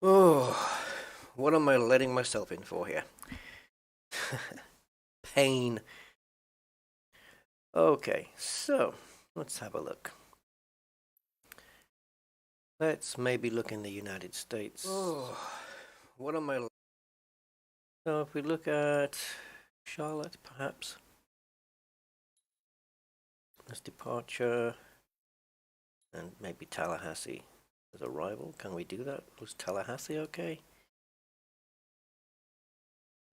Oh, what am I letting myself in for here? Pain. Okay, so let's have a look. Let's maybe look in the United States. Oh, what am I? So if we look at Charlotte, perhaps. That's departure. And maybe Tallahassee as arrival. Can we do that? Was Tallahassee okay?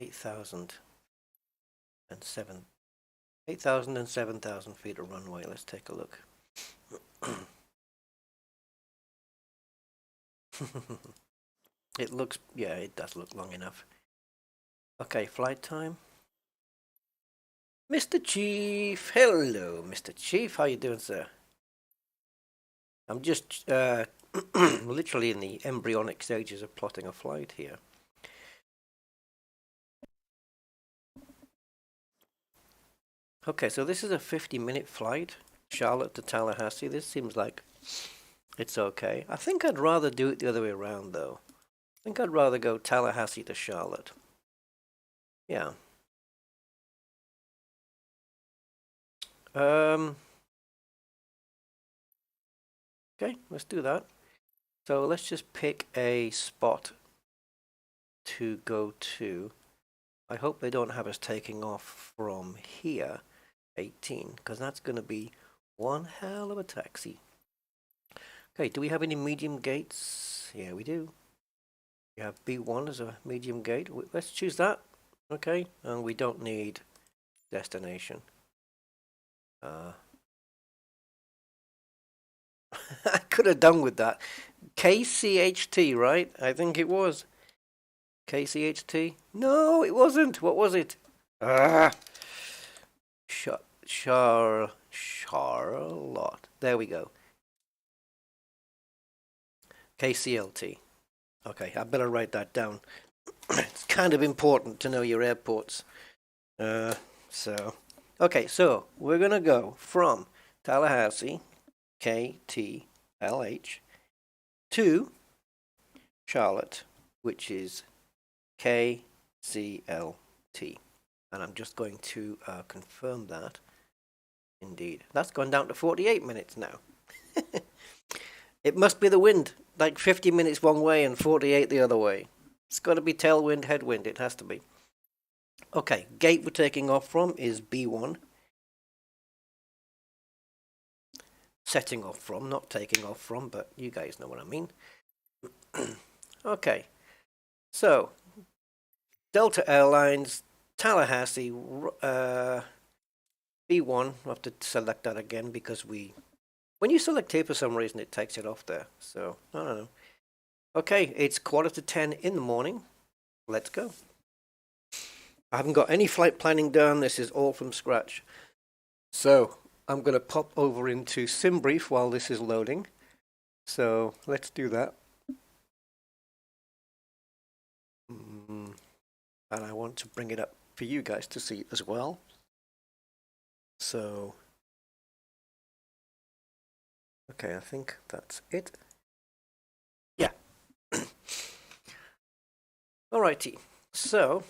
8,000 and 7,000 feet of runway. Let's take a look. It looks, yeah, it does look long enough. Okay, flight time. Mr. Chief, hello, Mr. Chief. How you doing, sir? I'm just literally in the embryonic stages of plotting a flight here. Okay, so this is a 50-minute flight, Charlotte to Tallahassee. This seems like it's okay. I think I'd rather do it the other way around, though. I think I'd rather go Tallahassee to Charlotte. Yeah. Okay, let's do that. So let's just pick a spot to go to. I hope they don't have us taking off from here, 18, because that's going to be one hell of a taxi. Okay, do we have any medium gates? Yeah, we do. We have B1 as a medium gate. Let's choose that. Okay, and we don't need destination. I could have done with that. KCHT, right? I think it was. KCHT? No, it wasn't. What was it? Charlotte. There we go. KCLT. Okay, I better write that down. It's kind of important to know your airports. Okay, so we're gonna go from Tallahassee, KTLH, to Charlotte, which is KCLT. And I'm just going to confirm that. Indeed. That's gone down to 48 minutes now. It must be the wind. Like 50 minutes one way and 48 the other way. It's got to be tailwind, headwind. It has to be. Okay, gate we're taking off from is B1. Setting off from, not taking off from, but you guys know what I mean. Okay, so Delta Airlines, Tallahassee, B1. We'll have to select that again because when you select here for some reason it takes it off there. So, I don't know. Okay, it's 9:45 in the morning. Let's go. I haven't got any flight planning done. This is all from scratch. So, I'm going to pop over into SimBrief while this is loading. So, let's do that. And I want to bring it up for you guys to see as well. So, okay, I think that's it. Yeah. Alrighty, so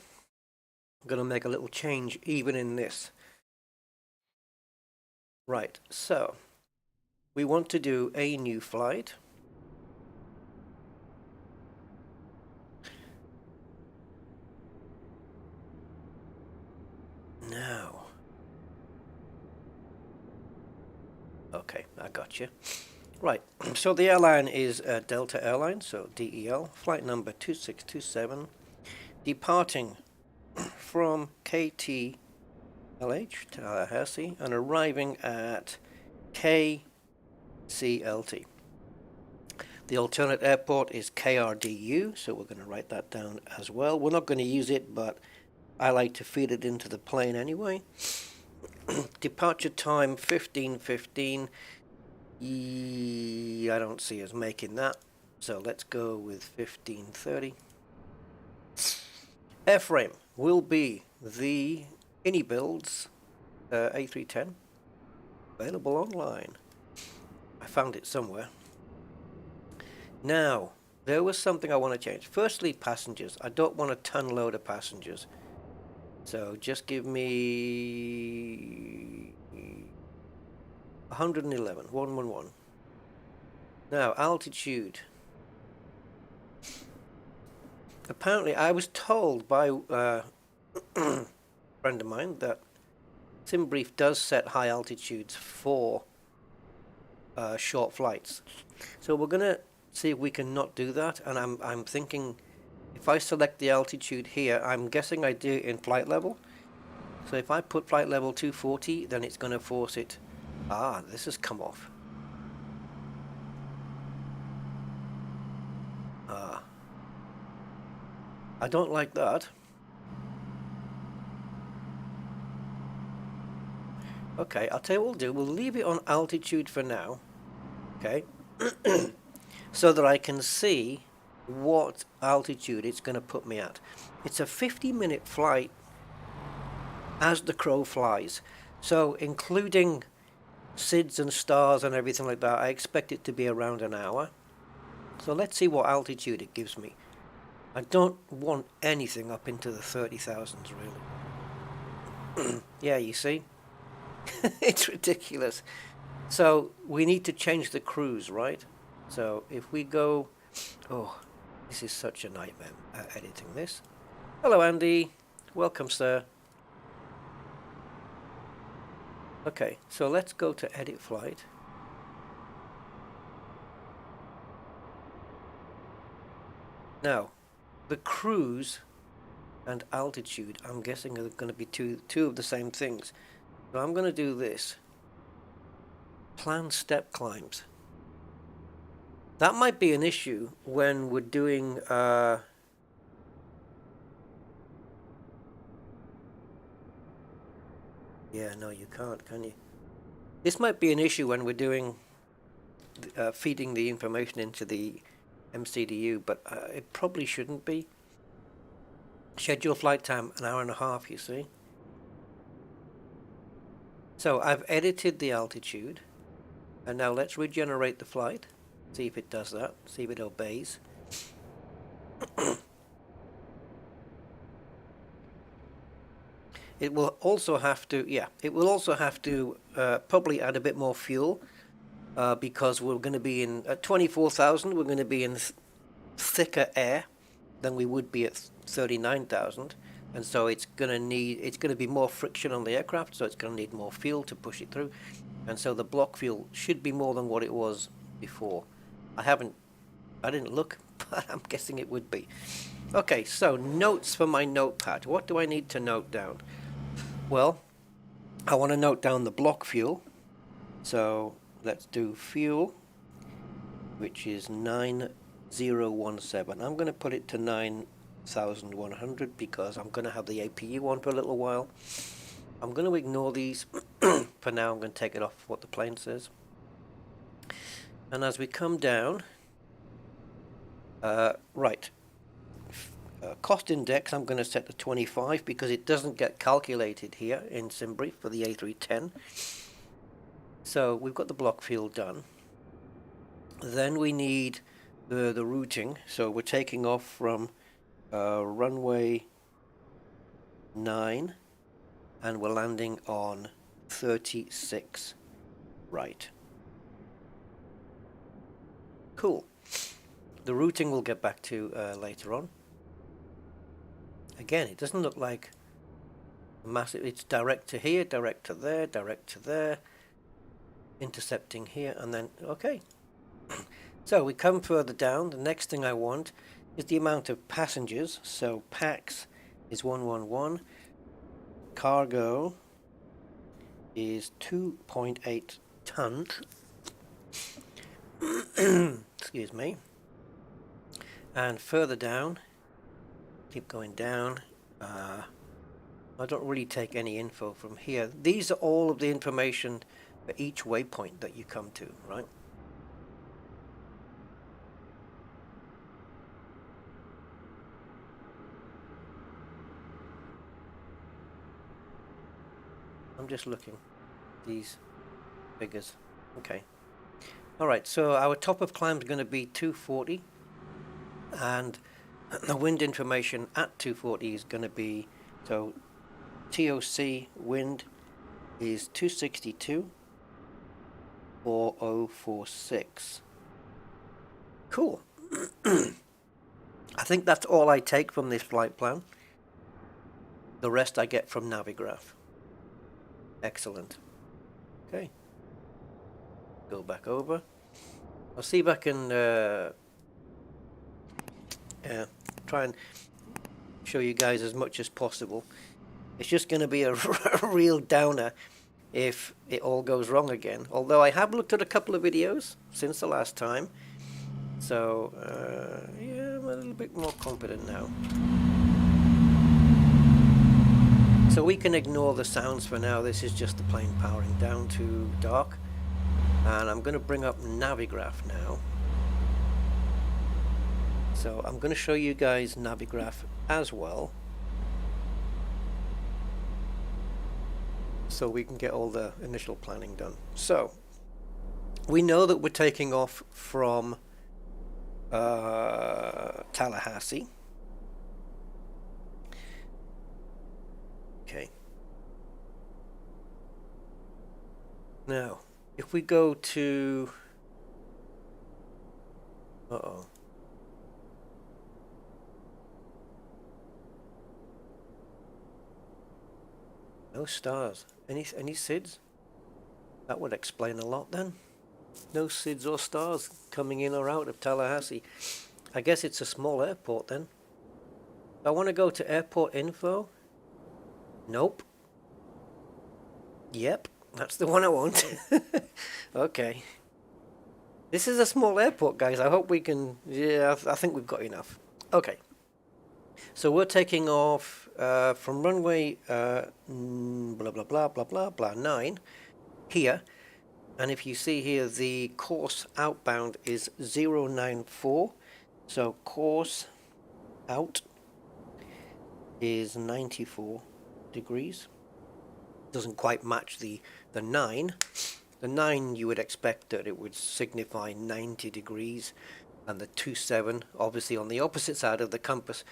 I'm going to make a little change even in this. Right, so we want to do a new flight. Now. Okay, I got you. Right, so the airline is Delta Airlines, so DEL, flight number 2627, departing from KTLH, Tallahassee, and arriving at KCLT. The alternate airport is KRDU, so we're going to write that down as well. We're not going to use it, but I like to feed it into the plane anyway. Departure time 15:15. I don't see us making that, so let's go with 15:30. Airframe will be the Builds A310, available online. I found it somewhere. Now, there was something I want to change. Firstly, passengers. I don't want a ton load of passengers. So just give me 111, 111. Now, altitude. Apparently, I was told by a friend of mine that SimBrief does set high altitudes for short flights. So we're going to see if we can not do that. And I'm thinking, if I select the altitude here, I'm guessing I do it in flight level. So if I put flight level 240, then it's going to force it. Ah, this has come off. Ah. I don't like that. Okay, I'll tell you what we'll do. We'll leave it on altitude for now. Okay. So that I can see what altitude it's going to put me at. It's a 50-minute flight as the crow flies. So including SIDS and stars and everything like that, I expect it to be around an hour. So let's see what altitude it gives me. I don't want anything up into the 30,000s, really. Yeah, you see? It's ridiculous. So we need to change the cruise, right? So if we go... Oh, this is such a nightmare, editing this. Hello, Andy. Welcome, sir. Okay, so let's go to edit flight. Now, the cruise and altitude, I'm guessing, are going to be two of the same things. So I'm going to do this. Plan step climbs. That might be an issue when we're doing... Yeah, no, you can't, can you? This might be an issue when we're doing... feeding the information into the MCDU, but it probably shouldn't be. Schedule flight time, an hour and a half, you see. So I've edited the altitude, and now let's regenerate the flight. See if it does that, see if it obeys. It will also have to, probably add a bit more fuel, because we're going to be in, at 24,000, we're going to be in thicker air than we would be at 39,000. And so it's going to be more friction on the aircraft, so it's going to need more fuel to push it through. And so the block fuel should be more than what it was before. I didn't look, but I'm guessing it would be. Okay, so notes for my notepad. What do I need to note down? Well, I want to note down the block fuel. So let's do fuel, which is 9017. I'm going to put it to 9100 because I'm going to have the APU on for a little while. I'm going to ignore these for now. I'm going to take it off what the plane says. And as we come down, cost index, I'm going to set to 25 because it doesn't get calculated here in SimBrief for the A310. So we've got the block fuel done. Then we need the routing. So we're taking off from runway 9 and we're landing on 36 right. Cool. The routing we'll get back to later on. Again, it doesn't look like massive. It's direct to here, direct to there, intercepting here, and then, okay. So we come further down. The next thing I want is the amount of passengers. So pax is 111. Cargo is 2.8 tons. Excuse me. And further down, keep going down. I don't really take any info from here. These are all of the information for each waypoint that you come to, right? I'm just looking these figures. Okay. All right, so our top of climb is going to be 240. and the wind information at 240 is going to be, so TOC wind is 262.4046. Cool. I think that's all I take from this flight plan. The rest I get from Navigraph. Excellent. Okay. Go back over. I'll see if I can try and show you guys as much as possible. It's just going to be a real downer if it all goes wrong again. Although I have looked at a couple of videos since the last time. So, yeah, I'm a little bit more confident now. So we can ignore the sounds for now. This is just the plane powering down to dark. And I'm going to bring up Navigraph now. So I'm going to show you guys Navigraph as well, so we can get all the initial planning done. So we know that we're taking off from Tallahassee. Okay. Now, if we go to... Uh-oh. No stars. Any SIDS? That would explain a lot then. No SIDS or stars coming in or out of Tallahassee. I guess it's a small airport then. I want to go to airport info. Nope. Yep, that's the one I want. Okay. This is a small airport, guys. I hope we can... Yeah, I think we've got enough. Okay. So we're taking off from runway blah blah blah blah blah blah 9 here, and if you see here, the course outbound is 094. So course out is 94 degrees. Doesn't quite match the 9. The 9 you would expect that it would signify 90 degrees, and the 27 obviously on the opposite side of the compass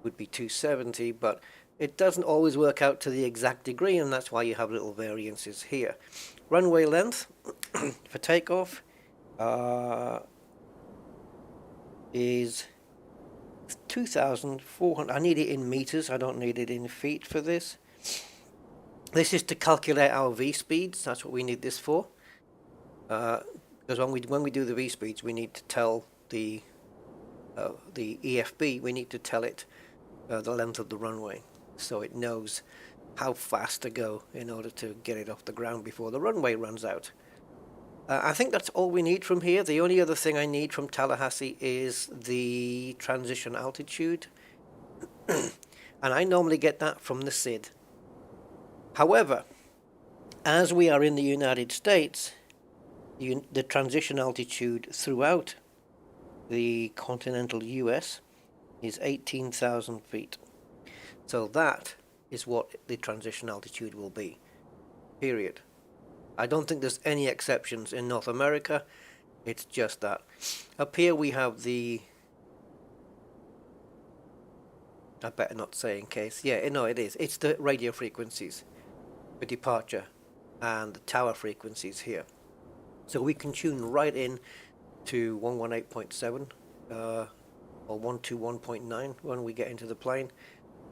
would be 270, but it doesn't always work out to the exact degree, and that's why you have little variances here. Runway length for takeoff is 2,400. I need it in meters. I don't need it in feet for this. This is to calculate our V speeds. That's what we need this for. Because when we do the V speeds, we need to tell the EFB. We need to tell it the length of the runway, so it knows how fast to go in order to get it off the ground before the runway runs out. I think that's all we need from here. The only other thing I need from Tallahassee is the transition altitude, and I normally get that from the SID. However, as we are in the United States, the transition altitude throughout the continental US is 18,000 feet. So that is what the transition altitude will be, period. I don't think there's any exceptions in North America. It's just that. Up here we have the... I better not say in case. Yeah, no, it is. It's the radio frequencies for departure and the tower frequencies here. So we can tune right in to 118.7 or 121.9 when we get into the plane,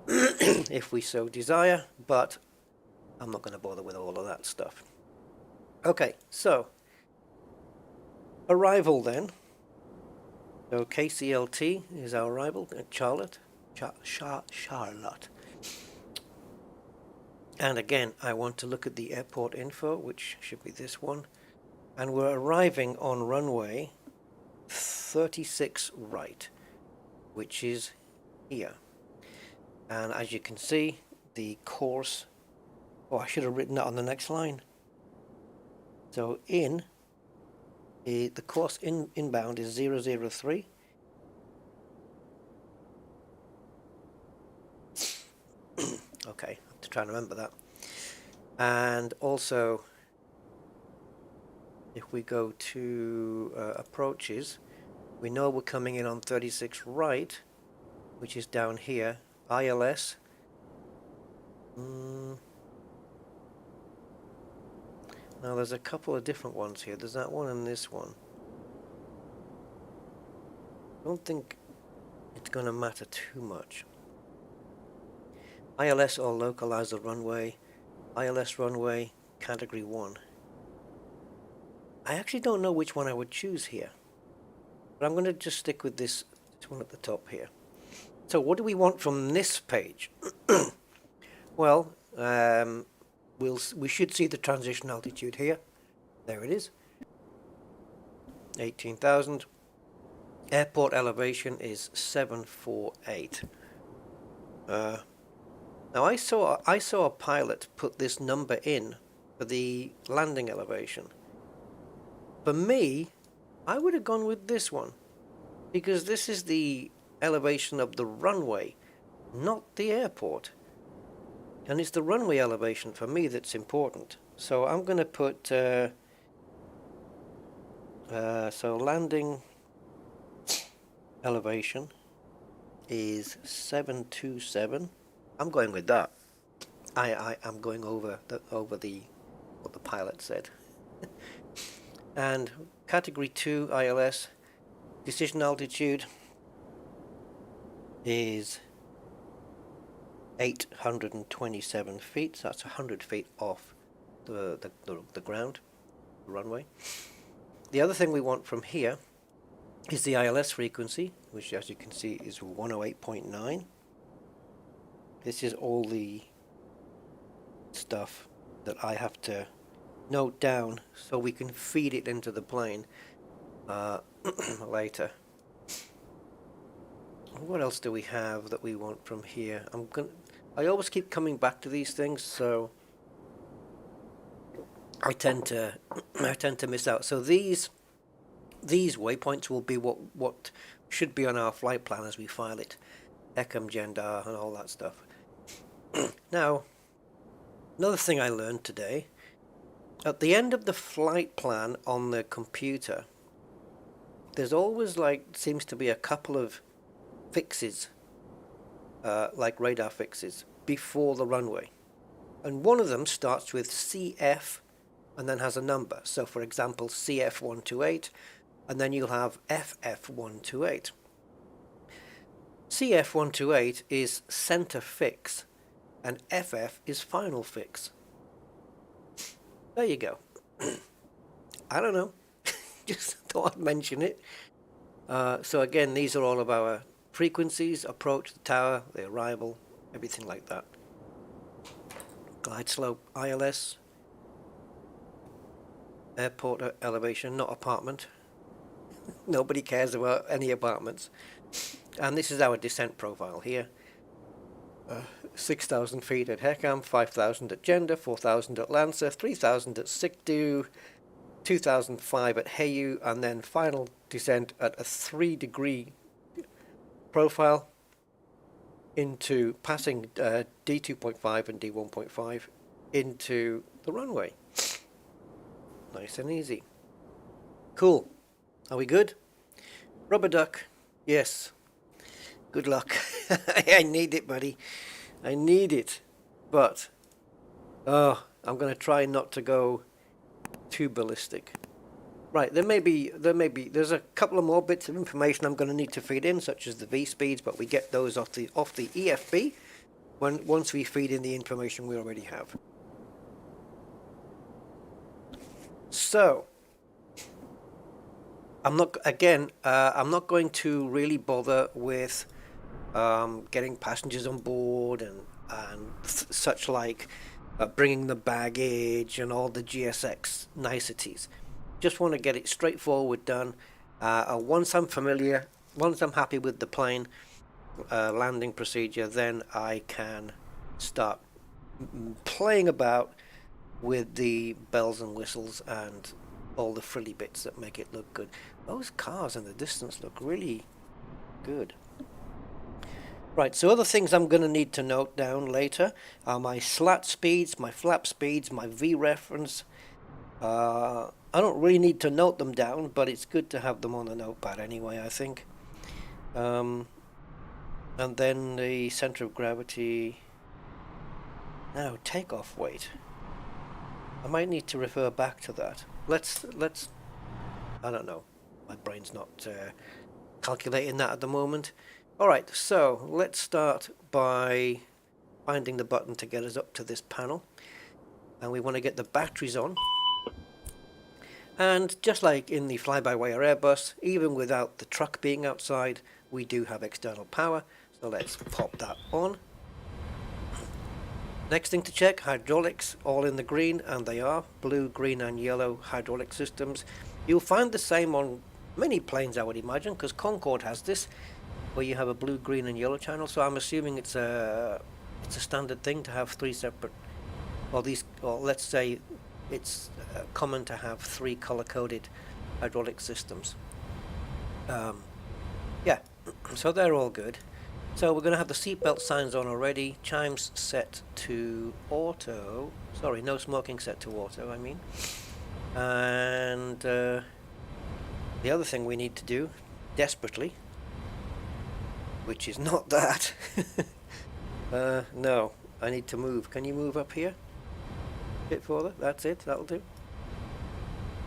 if we so desire, but I'm not going to bother with all of that stuff. Okay, so arrival then. So KCLT is our arrival at Charlotte. Charlotte. And again, I want to look at the airport info, which should be this one. And we're arriving on runway 36 right, which is here. And as you can see, the course... Oh, I should have written that on the next line. So the course inbound is 003. Okay, I have to try and remember that. And also, if we go to approaches, We know we're coming in on 36 right, which is down here. ILS. Now there's a couple of different ones here. There's that one and this one. I don't think it's going to matter too much. ILS or localizer runway. ILS runway, category 1. I actually don't know which one I would choose here. But I'm going to just stick with this one at the top here. So what do we want from this page? Well, we should see the transition altitude here. There it is. 18,000. Airport elevation is 748. Now I saw a pilot put this number in for the landing elevation. For me, I would have gone with this one, because this is the elevation of the runway, not the airport. And it's the runway elevation for me that's important. So I'm going to put so landing elevation is 727. I'm going with that. I'm going over what the pilot said. And category 2 ILS decision altitude is 827 feet. So that's 100 feet off the ground, the runway. The other thing we want from here is the ILS frequency, which as you can see is 108.9. This is all the stuff that I have to note down so we can feed it into the plane later. What else do we have that we want from here? I always keep coming back to these things, so I tend to miss out. So these waypoints will be what should be on our flight plan as we file it. Ecam, Gendar, and all that stuff. Now, another thing I learned today, at the end of the flight plan on the computer, there's always seems to be a couple of fixes, like radar fixes, before the runway. And one of them starts with CF and then has a number. So for example, CF128, and then you'll have FF128. CF128 is center fix, and FF is final fix. There you go. I don't know. Just thought I'd mention it. So again, these are all of our frequencies: approach, the tower, the arrival, everything like that. Glide slope, ILS, airport elevation, not apartment. Nobody cares about any apartments. And this is our descent profile here. 6,000 feet at Hecam, 5,000 at Gender, 4,000 at Lancer, 3,000 at Sikdu, 2,005 at Heyu, and then final descent at a 3-degree profile into passing D2.5 and D1.5 into the runway. Nice and easy. Cool. Are we good? Rubber duck. Yes. Good luck. I need it, buddy. I need it. But, I'm going to try not to go too ballistic. Right, there's a couple of more bits of information I'm going to need to feed in, such as the V-speeds, but we get those off the EFB once we feed in the information we already have. So, I'm not going to really bother with getting passengers on board and such like bringing the baggage and all the GSX niceties. Just want to get it straightforward done. Once I'm happy with the plane landing procedure, then I can start playing about with the bells and whistles and all the frilly bits that make it look good. Those cars in the distance look really good. Right, so other things I'm going to need to note down later are my slat speeds, my flap speeds, my V reference, I don't really need to note them down, but it's good to have them on a notepad anyway, I think. And then the center of gravity. Now, takeoff weight. I might need to refer back to that. Let's. I don't know. My brain's not calculating that at the moment. All right, so let's start by finding the button to get us up to this panel, and we want to get the batteries on. And just like in the fly-by-wire Airbus, even without the truck being outside, we do have external power. So let's pop that on. Next thing to check, hydraulics, all in the green, and they are blue, green and yellow hydraulic systems. You'll find the same on many planes, I would imagine, because Concorde has this, where you have a blue, green and yellow channel. So I'm assuming it's a standard thing to have three separate, or let's say it's common to have three color-coded hydraulic systems. Yeah, so they're all good. So we're going to have the seatbelt signs on already, chimes set to auto, sorry, no smoking set to auto, I mean. And the other thing we need to do, desperately, which is not that, no, I need to move. Can you move up here? A bit further, that's it, that'll do.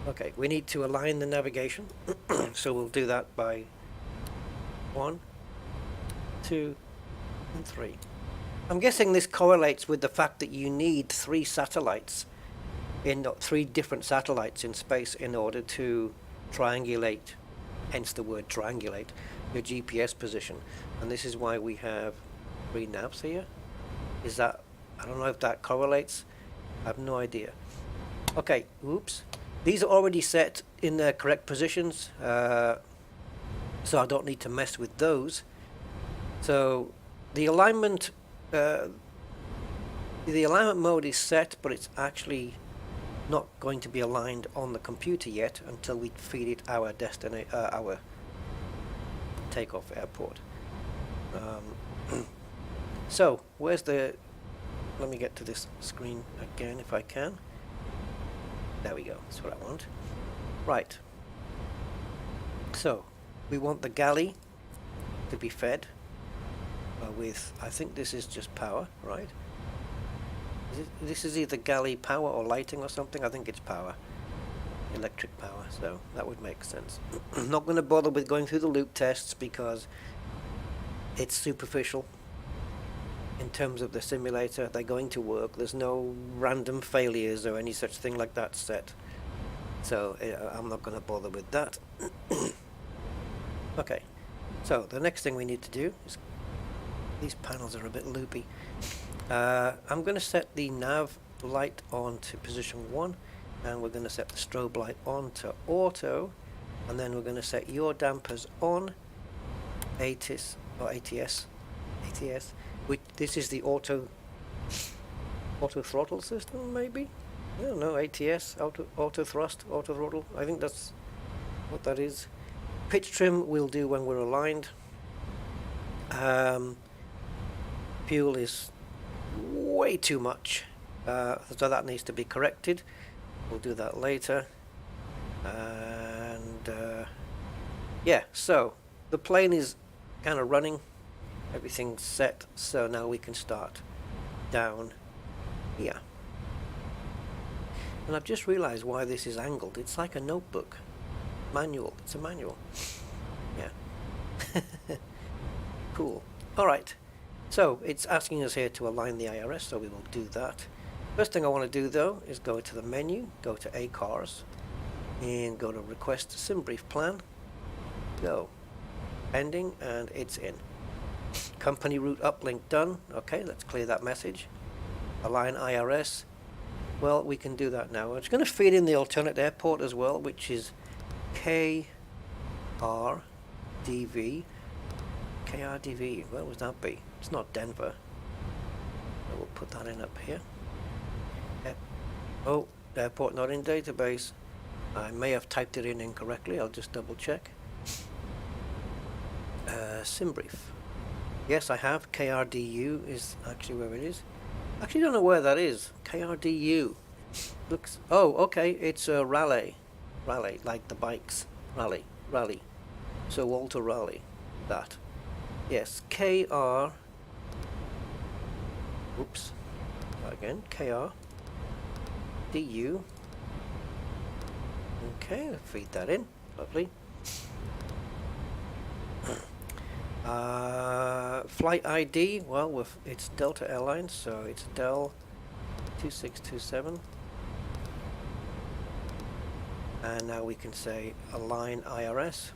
Okay, we need to align the navigation, so we'll do that by 1, 2, and 3. I'm guessing this correlates with the fact that you need three different satellites in space in order to triangulate, hence the word triangulate, your GPS position. And this is why we have 3 navs here. Is that, I don't know if that correlates. I have no idea. Okay, oops. These are already set in their correct positions, so I don't need to mess with those. So the alignment mode is set, but it's actually not going to be aligned on the computer yet until we feed it our our takeoff airport. So where's the? Let me get to this screen again if I can. There we go. That's what I want. Right. So we want the galley to be fed with, I think this is just power, right? This is either galley power or lighting or something. I think it's power, electric power, so that would make sense. I'm not going to bother with going through the loop tests because it's superficial in terms of the simulator. They're going to work. There's no random failures or any such thing like that set, so I'm not going to bother with that. Okay, so the next thing we need to do is, these panels are a bit loopy. I'm going to set the nav light on to position 1, and we're going to set the strobe light on to auto, and then we're going to set your dampers on ATIS or ATS. Which, this is the auto throttle system, maybe? I don't know. ATS, auto thrust, auto throttle. I think that's what that is. Pitch trim we'll do when we're aligned. Fuel is way too much, so that needs to be corrected. We'll do that later. And yeah, so the plane is kind of running. Everything's set, so now we can start down here. And I've just realized why this is angled. It's like a notebook. Manual. It's a manual. Yeah. Cool. Alright. So it's asking us here to align the IRS, so we will do that. First thing I want to do though is go to the menu, go to ACARS, and go to Request Sim Brief Plan. Go. Pending, and it's in. Company route uplink done. Okay, let's clear that message. Align IRS. Well, we can do that now. It's going to feed in the alternate airport as well, which is KRDV. KRDV, where would that be? It's not Denver. So we'll put that in up here. Oh, airport not in database. I may have typed it in incorrectly. I'll just double check. SimBrief. Yes, I have. KRDU is actually where it is. Actually don't know where that is. KRDU. Looks, oh, okay, it's a rally, like the bikes, rally. So Walter Raleigh, that. Yes, KR, oops, again, KR, DU. Okay, feed that in, lovely. Flight ID, well, it's Delta Airlines, so it's Del 2627. And now we can say align IRS.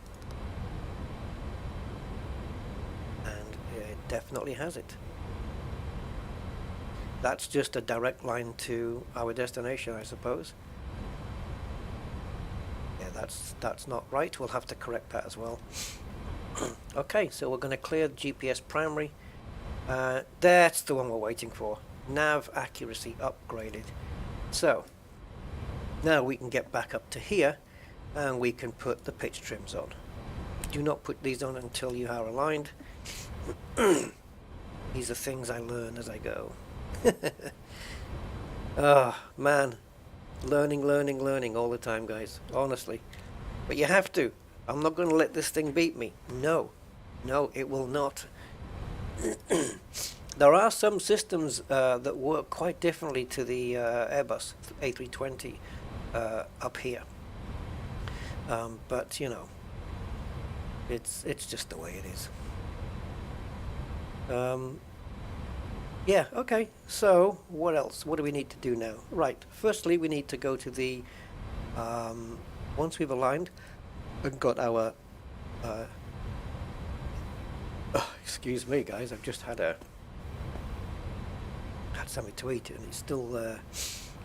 And it definitely has it. That's just a direct line to our destination, I suppose. Yeah, that's not right. We'll have to correct that as well. Okay, so we're going to clear GPS primary. That's the one we're waiting for. Nav accuracy upgraded. So now we can get back up to here and we can put the pitch trims on. Do not put these on until you are aligned. These are things I learn as I go. Oh man, learning all the time, guys, honestly. But you have to. I'm not going to let this thing beat me. No, it will not. There are some systems that work quite differently to the Airbus A320 up here. But you know, it's just the way it is. Yeah, okay, so what else? What do we need to do now? Right, firstly we need to go to the, once we've aligned and got our, excuse me guys, I've just had something to eat and it's still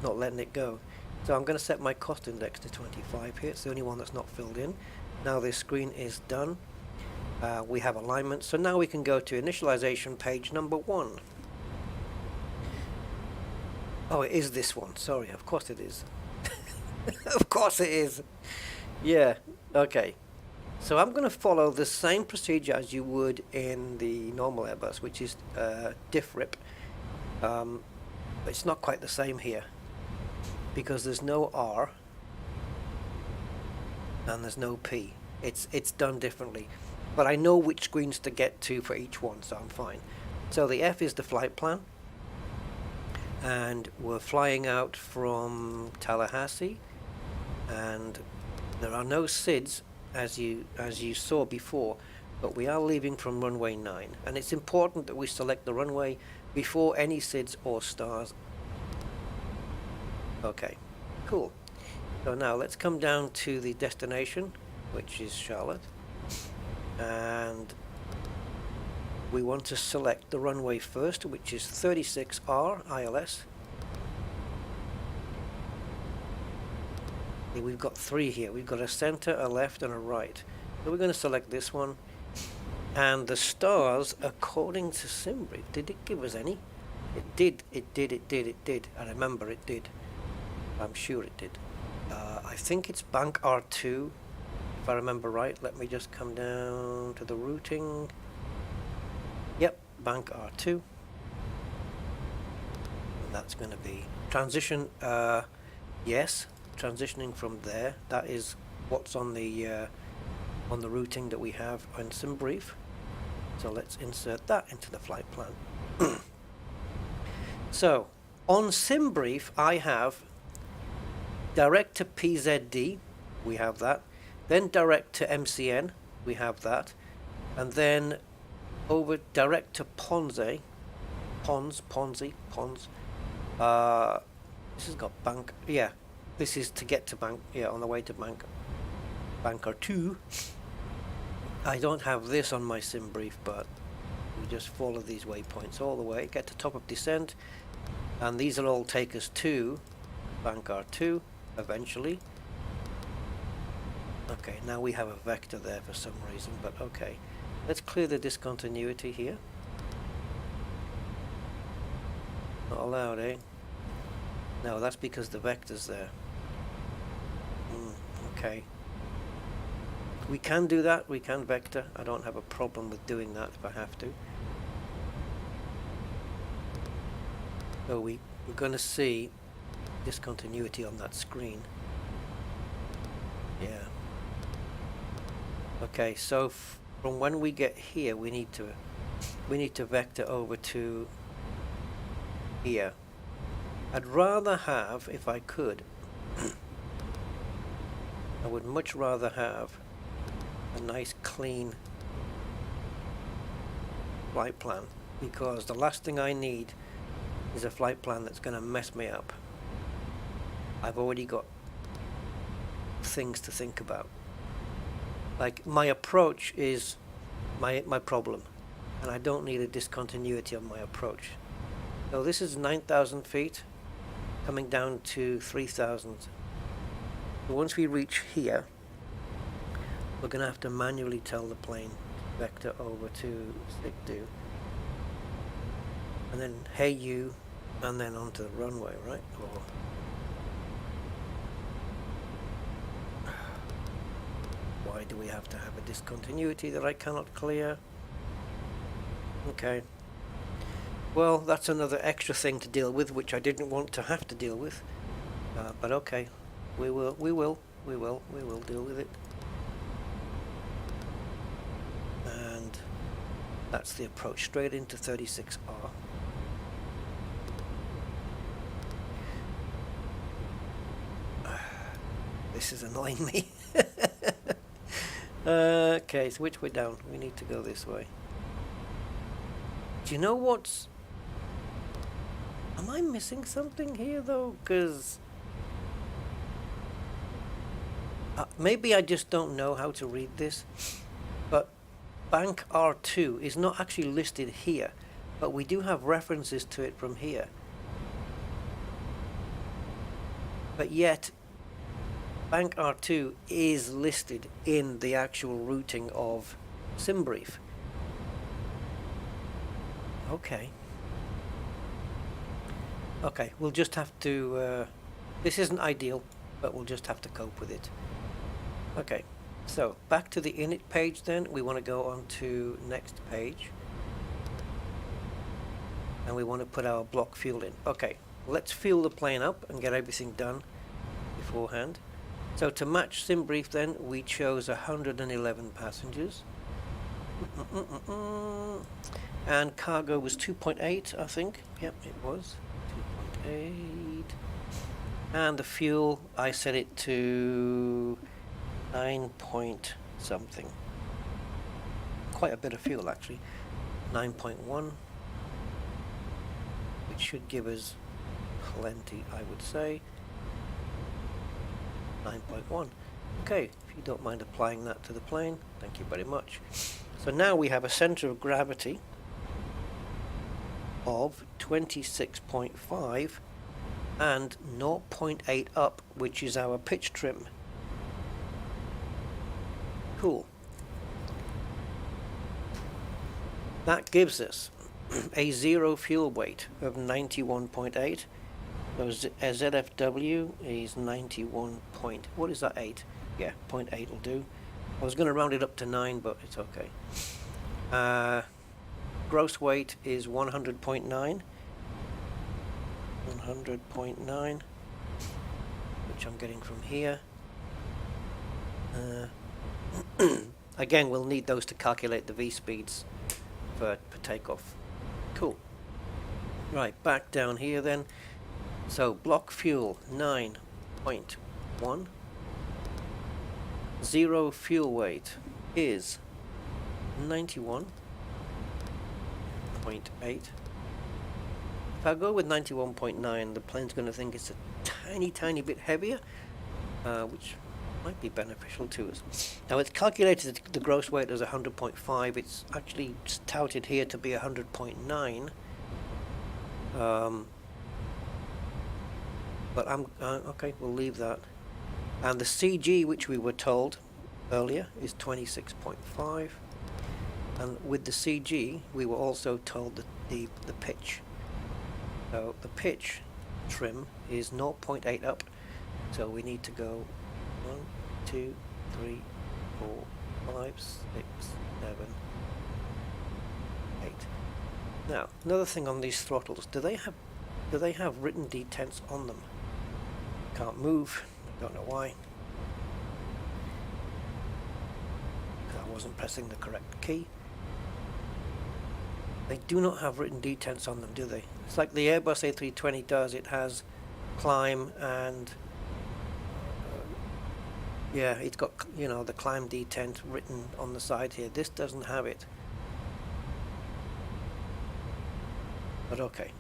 not letting it go. So I'm going to set my cost index to 25 here. It's the only one that's not filled in. Now this screen is done. We have alignment, so now we can go to initialization page number 1. Oh, it is this one. Sorry, of course it is. Of course it is. Yeah, okay. So I'm going to follow the same procedure as you would in the normal Airbus, which is diffrip. But it's not quite the same here because there's no R and there's no P. It's done differently. But I know which screens to get to for each one, so I'm fine. So the F is the flight plan. And we're flying out from Tallahassee, and there are no SIDS as you saw before, but we are leaving from runway 9, and it's important that we select the runway before any SIDS or stars. Okay, cool. So now let's come down to the destination, which is Charlotte, and we want to select the runway first, which is 36R ILS. We've got 3 here. We've got a center, a left, and a right. So we're going to select this one. And the stars, according to SimBrief, did it give us any? It did. I remember it did. I'm sure it did. I think it's Bank R2, if I remember right. Let me just come down to the routing. Yep, Bank R2. And that's going to be transition. Yes, transitioning from there. That is what's on the routing that we have on SimBrief. So let's insert that into the flight plan. So on SimBrief, I have direct to PZD. We have that. Then direct to MCN. We have that. And then over direct to Ponzi. This has got bank. Yeah, this is to get to bank. Yeah, on the way to Banker 2. I don't have this on my SimBrief, but we just follow these waypoints all the way, get to top of descent, and these will all take us to Banker 2 eventually. Okay, now we have a vector there for some reason, but okay. Let's clear the discontinuity here. Not allowed, eh? No, that's because the vector's there. Okay. We can do that, we can vector. I don't have a problem with doing that if I have to. So we're going to see discontinuity on that screen. Yeah. Okay, so from when we get here, we need to vector over to here. I'd rather have, if I could, I would much rather have a nice clean flight plan, because the last thing I need is a flight plan that's going to mess me up. I've already got things to think about. Like, my approach is my problem, and I don't need a discontinuity on my approach. So this is 9,000 feet coming down to 3,000. So once we reach here, we're going to have to manually tell the plane to vector over to SIGDO, and then hey you, and then onto the runway, right? Or why do we have to have a discontinuity that I cannot clear? Okay. Well, that's another extra thing to deal with, which I didn't want to have to deal with. But okay, we will deal with it. And that's the approach straight into 36R. This is annoying me. Okay, so which way down? We need to go this way. Do you know what's... Am I missing something here though? Because maybe I just don't know how to read this. But Bank R2 is not actually listed here, but we do have references to it from here. But yet Bank R2 is listed in the actual routing of SimBrief. Okay. Okay, we'll just have to... this isn't ideal, but we'll just have to cope with it. Okay, so back to the init page then. We want to go on to next page. And we want to put our block fuel in. Okay, let's fuel the plane up and get everything done beforehand. So to match SimBrief then, we chose 111 passengers. And cargo was 2.8, I think. Yep, it was 2.8. And the fuel, I set it to 9 point something. Quite a bit of fuel actually. 9.1, which should give us plenty, I would say. 9.1. Okay, if you don't mind applying that to the plane, thank you very much. So now we have a center of gravity of 26.5 and 0.8 up, which is our pitch trim. Cool. That gives us a zero fuel weight of 91.8. So ZFW is 91 point. What is that, 8? Yeah, 0.8 will do. I was going to round it up to 9, but it's okay. Gross weight is 100.9. 100.9, which I'm getting from here. Again, we'll need those to calculate the V-speeds for takeoff. Cool. Right, back down here then. So block fuel 9.1. Zero fuel weight is 91.8. If I go with 91.9, the plane's going to think it's a tiny bit heavier, which might be beneficial to us. Now it's calculated the gross weight as 100.5. It's actually touted here to be 100.9. But I'm okay, we'll leave that. And the CG, which we were told earlier, is 26.5. And with the CG, we were also told that the pitch. So the pitch trim is 0.8 up. So we need to go 1, 2, 3, 4, 5, 6, 7, 8. Now, another thing on these throttles, do they have written detents on them? Can't move. Don't know why. I wasn't pressing the correct key. They do not have written detents on them, do they? It's like the Airbus A320 does. It has climb and yeah, it's got, you know, the climb detent written on the side here. This doesn't have it. But okay.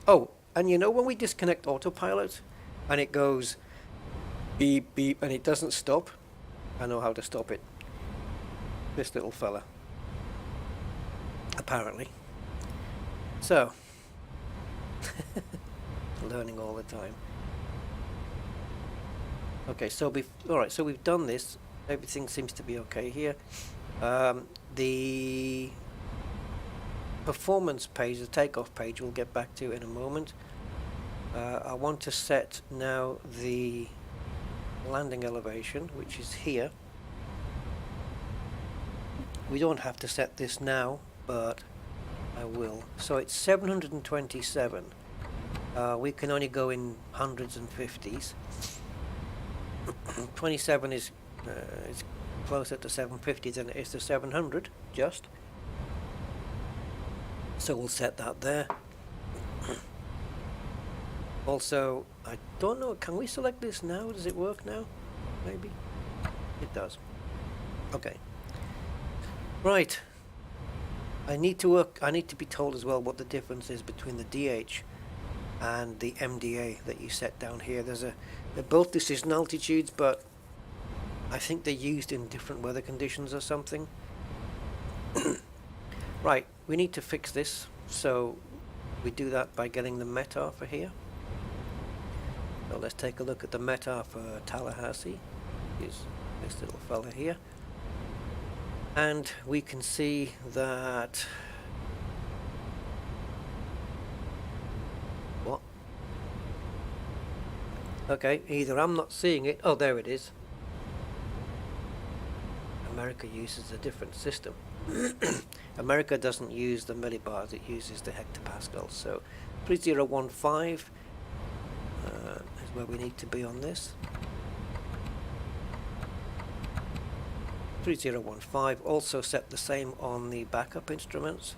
Oh, and you know when we disconnect autopilot and it goes beep beep and it doesn't stop? I know how to stop it. This little fella. Apparently. So, learning all the time. Okay, so alright, so we've done this. Everything seems to be okay here. The performance page, the takeoff page, we'll get back to in a moment. I want to set now the landing elevation, which is here. We don't have to set this now, but I will. So it's 727. We can only go in hundreds and fifties. 27 is closer to 750 than it is to 700, just. So we'll set that there. Also, I don't know, can we select this now? Does it work now? Maybe? It does. Okay. Right. I need to be told as well what the difference is between the DH and the MDA that you set down here. They're both decision altitudes, but I think they're used in different weather conditions or something. Right, we need to fix this, so we do that by getting the METAR for here. So let's take a look at the METAR for Tallahassee. Is this little fella here. And we can see that what? Okay, either I'm not seeing it. Oh, there it is. America uses a different system. America doesn't use the millibars, it uses the hectopascals. So 3015 is where we need to be on this. 3015, also set the same on the backup instruments,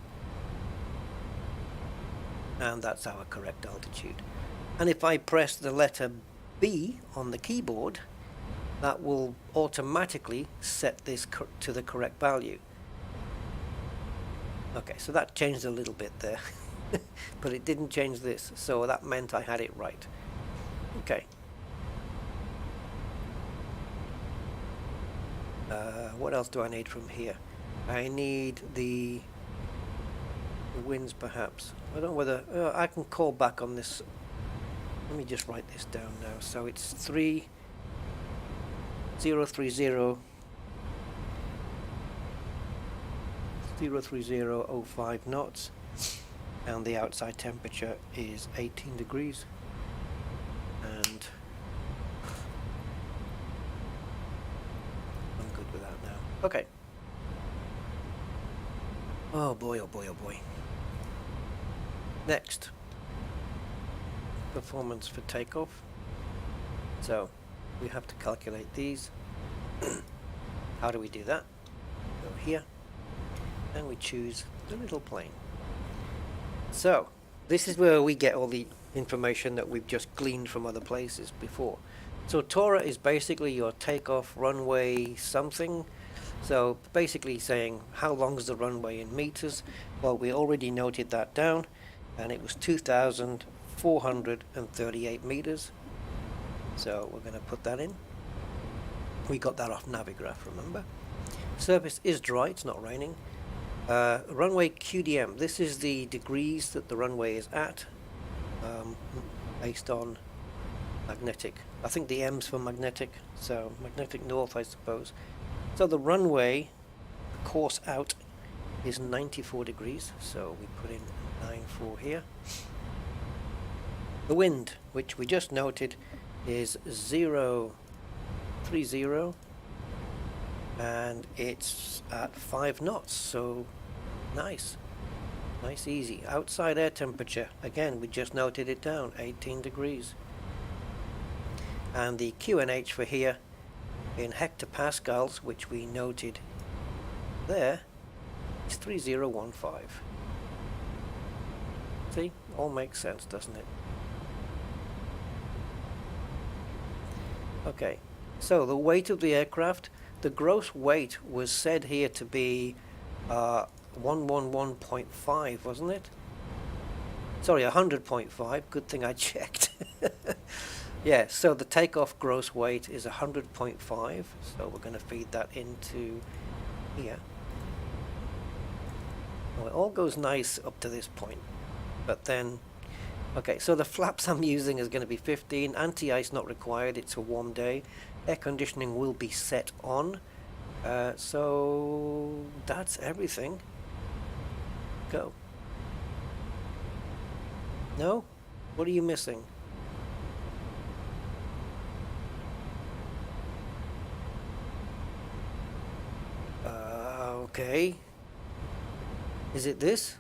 and that's our correct altitude. And if I press the letter B on the keyboard, that will automatically set this to the correct value. Okay, so that changed a little bit there, but it didn't change this, so that meant I had it right. Okay. What else do I need from here? I need the winds, perhaps. I don't know whether I can call back on this. Let me just write this down now. So it's 030 knots, and the outside temperature is 18 degrees. And I'm good with that now. Okay. Oh boy, oh boy, oh boy. Next. Performance for takeoff. So we have to calculate these. How do we do that? Go here, and we choose the little plane. So this is where we get all the information that we've just gleaned from other places before. So Tora is basically your takeoff runway something. So basically saying how long is the runway in meters. Well, we already noted that down, and it was 2,438 meters. So we're going to put that in. We got that off Navigraph, remember? Surface is dry, it's not raining. Runway QDM, this is the degrees that the runway is at, based on magnetic. I think the M's for magnetic, so magnetic north, I suppose. So the runway, course out, is 94 degrees, so we put in 94 here. The wind, which we just noted, is 030, and it's at 5 knots, so nice, easy. Outside air temperature, again, we just noted it down, 18 degrees. and the QNH for here in hectopascals, which we noted there, is 3015. See, all makes sense, doesn't it? Okay, so the weight of the aircraft, the gross weight was said here to be 111.5, wasn't it? Sorry, 100.5. Good thing I checked. Yeah, so the takeoff gross weight is 100.5. So we're going to feed that into here. Well, it all goes nice up to this point. But then, okay, so the flaps I'm using is going to be 15. Anti-ice not required. It's a warm day. Air conditioning will be set on. So that's everything. Go. No? What are you missing? Okay. Is it this?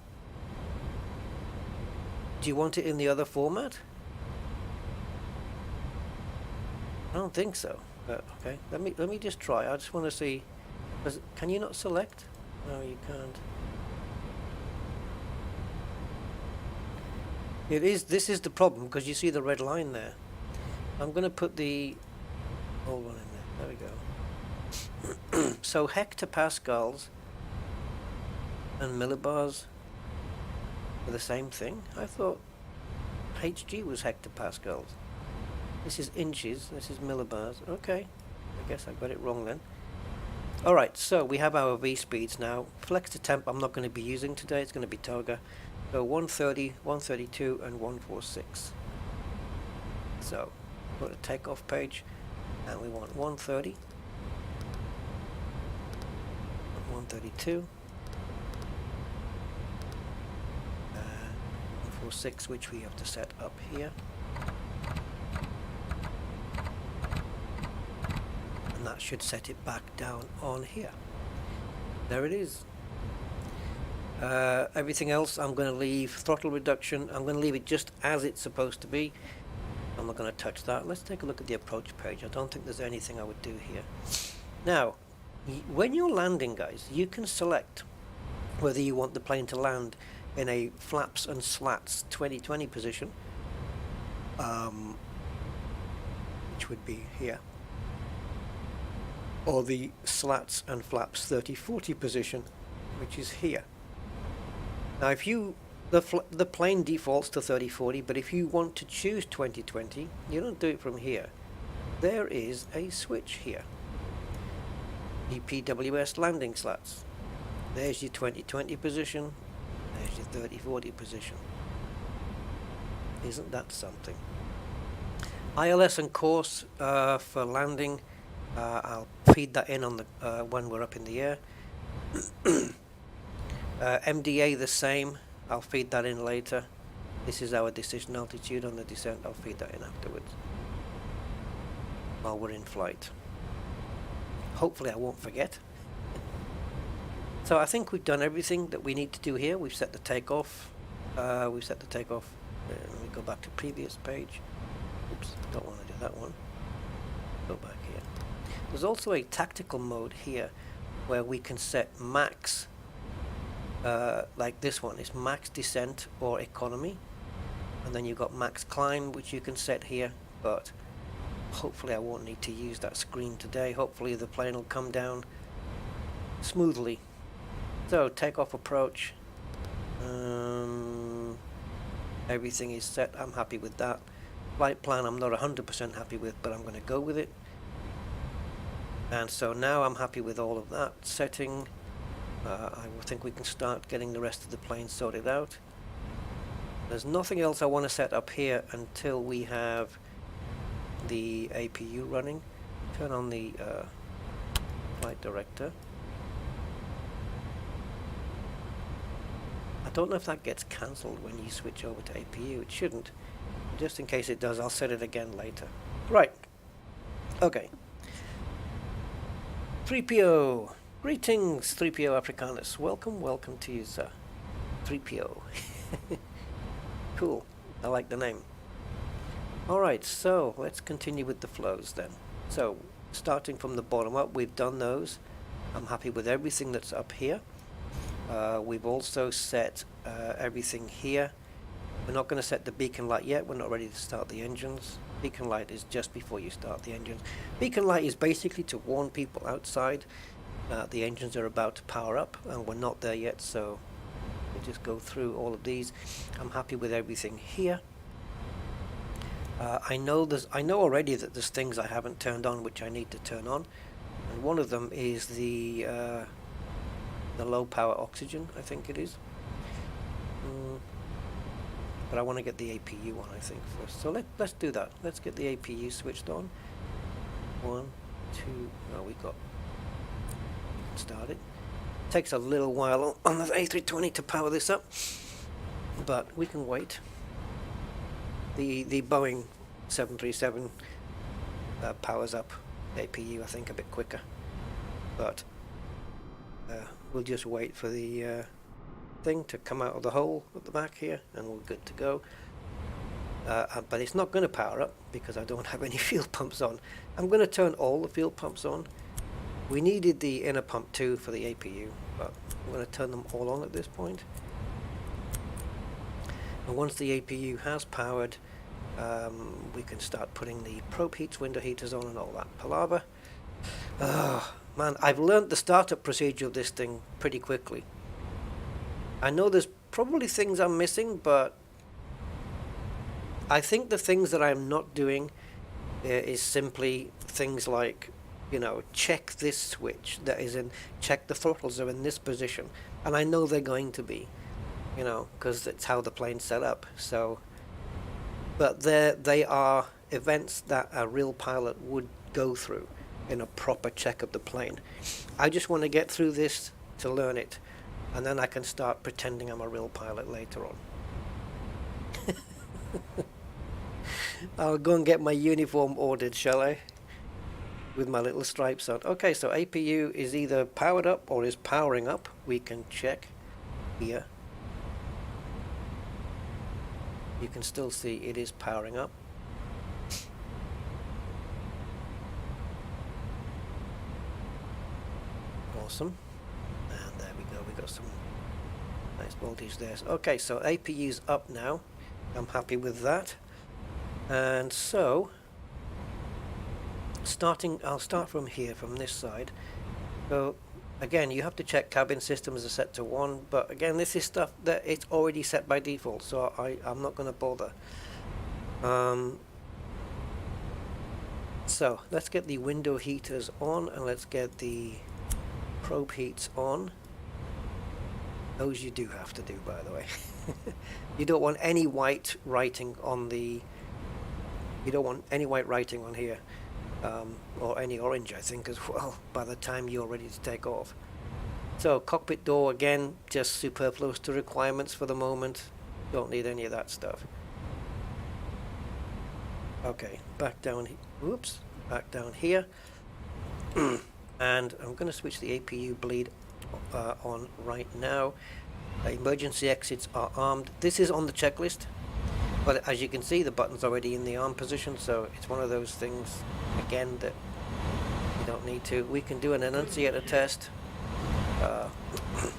Do you want it in the other format? I don't think so. But okay, let me just try. I just want to see. Can you not select? No, you can't. It is. This is the problem because you see the red line there. I'm going to put the old one in there. There we go. So hectopascals and millibars are the same thing. I thought HG was hectopascals. This is inches. This is millibars. Okay, I guess I got it wrong then. All right, so we have our V speeds now. Flex to temp I'm not going to be using today. It's going to be Toga. So 130, 132, and 146. So go to takeoff page, and we want 130, 132, 146, which we have to set up here. And that should set it back down on here. There it is. Everything else I'm going to leave. Throttle reduction, I'm going to leave it just as it's supposed to be. I'm not going to touch that. Let's take a look at the approach page. I don't think there's anything I would do here. Now, when you're landing, guys, you can select whether you want the plane to land in a flaps and slats 2020 position, which would be here, or the slats and flaps 3040 position, which is here. Now, if you the plane defaults to 3040, but if you want to choose 2020, you don't do it from here. There is a switch here. EPWS landing slats. There's your 2020 position. There's your 3040 position. Isn't that something? ILS and course for landing. I'll feed that in on the when we're up in the air. MDA the same. I'll feed that in later. This is our decision altitude on the descent. I'll feed that in afterwards while we're in flight. Hopefully I won't forget. So I think we've done everything that we need to do here. We've set the takeoff. We've set the takeoff. Let me go back to previous page. Oops, don't want to do that one. Go back here. There's also a tactical mode here where we can set max. Like this one is max descent or economy, and then you've got max climb, which you can set here, but hopefully I won't need to use that screen today. Hopefully the plane will come down smoothly. So takeoff approach, everything is set. I'm happy with that. Flight plan I'm not 100% happy with, but I'm going to go with it. And so now I'm happy with all of that setting. I think we can start getting the rest of the plane sorted out. There's nothing else I want to set up here until we have the APU running. Turn on the flight director. I don't know if that gets cancelled when you switch over to APU. It shouldn't. Just in case it does, I'll set it again later. Right. Okay. 3PO. Greetings, 3PO Africanus. Welcome to you, sir. 3PO. Cool. I like the name. Alright, so let's continue with the flows then. So, starting from the bottom up, we've done those. I'm happy with everything that's up here. We've also set everything here. We're not going to set the beacon light yet, we're not ready to start the engines. Beacon light is just before you start the engines. Beacon light is basically to warn people outside the engines are about to power up, and we're not there yet, so we'll just go through all of these. I'm happy with everything here. I know already that there's things I haven't turned on which I need to turn on, and one of them is the low power oxygen, I think it is. But I want to get the APU on, I think, first. So let's do that. Let's get the APU switched on. 1, 2. No, we can start it. Takes a little while on the A320 to power this up, but we can wait. The Boeing 737 powers up APU, I think, a bit quicker, but we'll just wait for the thing to come out of the hole at the back here, and we're good to go. But it's not going to power up because I don't have any fuel pumps on. I'm going to turn all the fuel pumps on. We needed the inner pump too for the APU, but I'm going to turn them all on at this point. And once the APU has powered, we can start putting the probe heats, window heaters on, and all that palaver. Man, I've learned the startup procedure of this thing pretty quickly. I know there's probably things I'm missing, but I think the things that I'm not doing is simply things like, you know, check this switch that is in, check the throttles are in this position, and I know they're going to be, you know, because it's how the plane's set up. So, but they are events that a real pilot would go through in a proper check of the plane. I just want to get through this to learn it, and then I can start pretending I'm a real pilot later on. I'll go and get my uniform ordered, shall I? With my little stripes on. Okay, so APU is either powered up or is powering up. We can check here. You can still see it is powering up. Awesome. And there we go, we got some nice voltage there. Okay, so APU's up now. I'm happy with that. And so, I'll start from here, from this side. So, again, you have to check cabin systems are set to 1, but again, this is stuff that it's already set by default, so I'm not going to bother. So, let's get the window heaters on, and let's get the probe heats on. Those you do have to do, by the way. You don't want any white writing on the... You don't want any white writing on here. Or any orange, I think, as well, by the time you're ready to take off. So, cockpit door, again, just superfluous to requirements for the moment. Don't need any of that stuff. Okay, back down, whoops, back down here. And I'm going to switch the APU bleed on right now. Emergency exits are armed. This is on the checklist, but as you can see, the button's already in the arm position, so it's one of those things, again, that you don't need to. We can do an enunciator test.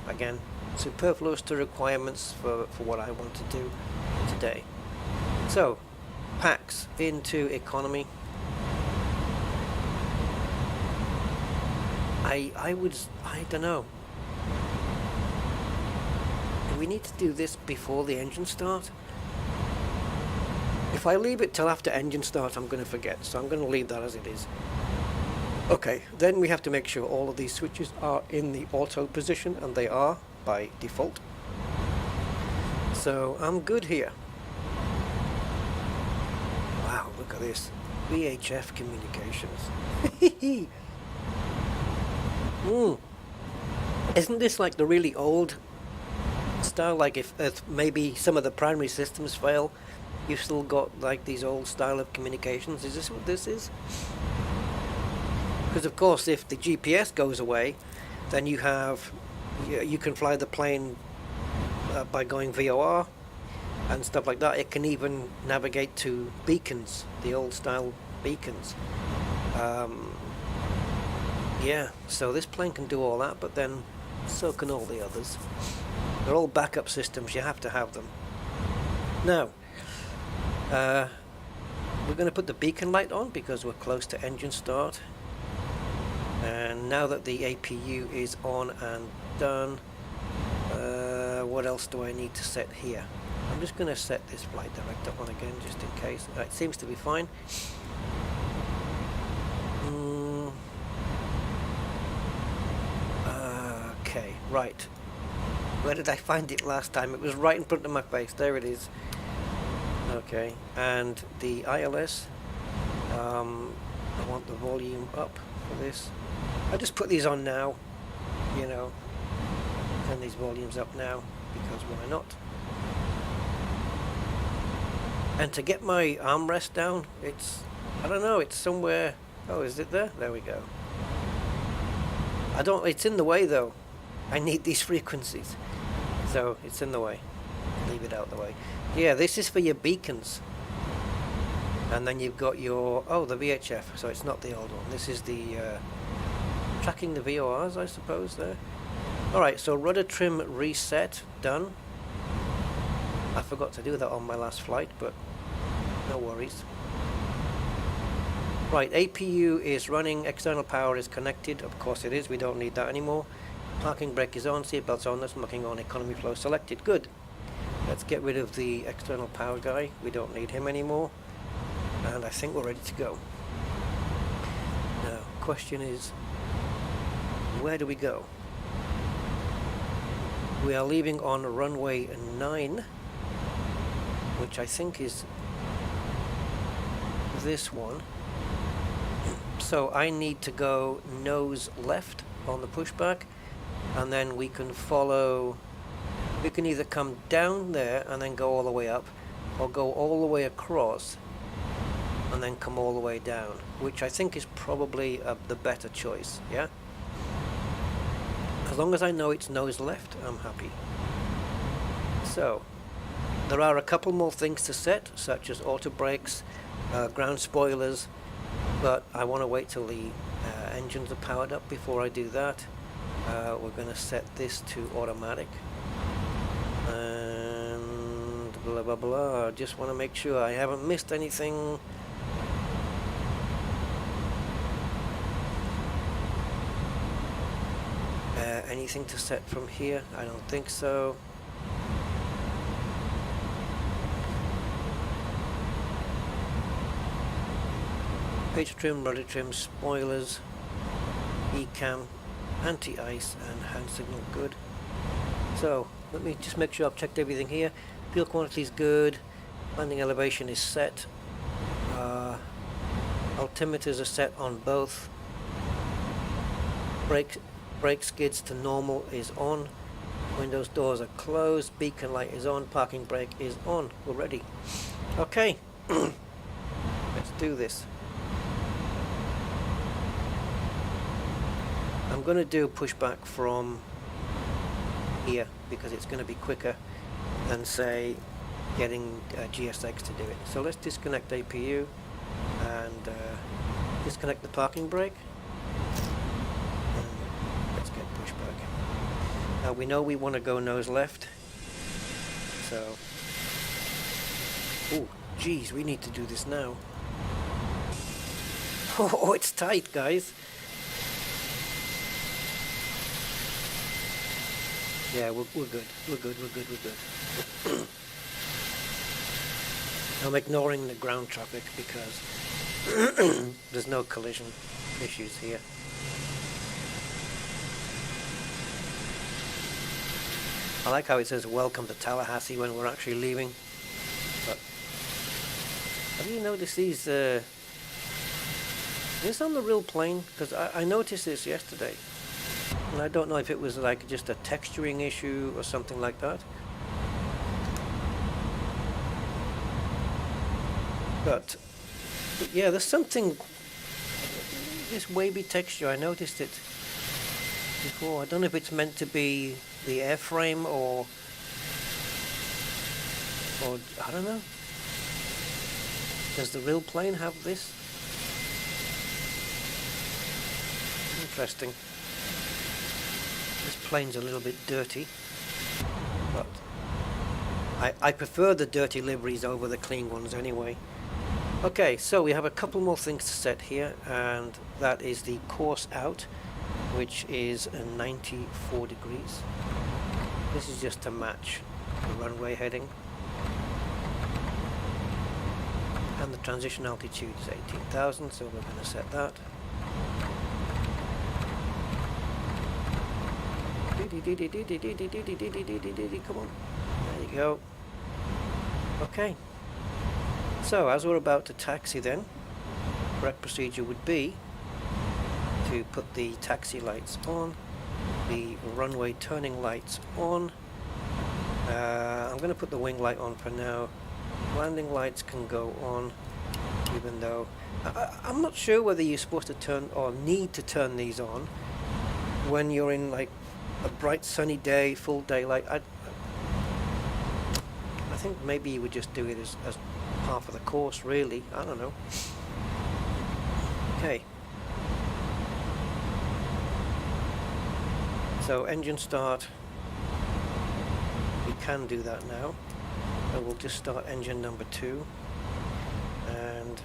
Again, superfluous to requirements for what I want to do today. So, packs into economy. I don't know. Do we need to do this before the engine start? If I leave it till after engine start, I'm going to forget, so I'm going to leave that as it is. Okay, then we have to make sure all of these switches are in the auto position, and they are by default. So I'm good here. Wow, look at this. VHF communications. Isn't this like the really old style? Like if maybe some of the primary systems fail, you've still got like these old style of communications. Is this what this is? Because of course, if the GPS goes away, then you can fly the plane by going VOR. and stuff like that. It can even navigate to beacons, the old style beacons. Yeah, so this plane can do all that, but then so can all the others. They're all backup systems, you have to have them. Now, we're going to put the beacon light on because we're close to engine start. And now that the APU is on and done, what else do I need to set here? I'm just going to set this flight director on again just in case. It seems to be fine. Okay, right. Where did I find it last time? It was right in front of my face. There it is. Okay, and the ILS. I want the volume up for this. I just put these on now, you know. Turn these volumes up now because why not? And to get my armrest down, it's, I don't know, it's somewhere. Oh, is it there? There we go. It's in the way though. I need these frequencies. So it's in the way. Leave it out the way. Yeah, this is for your beacons. And then you've got your, oh, the VHF. So it's not the old one. This is the tracking the VORs, I suppose, there. Alright, so rudder trim reset, done. I forgot to do that on my last flight, but no worries. Right, APU is running, external power is connected. Of course it is, we don't need that anymore. Parking brake is on, seatbelts on, that's smoking on, economy flow selected. Good. Let's get rid of the external power guy. We don't need him anymore. And I think we're ready to go. Now, question is, where do we go? We are leaving on runway 9, which I think is this one. So I need to go nose left on the pushback, and then we can follow. We can either come down there and then go all the way up, or go all the way across and then come all the way down, which I think is probably the better choice, yeah? As long as I know it's nose left, I'm happy. So, there are a couple more things to set, such as auto brakes, ground spoilers, but I want to wait till the engines are powered up before I do that. We're going to set this to automatic. And blah blah blah. Just want to make sure I haven't missed anything. Anything to set from here? I don't think so. Page trim, rudder trim, spoilers, E-cam, anti-ice, and hand signal good. So let me just make sure I've checked everything here. Fuel quantity is good. Landing elevation is set. Altimeters are set on both. Brake skids to normal is on. Windows doors are closed. Beacon light is on. Parking brake is on. We're ready. Okay. Let's do this. I'm going to do pushback from here because it's going to be quicker than, say, getting GSX to do it. So let's disconnect APU and disconnect the parking brake. And let's get pushback. Now we know we want to go nose left. So, oh, geez, we need to do this now. Oh, it's tight, guys. Yeah, we're good. We're good. I'm ignoring the ground traffic because there's no collision issues here. I like how it says welcome to Tallahassee when we're actually leaving. But have you noticed these? Is this on the real plane? Because I noticed this yesterday. And I don't know if it was like just a texturing issue or something like that. But yeah, there's something, this wavy texture, I noticed it before. I don't know if it's meant to be the airframe or Or, I don't know. Does the real plane have this? Interesting. This plane's a little bit dirty, but I prefer the dirty liveries over the clean ones anyway. Okay, so we have a couple more things to set here, and that is the course out, which is 94 degrees. This is just to match the runway heading. And the transition altitude is 18,000, so we're going to set that. Come on. There you go. Okay. So, as we're about to taxi then, correct procedure would be to put the taxi lights on, the runway turning lights on. I'm going to put the wing light on for now. Landing lights can go on, even though I'm not sure whether you're supposed to turn or need to turn these on when you're in like a bright sunny day, full daylight. I think maybe you would just do it as half of the course, really. I don't know. Okay. So engine start. We can do that now. So we'll just start engine number 2, and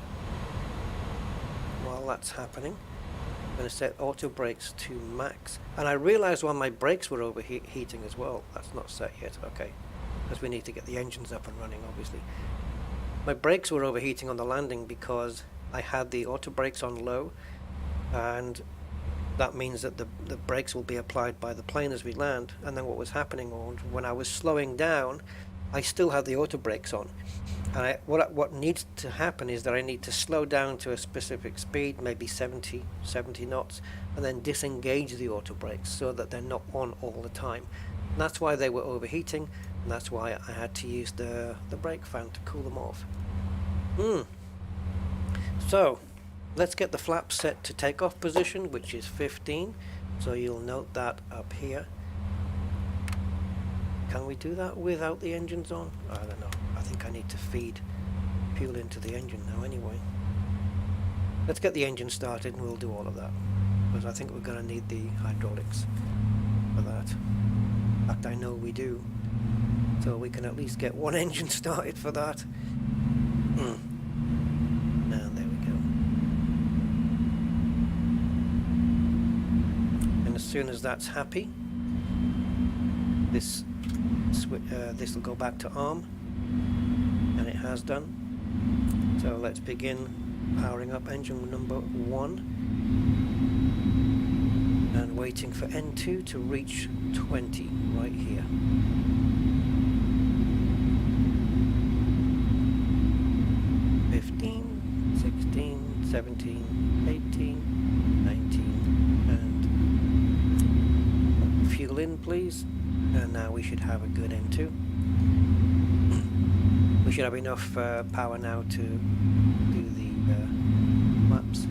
while that's happening, I'm going to set auto brakes to max. And I realized while my brakes were overheating as well. That's not set yet, okay, because we need to get the engines up and running, obviously. My brakes were overheating on the landing because I had the auto brakes on low, and that means that the brakes will be applied by the plane as we land. And then what was happening was when I was slowing down, I still had the auto brakes on, and what needs to happen is that I need to slow down to a specific speed, maybe 70 knots, and then disengage the auto brakes so that they're not on all the time. And that's why they were overheating, and that's why I had to use the brake fan to cool them off. So let's get the flaps set to takeoff position, which is 15. So you'll note that up here. Can we do that without the engines on? I don't know. I think I need to feed fuel into the engine now anyway. Let's get the engine started and we'll do all of that, because I think we're going to need the hydraulics for that. In fact, I know we do. So we can at least get one engine started for that. And there we go. And as soon as that's happy, this will go back to ARM, and it has done. So let's begin powering up engine number 1 and waiting for N2 to reach 20 right here. (15, 16, 17, 18, 19, and fuel in, please. And now we should have a good N2. We should have enough power now to do the maps.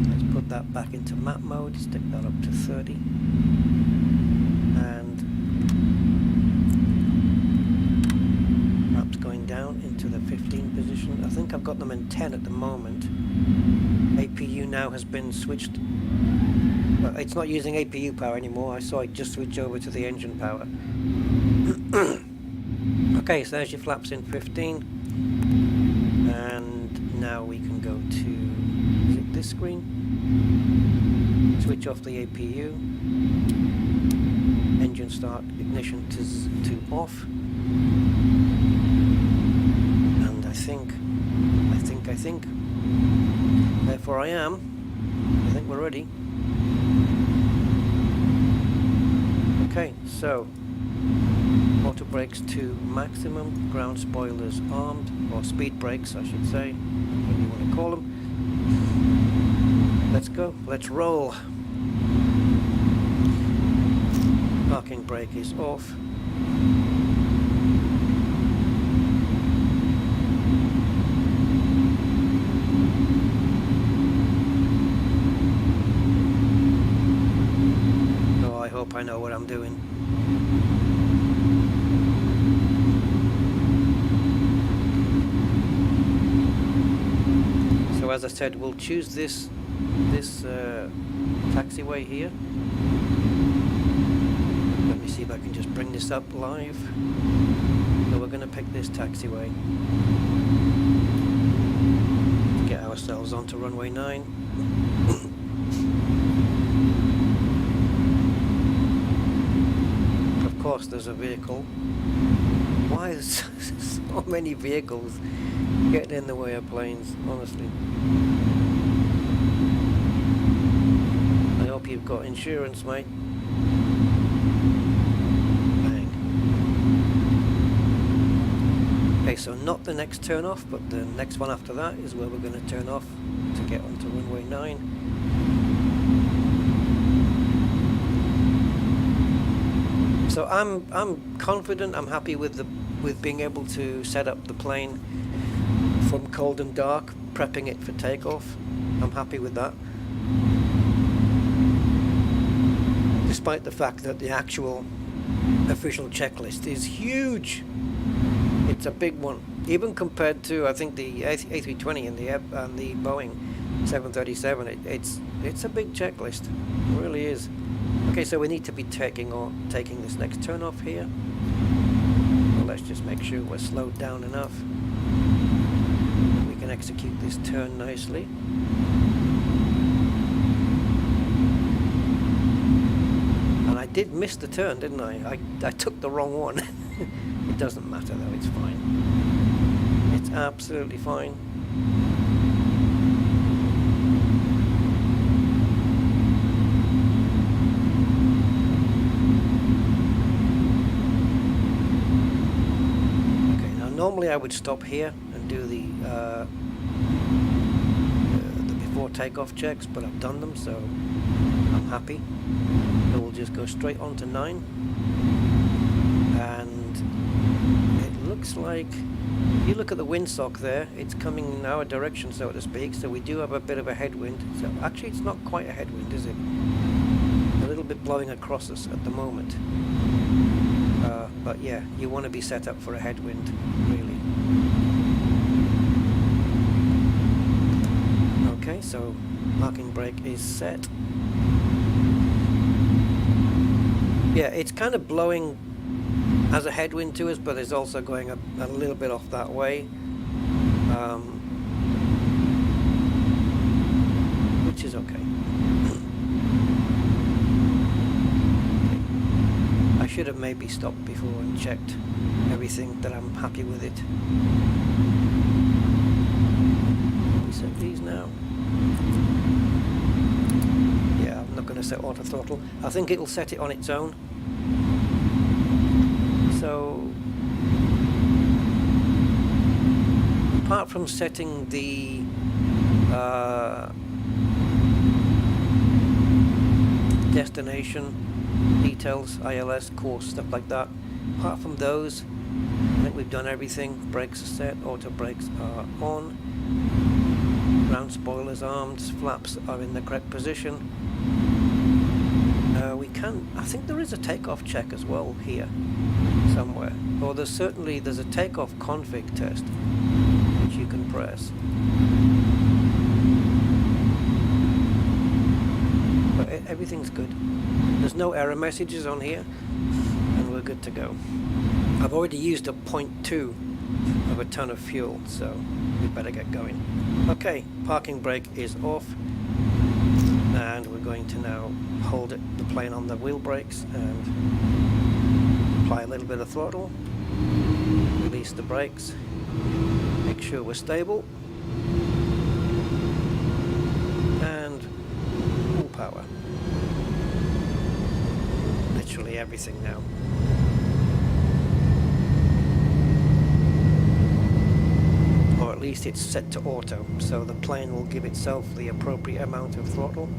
Let's put that back into map mode, stick that up to 30. And maps going down into the 15 position. I think I've got them in 10 at the moment. APU now has been switched. Well, it's not using APU power anymore. I saw it just switch over to the engine power. Okay, so there's your flaps in 15. And now we can go to, is it this screen? Switch off the APU. Engine start, ignition to off. And I think. Therefore I think we're ready. Okay, so auto brakes to maximum, ground spoilers armed, or speed brakes I should say, whatever you want to call them. Let's go, let's roll. Parking brake is off. I know what I'm doing. So as I said, we'll choose this taxiway here. Let me see if I can just bring this up live. So we're going to pick this taxiway to get ourselves onto runway 9. Of course there's a vehicle. Why is so many vehicles getting in the way of planes, honestly? I hope you've got insurance, mate. Bang. Okay, so not the next turn off, but the next one after that is where we're going to turn off to get onto runway 9. So I'm confident, I'm happy with being able to set up the plane from cold and dark, prepping it for takeoff. I'm happy with that. Despite the fact that the actual official checklist is huge. It's a big one, even compared to, I think, the A320 and the Boeing 737. It's a big checklist. It really is. Okay, so we need to be taking this next turn off here. Well, let's just make sure we're slowed down enough. We can execute this turn nicely. And I did miss the turn, didn't I? I took the wrong one. It doesn't matter though, it's fine. It's absolutely fine. Normally I would stop here and do the before takeoff checks, but I've done them, so I'm happy. So we'll just go straight on to 9. And it looks like, if you look at the windsock there, it's coming in our direction, so to speak, so we do have a bit of a headwind. So actually it's not quite a headwind, is it? A little bit blowing across us at the moment. But yeah, you want to be set up for a headwind, really. Okay, so parking brake is set. Yeah, it's kind of blowing as a headwind to us, but it's also going a little bit off that way. Which is okay. I should have maybe stopped before and checked everything that I'm happy with it. We set these now. Yeah, I'm not going to set auto throttle. I think it'll set it on its own. So, apart from setting the destination details, ILS, course, stuff like that. Apart from those, I think we've done everything. Brakes are set, auto brakes are on, ground spoilers armed, flaps are in the correct position. I think there is a takeoff check as well here, somewhere. Or there's a takeoff config test, which you can press. But everything's good. There's no error messages on here, and we're good to go. I've already used a 0.2 of a ton of fuel, so we better get going. Okay, parking brake is off, and we're going to now hold the plane on the wheel brakes and apply a little bit of throttle, release the brakes, make sure we're stable, and full power. Literally everything now. Or at least it's set to auto, so the plane will give itself the appropriate amount of throttle.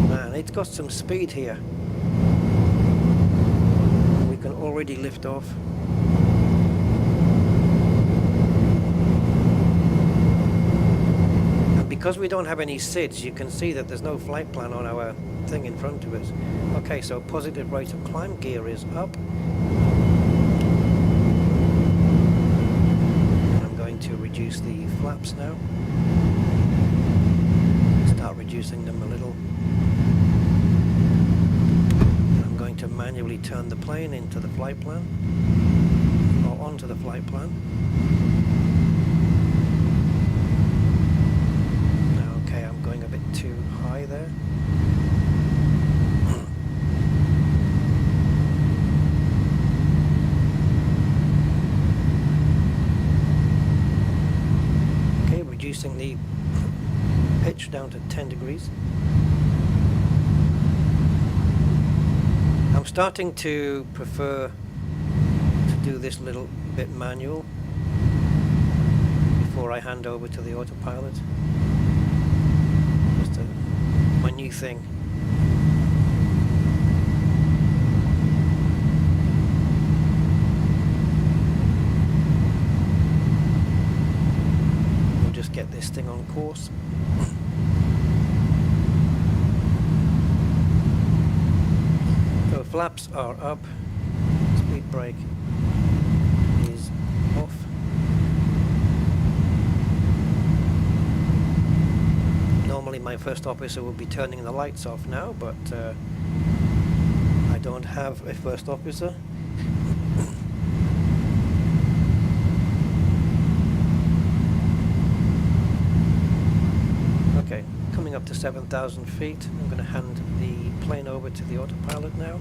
Man, it's got some speed here. We can already lift off. because we don't have any SIDs, you can see that there's no flight plan on our thing in front of us. Okay, so positive rate of climb, gear is up. And I'm going to reduce the flaps now. Start reducing them a little. And I'm going to manually turn the plane into the flight plan, or onto the flight plan. Okay, I'm going a bit too high there. Okay, reducing the pitch down to 10 degrees. I'm starting to prefer to do this little bit manual before I hand over to the autopilot. Just my new thing. We'll just get this thing on course. So flaps are up, speed brake is off. Normally my first officer will be turning the lights off now, but I don't have a first officer. Okay, coming up to 7,000 feet, I'm going to hand the plane over to the autopilot now.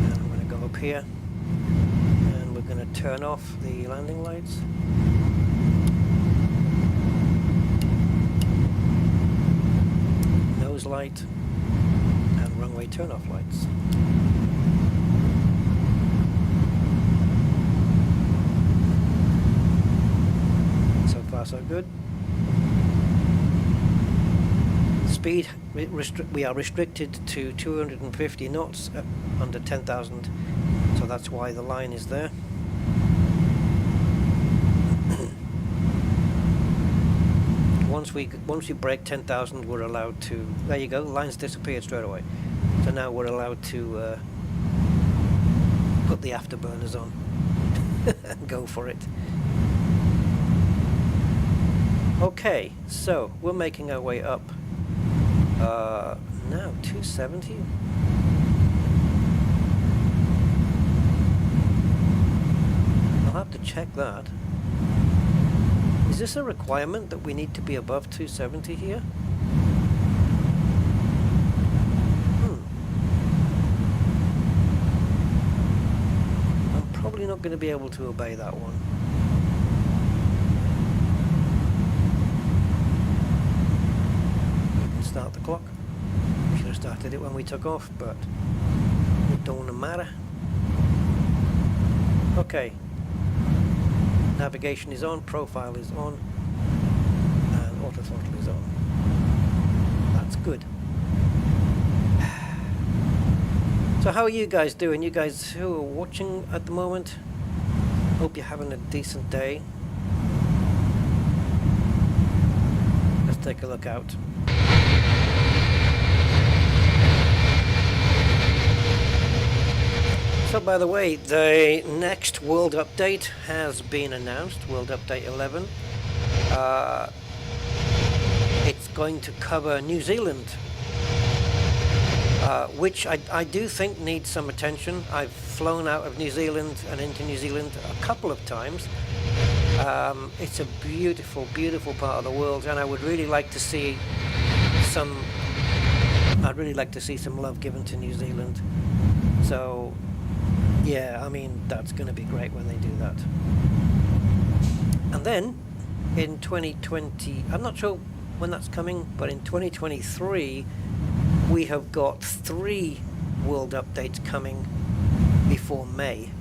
And I'm going to go up here, and we're going to turn off the landing lights. Nose light and runway turn-off lights. So far so good. Speed, we are restricted to 250 knots under 10,000, so that's why the line is there. Once we break 10,000, we're allowed to. There you go. Lines disappeared straight away. So now we're allowed to put the afterburners on and go for it. Okay, so we're making our way up. Now 270. I'll have to check that. Is this a requirement that we need to be above 270 here? I'm probably not going to be able to obey that one. We can start the clock. Should have started it when we took off, but it don't matter. Okay. Navigation is on, profile is on, and auto throttle is on. That's good. So how are you guys doing? You guys who are watching at the moment? Hope you're having a decent day. Let's take a look out. So by the way, the next World Update has been announced, World Update 11. It's going to cover New Zealand, which I do think needs some attention. I've flown out of New Zealand and into New Zealand a couple of times. It's a beautiful, beautiful part of the world, and I would really like to see some love given to New Zealand. So yeah, I mean, that's going to be great when they do that. And then in 2020, I'm not sure when that's coming, but in 2023 we have got 3 world updates coming before May.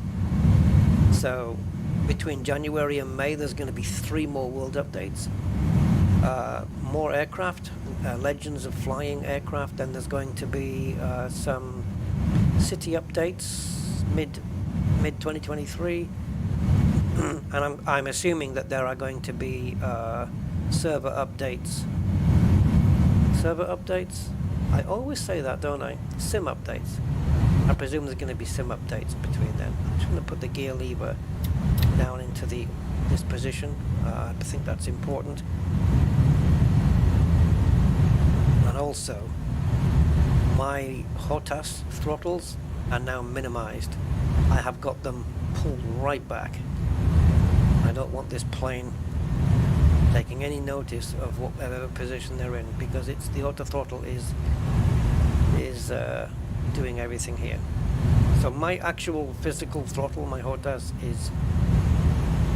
So between January and May there's going to be 3 more world updates. More aircraft, Legends of Flying aircraft, and there's going to be some city updates mid 2023, and I'm assuming that there are going to be server updates. Server updates? I always say that, don't I? Sim updates. I presume there's going to be sim updates between them. I'm just going to put the gear lever down into this position. I think that's important. And also, my HOTAS throttles are now minimized. I have got them pulled right back. I don't want this plane taking any notice of whatever position they're in, because it's the auto throttle is doing everything here. So my actual physical throttle, my HOTAS, is,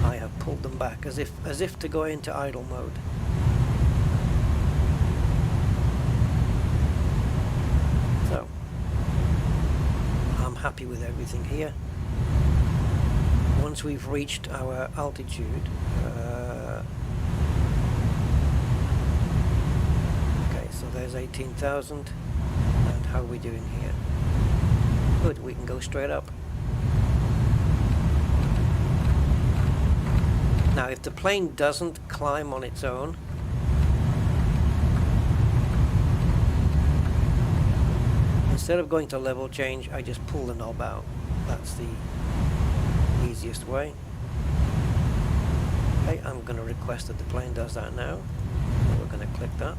I have pulled them back as if to go into idle mode. So I'm happy with everything here. Once we've reached our altitude, okay, so there's 18,000, and how are we doing here? Good, we can go straight up. Now, if the plane doesn't climb on its own, instead of going to level change, I just pull the knob out. That's the easiest way. Okay, I'm going to request that the plane does that now. We're going to click that.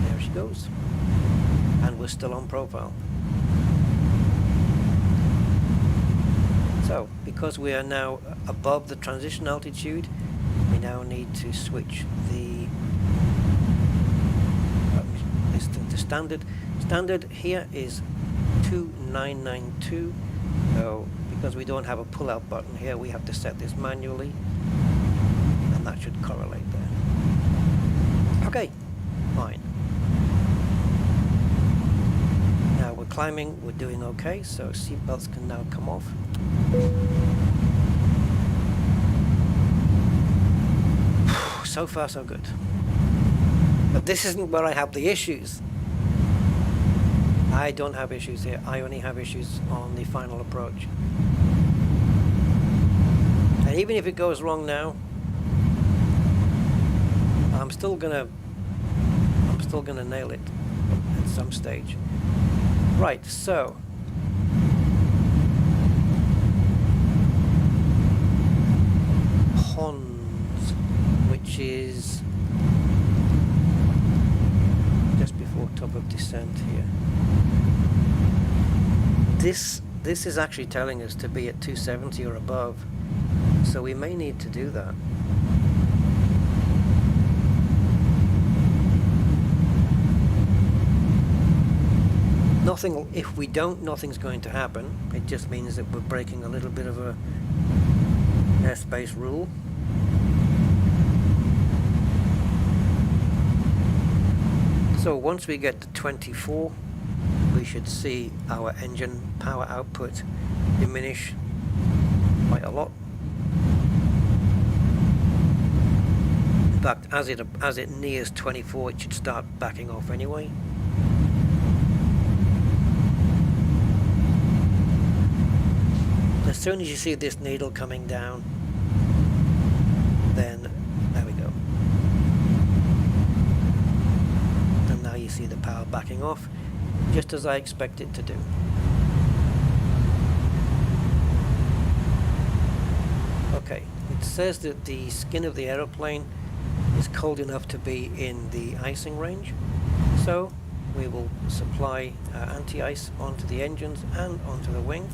There she goes. And we're still on profile. So, because we are now above the transition altitude, we now need to switch the to standard. Standard here is 2992. So, because we don't have a pull-out button here, we have to set this manually, and that should correlate there. Okay, fine. Now we're climbing, we're doing okay, so seatbelts can now come off. So far so good. But this isn't where I have the issues. I don't have issues here. I only have issues on the final approach. And even if it goes wrong now, I'm still gonna nail it at some stage. Right, so Pons, which is just before top of descent here. This is actually telling us to be at 270 or above, so we may need to do that. Nothing, if we don't, nothing's going to happen. It just means that we're breaking a little bit of a airspace rule. So once we get to 24, we should see our engine power output diminish quite a lot. In fact, as it nears 24, it should start backing off anyway. As soon as you see this needle coming down, then there we go. And now you see the power backing off, just as I expect it to do. Okay, it says that the skin of the aeroplane is cold enough to be in the icing range, so we will supply anti-ice onto the engines and onto the wing.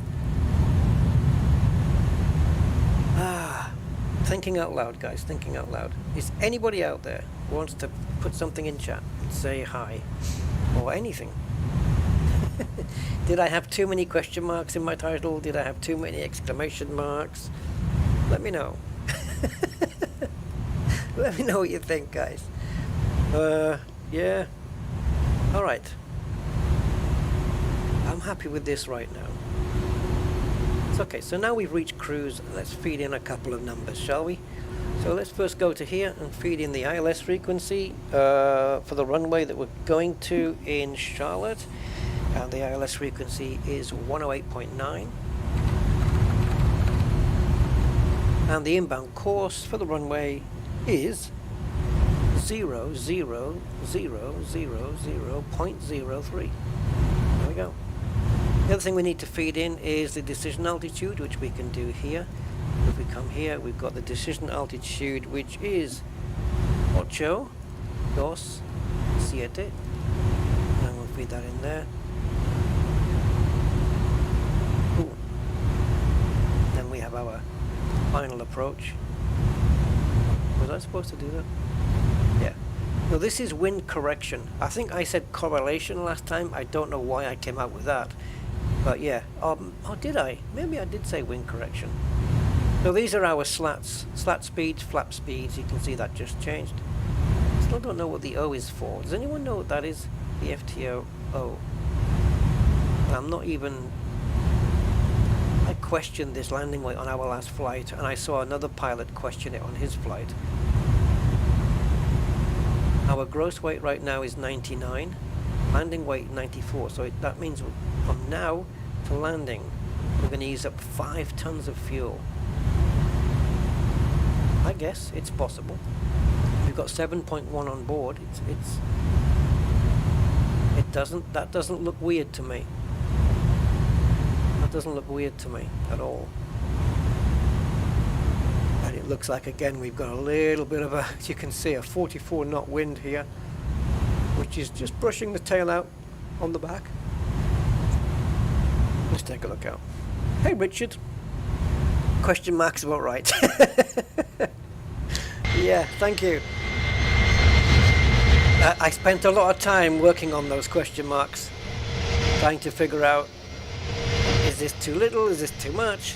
Thinking out loud, guys, thinking out loud. Is anybody out there who wants to put something in chat and say hi or anything? Did I have too many question marks in my title? Did I have too many exclamation marks? Let me know. Let me know what you think, guys. Yeah. Alright. I'm happy with this right now. Okay, so now we've reached cruise. Let's feed in a couple of numbers, shall we? So let's first go to here and feed in the ILS frequency for the runway that we're going to in Charlotte. And the ILS frequency is 108.9. And the inbound course for the runway is 0.003. There we go. The other thing we need to feed in is the decision altitude, which we can do here. If we come here, we've got the decision altitude, which is 8, 2, 7. And we'll feed that in there. Ooh. Then we have our final approach. Was I supposed to do that? Yeah. No, this is wind correction. I think I said correlation last time. I don't know why I came out with that. But yeah. Oh, did I? Maybe I did say wind correction. So these are our slats. Slat speeds, flap speeds. You can see that just changed. Still don't know what the O is for. Does anyone know what that is? The FTO O. I'm not even... I questioned this landing weight on our last flight, and I saw another pilot question it on his flight. Our gross weight right now is 99, landing weight 94, so that means from now to landing we're going to use up 5 tons of fuel. I guess it's possible. We've got 7.1 on board. That doesn't look weird to me. That doesn't look weird to me at all. And it looks like, again, we've got a little bit of a, as you can see, a 44 knot wind here, which is just brushing the tail out on the back. Let's take a look out. Hey, Richard. Question mark's about right. Yeah, thank you. I spent a lot of time working on those question marks, trying to figure out, is this too little, is this too much?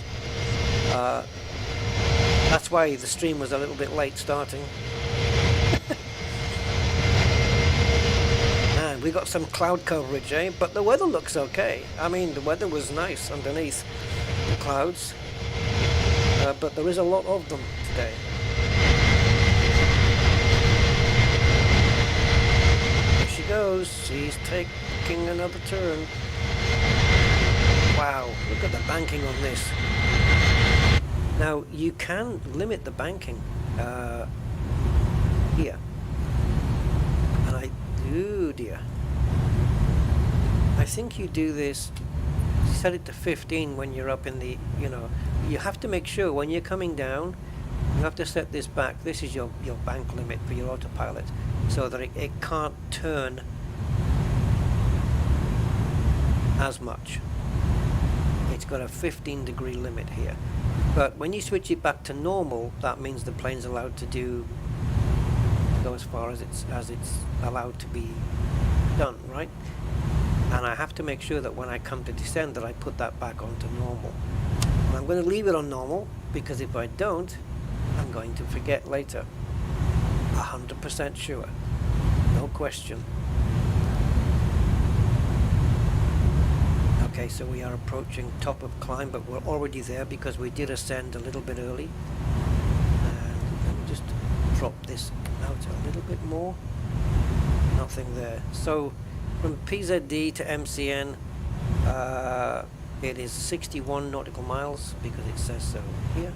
That's why the stream was a little bit late starting. And we got some cloud coverage, eh? But the weather looks okay. I mean, the weather was nice underneath the clouds, but there is a lot of them today. There she goes. She's taking another turn. Wow, look at the banking on this. Now, you can limit the banking here. And oh dear. I think you do this, set it to 15 when you're up in the, you have to make sure when you're coming down, you have to set this back. This is your bank limit for your autopilot, so that it can't turn as much. It's got a 15-degree limit here. But when you switch it back to normal, that means the plane's allowed to go as far as it's allowed to be done, right? And I have to make sure that when I come to descend that I put that back onto normal. And I'm going to leave it on normal, because if I don't, I'm going to forget later. 100% sure. No question. Okay, so we are approaching top of climb, but we're already there because we did ascend a little bit early. And let me just drop this out a little bit more. Nothing there. So from PZD to MCN, it is 61 nautical miles because it says so here.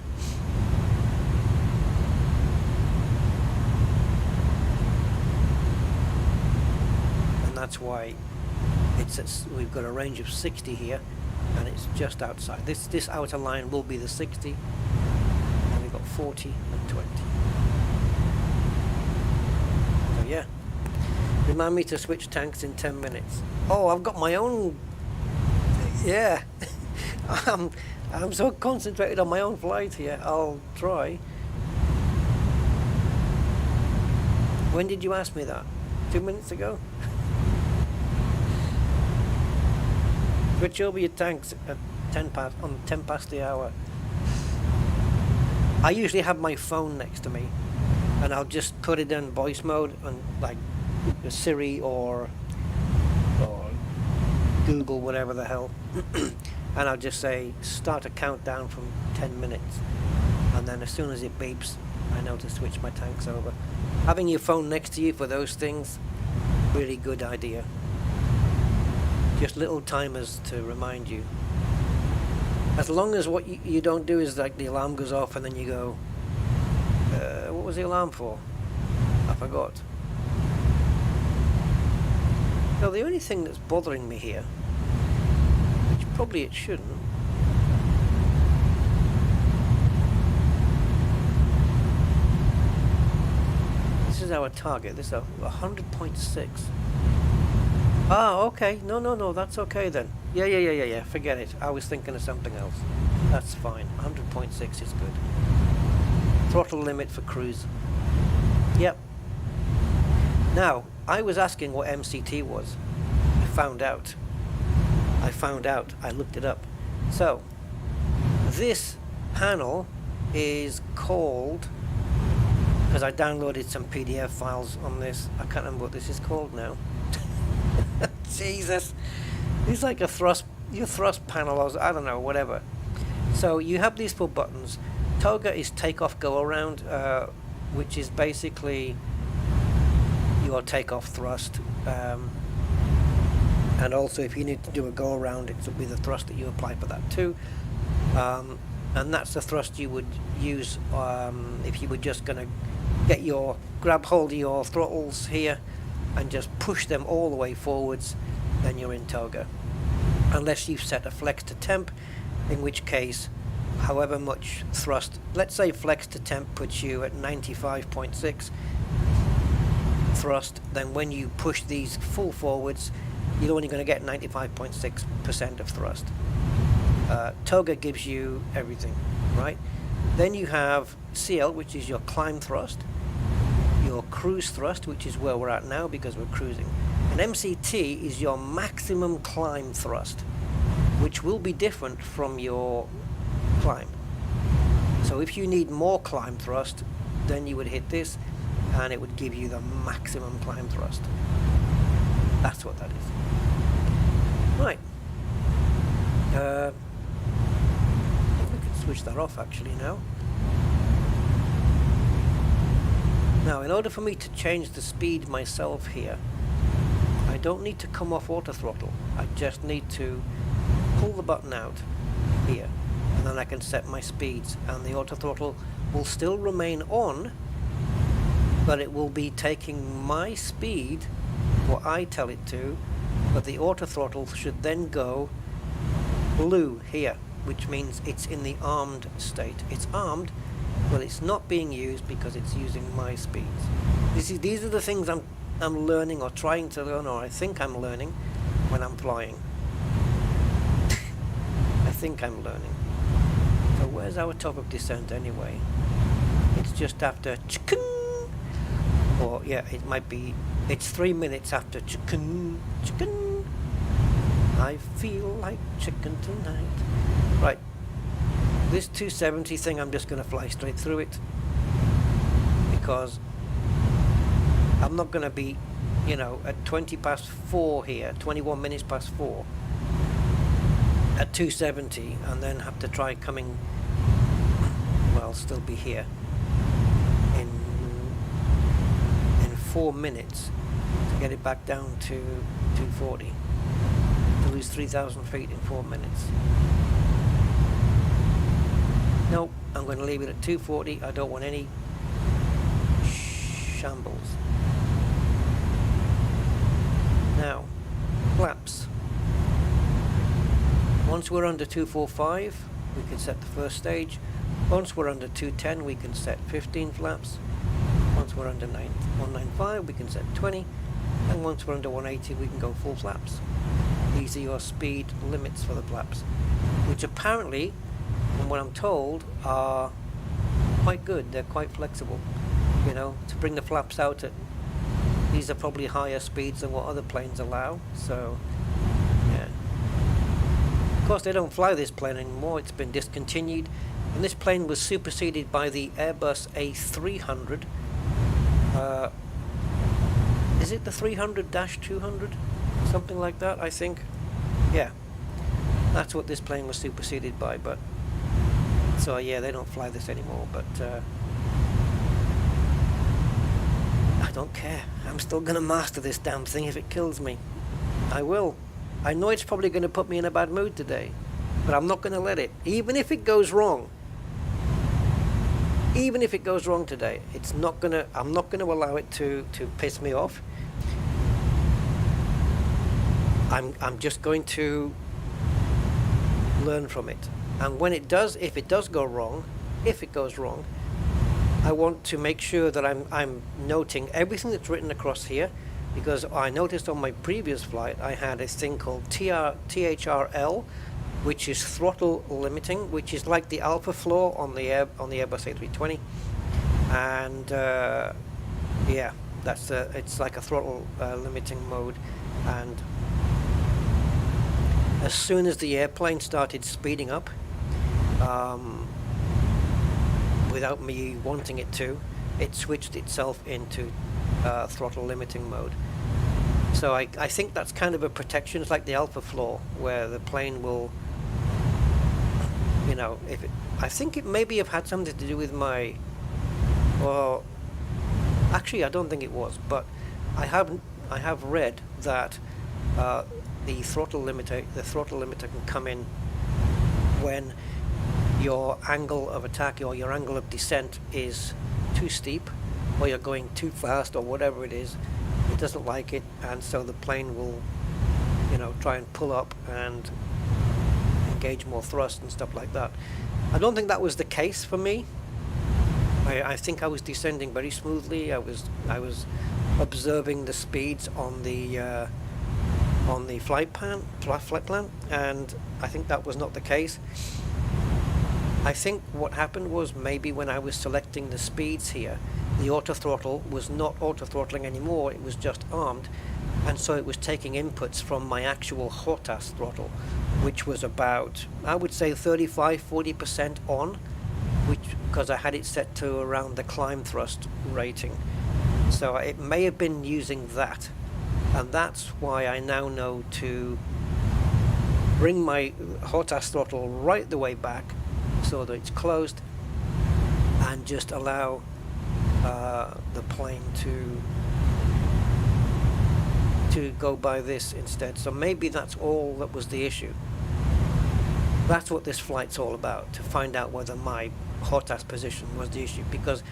And that's why we've got a range of 60 here, and it's just outside. This outer line will be the 60, and we've got 40 and 20. So yeah, remind me to switch tanks in 10 minutes. Oh, I've got my own. Yeah, I'm so concentrated on my own flight here. I'll try. When did you ask me that? 2 minutes ago? Switch over your tanks at 10 past the hour. I usually have my phone next to me, and I'll just put it in voice mode and like Siri or Google, whatever the hell, and I'll just say start a countdown from 10 minutes, and then as soon as it beeps, I know to switch my tanks over. Having your phone next to you for those things, really good idea. Just little timers to remind you. As long as what you don't do is like the alarm goes off and then you go, what was the alarm for? I forgot. So the only thing that's bothering me here, which probably it shouldn't, this is our target. This is 100.6. Ah, okay. No, that's okay then. Yeah. Forget it. I was thinking of something else. That's fine. 100.6 is good. Throttle limit for cruise. Yep. Now, I was asking what MCT was. I found out. I looked it up. So, this panel is called, because I downloaded some PDF files on this. I can't remember what this is called now. Jesus. It's like a thrust panel, or I don't know, whatever. So you have these 4 buttons. Toga is takeoff go around, which is basically your takeoff thrust. And also if you need to do a go around, it will be the thrust that you apply for that too. And that's the thrust you would use if you were just going to grab hold of your throttles here and just push them all the way forwards, then you're in toga. Unless you've set a flex to temp, in which case however much thrust, let's say flex to temp puts you at 95.6 thrust, then when you push these full forwards, you're only going to get 95.6% of thrust. Toga gives you everything, right? Then you have CL, which is your climb thrust, your cruise thrust, which is where we're at now because we're cruising, and MCT is your maximum climb thrust, which will be different from your climb. So if you need more climb thrust, then you would hit this and it would give you the maximum climb thrust. That's what that is. Right. We can switch that off actually now. Now, in order for me to change the speed myself here, I don't need to come off auto throttle. I just need to pull the button out here, and then I can set my speeds, and the auto throttle will still remain on, but it will be taking my speed, what I tell it to, but the auto throttle should then go blue here, which means it's in the armed state. It's armed, but it's not being used because it's using my speeds. These are the things I'm learning, or trying to learn, or I think I'm learning when I'm flying. I think I'm learning. So where's our top of descent anyway? It's just after chicken, or yeah, it might be, it's 3 minutes after chicken. I feel like chicken tonight. Right. This 270 thing, I'm just going to fly straight through it because I'm not going to be, at 20 past 4 here, 21 minutes past 4 at 270 and then have to try coming, well, still be here in 4 minutes to get it back down to 240, to lose 3,000 feet in 4 minutes. Nope, I'm going to leave it at 240. I don't want any shambles. Now, flaps. Once we're under 245, we can set the first stage. Once we're under 210, we can set 15 flaps. Once we're under 195, we can set 20. And once we're under 180, we can go full flaps. These are your speed limits for the flaps, which apparently, from what I'm told, are quite good. They're quite flexible, to bring the flaps out at, these are probably higher speeds than what other planes allow, so yeah. Of course they don't fly this plane anymore, it's been discontinued, and this plane was superseded by the Airbus A300. Is it the 300-200? Something like that, I think. Yeah, that's what this plane was superseded by, but so yeah, they don't fly this anymore, but I don't care. I'm still going to master this damn thing if it kills me. I will. I know it's probably going to put me in a bad mood today, but I'm not going to let it. Even if it goes wrong, even if it goes wrong today, I'm not going to allow it to piss me off. I'm just going to learn from it. And when it does, if it does go wrong, if it goes wrong, I want to make sure that I'm noting everything that's written across here, because I noticed on my previous flight I had a thing called THRL, which is throttle limiting, which is like the alpha floor on the Airbus A320, and yeah, it's like a throttle limiting mode. And as soon as the airplane started speeding up, without me wanting it to, it switched itself into throttle limiting mode. So I think that's kind of a protection. It's like the alpha floor, where the plane will, you know, I think it maybe have had something to do with my, well, actually I don't think it was, but I have read that the throttle limiter can come in when your angle of attack or your angle of descent is too steep, or you're going too fast, or whatever it is. It doesn't like it, and so the plane will, you know, try and pull up and engage more thrust and stuff like that. I don't think that was the case for me. I think I was descending very smoothly. I was observing the speeds on the flight plan, and I think that was not the case. I think what happened was maybe when I was selecting the speeds here, the auto throttle was not auto throttling anymore, it was just armed, and so it was taking inputs from my actual HOTAS throttle, which was about, I would say, 35-40% on, which because I had it set to around the climb thrust rating. So it may have been using that, and that's why I now know to bring my HOTAS throttle right the way back so that it's closed, and just allow the plane to go by this instead. So maybe that's all that was the issue. That's what this flight's all about, to find out whether my HOTAS position was the issue, because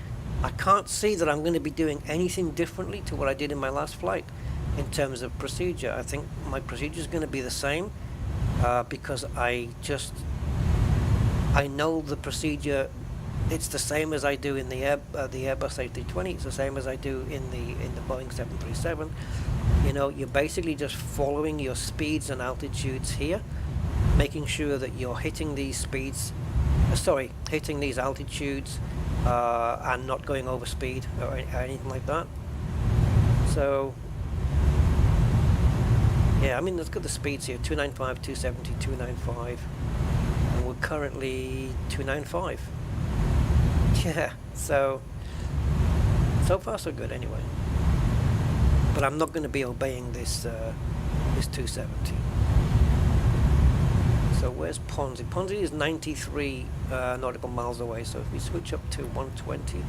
I can't see that I'm going to be doing anything differently to what I did in my last flight in terms of procedure. I think my procedure is going to be the same, because I know the procedure. It's the same as I do in the Airbus A320. It's the same as I do in the Boeing 737. You know, you're basically just following your speeds and altitudes here, making sure that you're hitting these speeds, hitting these altitudes, and not going over speed or anything like that. So yeah, I mean, let's get the speeds here: 295, 270, 295, and we're currently 295. Yeah, so far so good anyway. But I'm not going to be obeying this 270. So where's Ponzi? Ponzi is 93 nautical miles away. So if we switch up to 120, you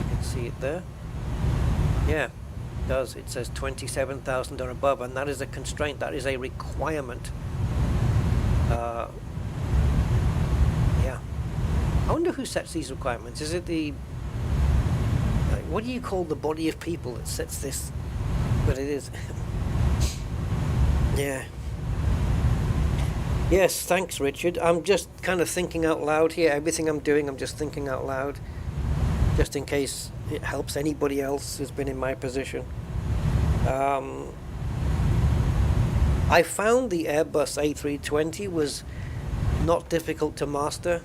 can see it there. Yeah, it does. It says 27,000 or above, and that is a constraint. That is a requirement. I wonder who sets these requirements. Is it what do you call the body of people that sets this? But it is. Yeah. Yes, thanks, Richard. I'm just kind of thinking out loud here. Everything I'm doing, I'm just thinking out loud, just in case it helps anybody else who's been in my position. I found the Airbus A320 was not difficult to master.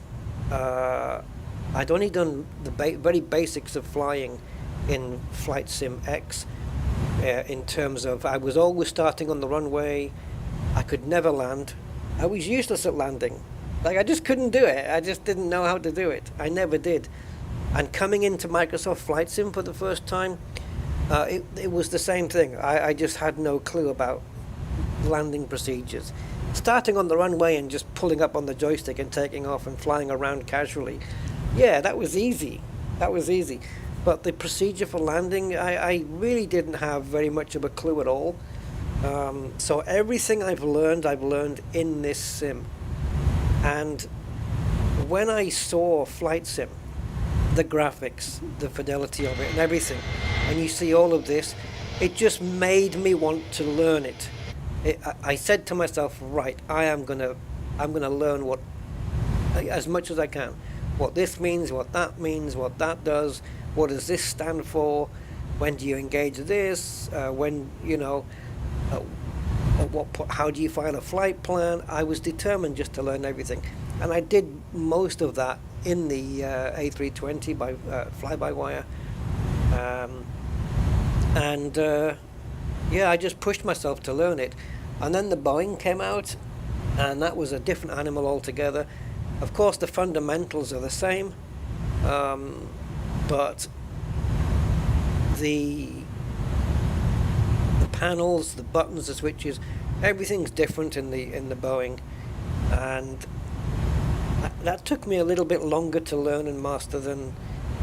I'd only done the very basics of flying in Flight Sim X, in terms of I was always starting on the runway. I could never land. I was useless at landing. Like, I just couldn't do it. I just didn't know how to do it. I never did. And coming into Microsoft Flight Sim for the first time, it was the same thing. I just had no clue about landing procedures. Starting on the runway and just pulling up on the joystick and taking off and flying around casually, yeah, that was easy. But the procedure for landing, I really didn't have very much of a clue at all. So everything I've learned in this sim. And when I saw Flight Sim, the graphics, the fidelity of it and everything, and you see all of this, it just made me want to learn it. I said to myself, right, I'm gonna learn what, as much as I can, what this means, what that means, what that does, what does this stand for, when do you engage this, when, you know, how do you file a flight plan. I was determined just to learn everything, and I did most of that in the A320 by fly-by-wire, yeah, I just pushed myself to learn it. And then the Boeing came out, and that was a different animal altogether. Of course, the fundamentals are the same, but the panels, the buttons, the switches, everything's different in the Boeing, and that took me a little bit longer to learn and master than.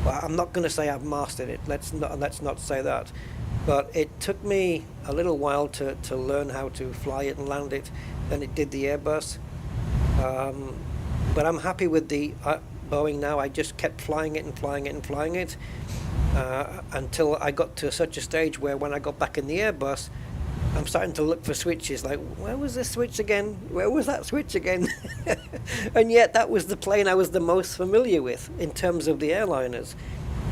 Well, I'm not going to say I've mastered it. Let's not say that. But it took me a little while to learn how to fly it and land it than it did the Airbus. But I'm happy with the Boeing now. I just kept flying it and flying it and flying it until I got to such a stage where when I got back in the Airbus, I'm starting to look for switches, like, where was this switch again? Where was that switch again? And yet that was the plane I was the most familiar with in terms of the airliners,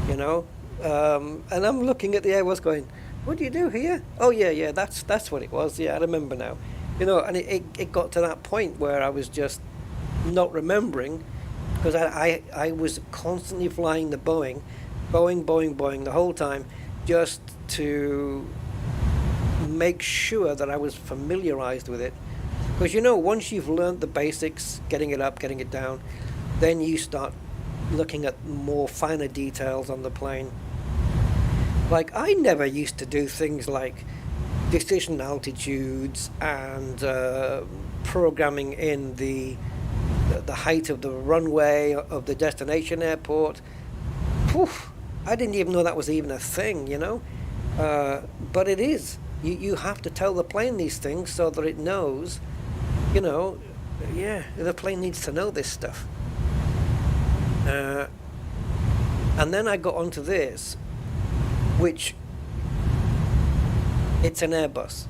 you know. And I'm looking at the Airbus going, what do you do here? Oh yeah, that's what it was. Yeah, I remember now. You know, and it got to that point where I was just not remembering, because I was constantly flying the Boeing the whole time, just to make sure that I was familiarized with it. Because, you know, once you've learned the basics, getting it up, getting it down, then you start looking at more finer details on the plane. Like, I never used to do things like decision altitudes and programming in the height of the runway of the destination airport. Whew, I didn't even know that was even a thing, you know. But it is. You have to tell the plane these things so that it knows, you know, yeah, the plane needs to know this stuff. And then I got onto this, which it's an Airbus,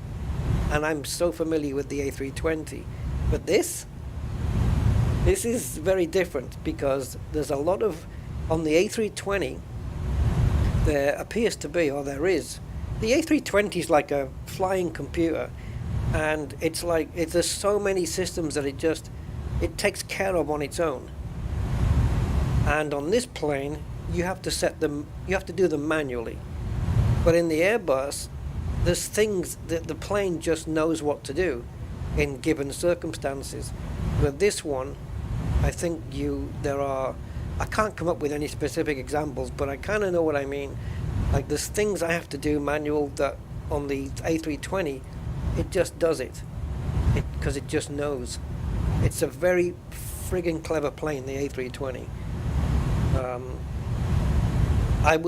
and I'm so familiar with the A320, but this is very different, because there's a lot of, on the A320, there appears to be, or there is, the A320 is like a flying computer, and it's like, there's so many systems that it takes care of on its own. And on this plane, you have to set them, you have to do them manually. But in the Airbus, there's things that the plane just knows what to do in given circumstances. With this one, I think I can't come up with any specific examples, but I kind of know what I mean. Like, there's things I have to do manual that on the A320, it just does it. Because it just knows. It's a very friggin' clever plane, the A320. I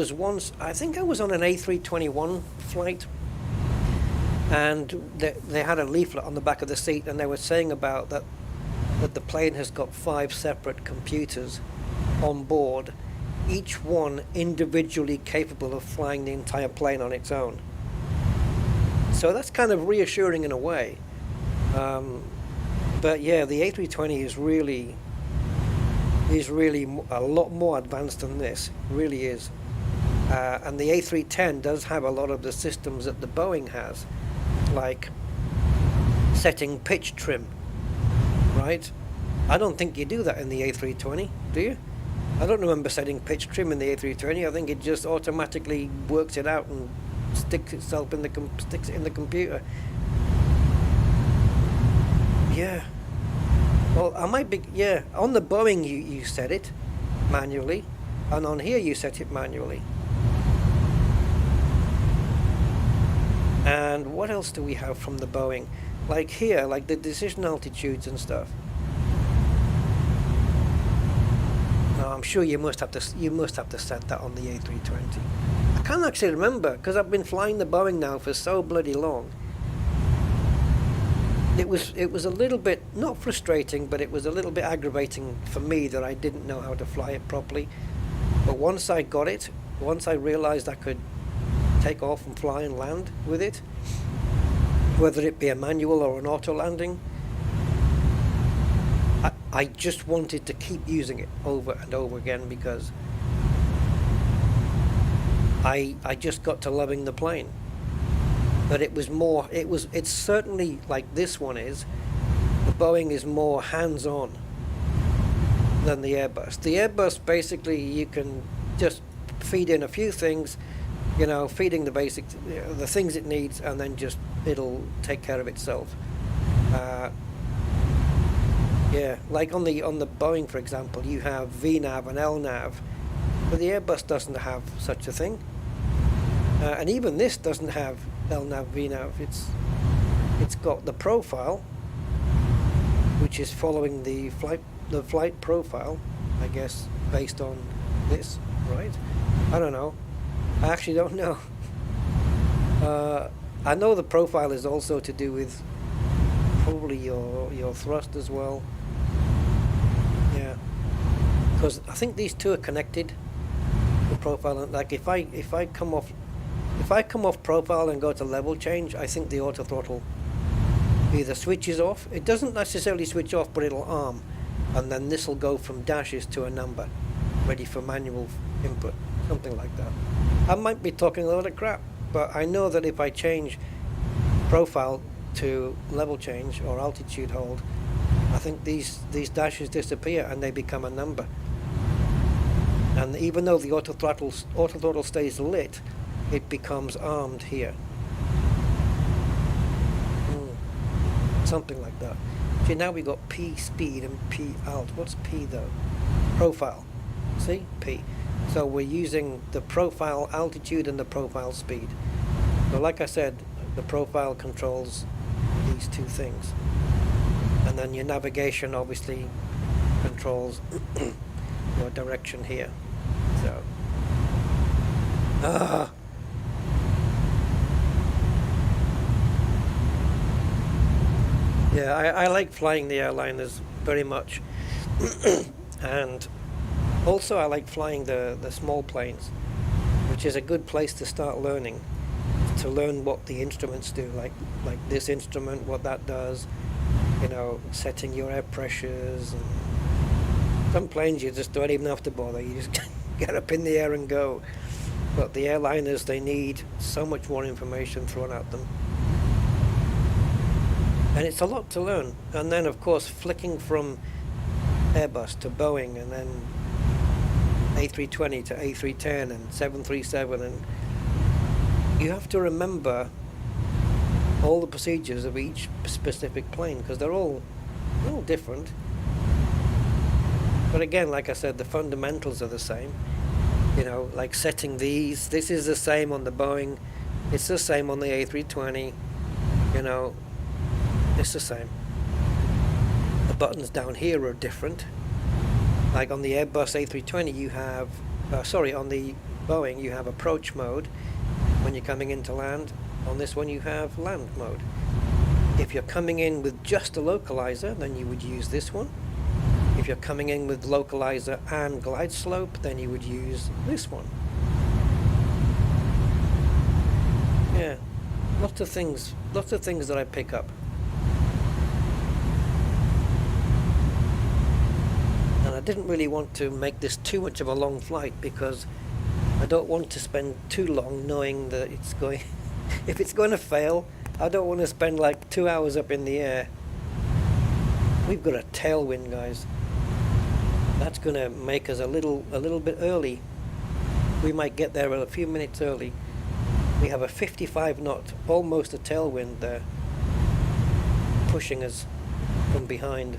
think I was on an A321 flight, and they had a leaflet on the back of the seat, and they were saying about that the plane has got 5 separate computers on board, each one individually capable of flying the entire plane on its own. So that's kind of reassuring in a way. But yeah, the A320 is really a lot more advanced than this. It really is. And the A310 does have a lot of the systems that the Boeing has, like setting pitch trim, right? I don't think you do that in the A320, do you? I don't remember setting pitch trim in the A320. I think it just automatically works it out and sticks it in the computer. Yeah. Well, I might be, yeah. On the Boeing, you set it manually, and on here you set it manually. And what else do we have from the Boeing? Like here, like the decision altitudes and stuff. I'm sure you must have to set that on the A320. I can't actually remember, because I've been flying the Boeing now for so bloody long. it was a little bit, not frustrating, but it was a little bit aggravating for me that I didn't know how to fly it properly. But once I got it, once I realized I could take off and fly and land with it, whether it be a manual or an auto landing, I just wanted to keep using it over and over again, because I just got to loving the plane. But it was more, it's certainly like this one is, the Boeing is more hands-on than the Airbus. The Airbus, basically, you can just feed in a few things, you know, feeding the basic, the things it needs, and then just it'll take care of itself. Yeah, like on the Boeing, for example, you have VNAV and LNAV, but the Airbus doesn't have such a thing. And even this doesn't have LNAV, VNAV. It's got the profile, which is following the flight profile, I guess, based on this, right? I don't know. I actually don't know. I know the profile is also to do with probably your thrust as well. Yeah, because I think these two are connected. The profile, and like if I come off profile and go to level change, I think the auto throttle either switches off. It doesn't necessarily switch off, but it'll arm, and then this will go from dashes to a number, ready for manual input, something like that. I might be talking a lot of crap, but I know that if I change profile to level change or altitude hold, I think these dashes disappear and they become a number. And even though the auto throttle stays lit, it becomes armed here. Something like that. See, now we got P speed and P alt. What's P though? Profile. See? P. So we're using the profile altitude and the profile speed. So like I said, the profile controls these two things. And then your navigation obviously controls your direction here. So yeah, I like flying the airliners very much. And also I like flying the small planes, which is a good place to start learning, to learn what the instruments do, like this instrument, what that does, you know, setting your air pressures. And some planes you just don't even have to bother, you just get up in the air and go. But the airliners, they need so much more information thrown at them. And it's a lot to learn. And then, of course, flicking from Airbus to Boeing, and then A320 to A310 and 737, and you have to remember all the procedures of each specific plane, because they're all different. But again, like I said, the fundamentals are the same. You know, like setting these, this is the same on the Boeing, it's the same on the A320, you know, it's the same. The buttons down here are different. Like on the Airbus A320 you have, on the Boeing you have approach mode when you're coming in to land. On this one you have land mode. If you're coming in with just a localizer, then you would use this one. If you're coming in with localizer and glide slope, then you would use this one. Yeah, lots of things that I pick up. And I didn't really want to make this too much of a long flight, because I don't want to spend too long knowing that it's going, if it's going to fail, I don't want to spend like 2 hours up in the air. We've got a tailwind, guys. That's going to make us a little bit early. We might get there a few minutes early. We have a 55 knot, almost a tailwind there, pushing us from behind.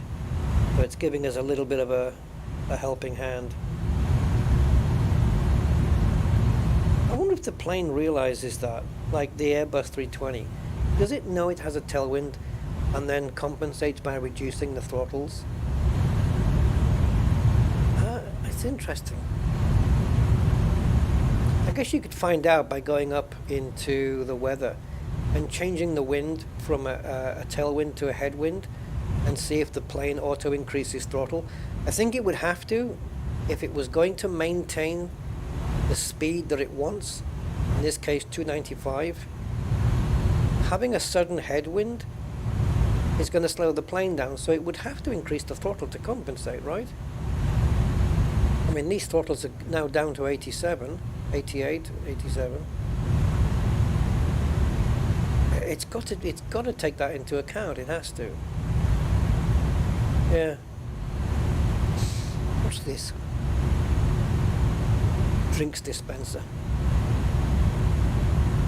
So it's giving us a little bit of a helping hand. I wonder if the plane realizes that, like the Airbus 320. Does it know it has a tailwind and then compensates by reducing the throttles? It's interesting. I guess you could find out by going up into the weather and changing the wind from a tailwind to a headwind and see if the plane auto increases throttle. I think it would have to if it was going to maintain the speed that it wants, in this case 295. Having a sudden headwind is going to slow the plane down, so it would have to increase the throttle to compensate, right? I mean, these throttles are now down to 87, 88, 87. It's got to take that into account. It has to. Yeah. What's this? Drinks dispenser.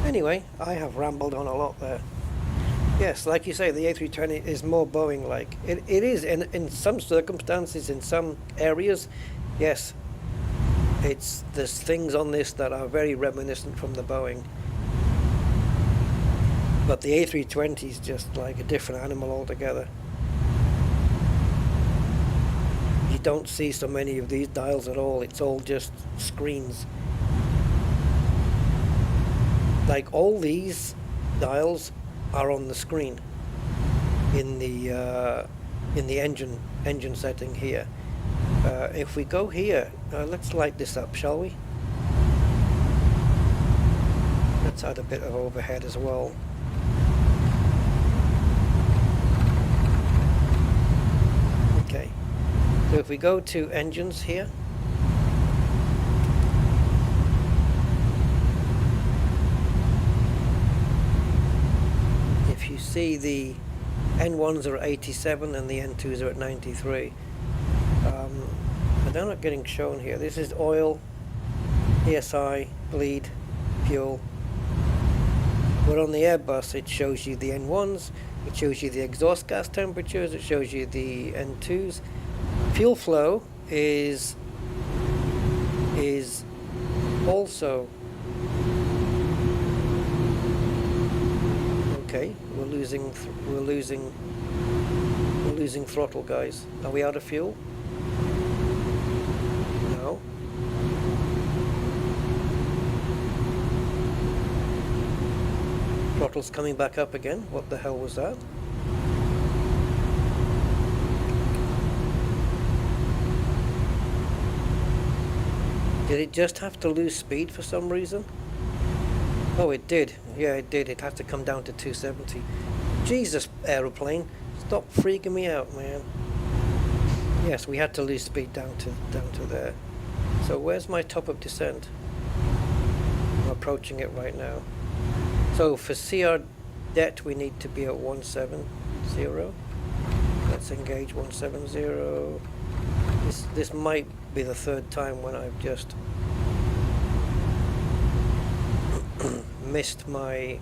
Anyway, I have rambled on a lot there. Yes, like you say, the A320 is more Boeing-like. It is in some circumstances, in some areas. Yes, there's things on this that are very reminiscent from the Boeing. But the A320 is just like a different animal altogether. You don't see so many of these dials at all. It's all just screens. Like all these dials are on the screen in the engine setting here. If we go here, let's light this up, shall we? Let's add a bit of overhead as well. Okay, so if we go to engines here, if you see the N1s are at 87 and the N2s are at 93. But they're not getting shown here. This is oil, ESI, bleed, fuel. But on the Airbus it shows you the N1s, it shows you the exhaust gas temperatures, it shows you the N2s. Fuel flow is also okay. We're losing throttle, guys. Are we out of fuel? No. Throttle's coming back up again. What the hell was that? Did it just have to lose speed for some reason? Oh, it did. Yeah, it did. It had to come down to 270. Jesus, aeroplane. Stop freaking me out, man. Yes, we had to lose speed down to there. So where's my top of descent? I'm approaching it right now. So for CR det we need to be at 170. Let's engage 170. This might be the third time when I've just missed my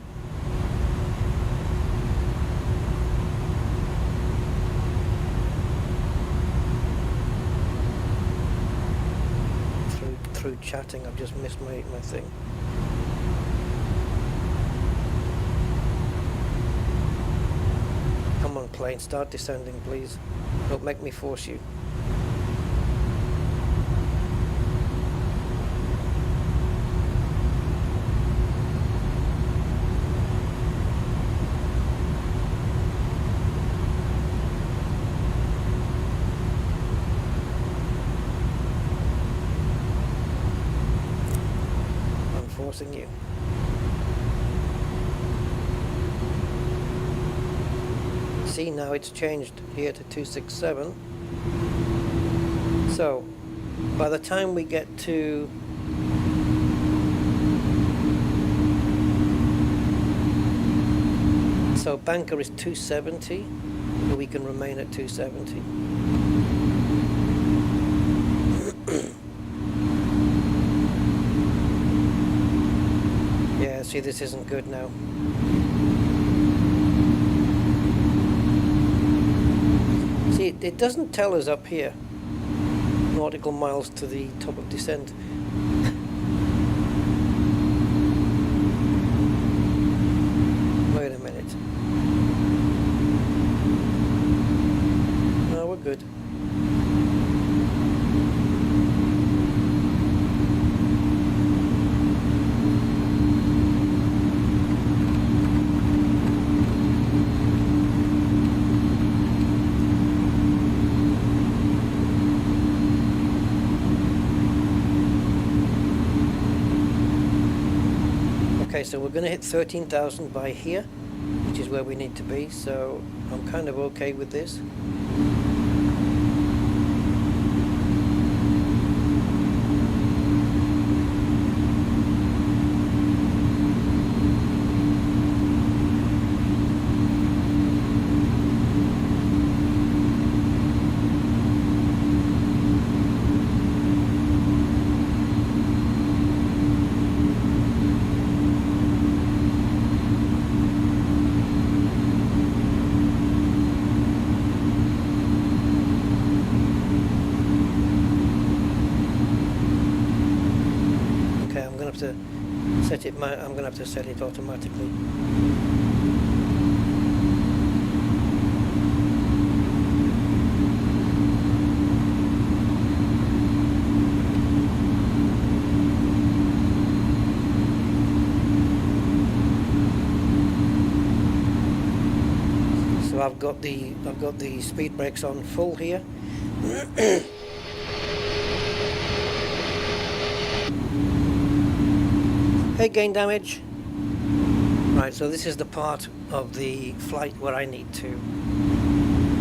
through chatting. I've just missed my thing. Come on, plane, start descending, please. Don't make me force you. You. See, now it's changed here to 267. So by the time we get to banker is 270, so we can remain at 270. See, this isn't good now. See, it doesn't tell us up here nautical miles to the top of descent. Wait a minute. No, we're good. so we're going to hit 13,000 by here, which is where we need to be, so I'm kind of okay with this. I'm going to have to set it automatically. So I've got the speed brakes on full here. Hey, gain damage. Right, so this is the part of the flight where I need to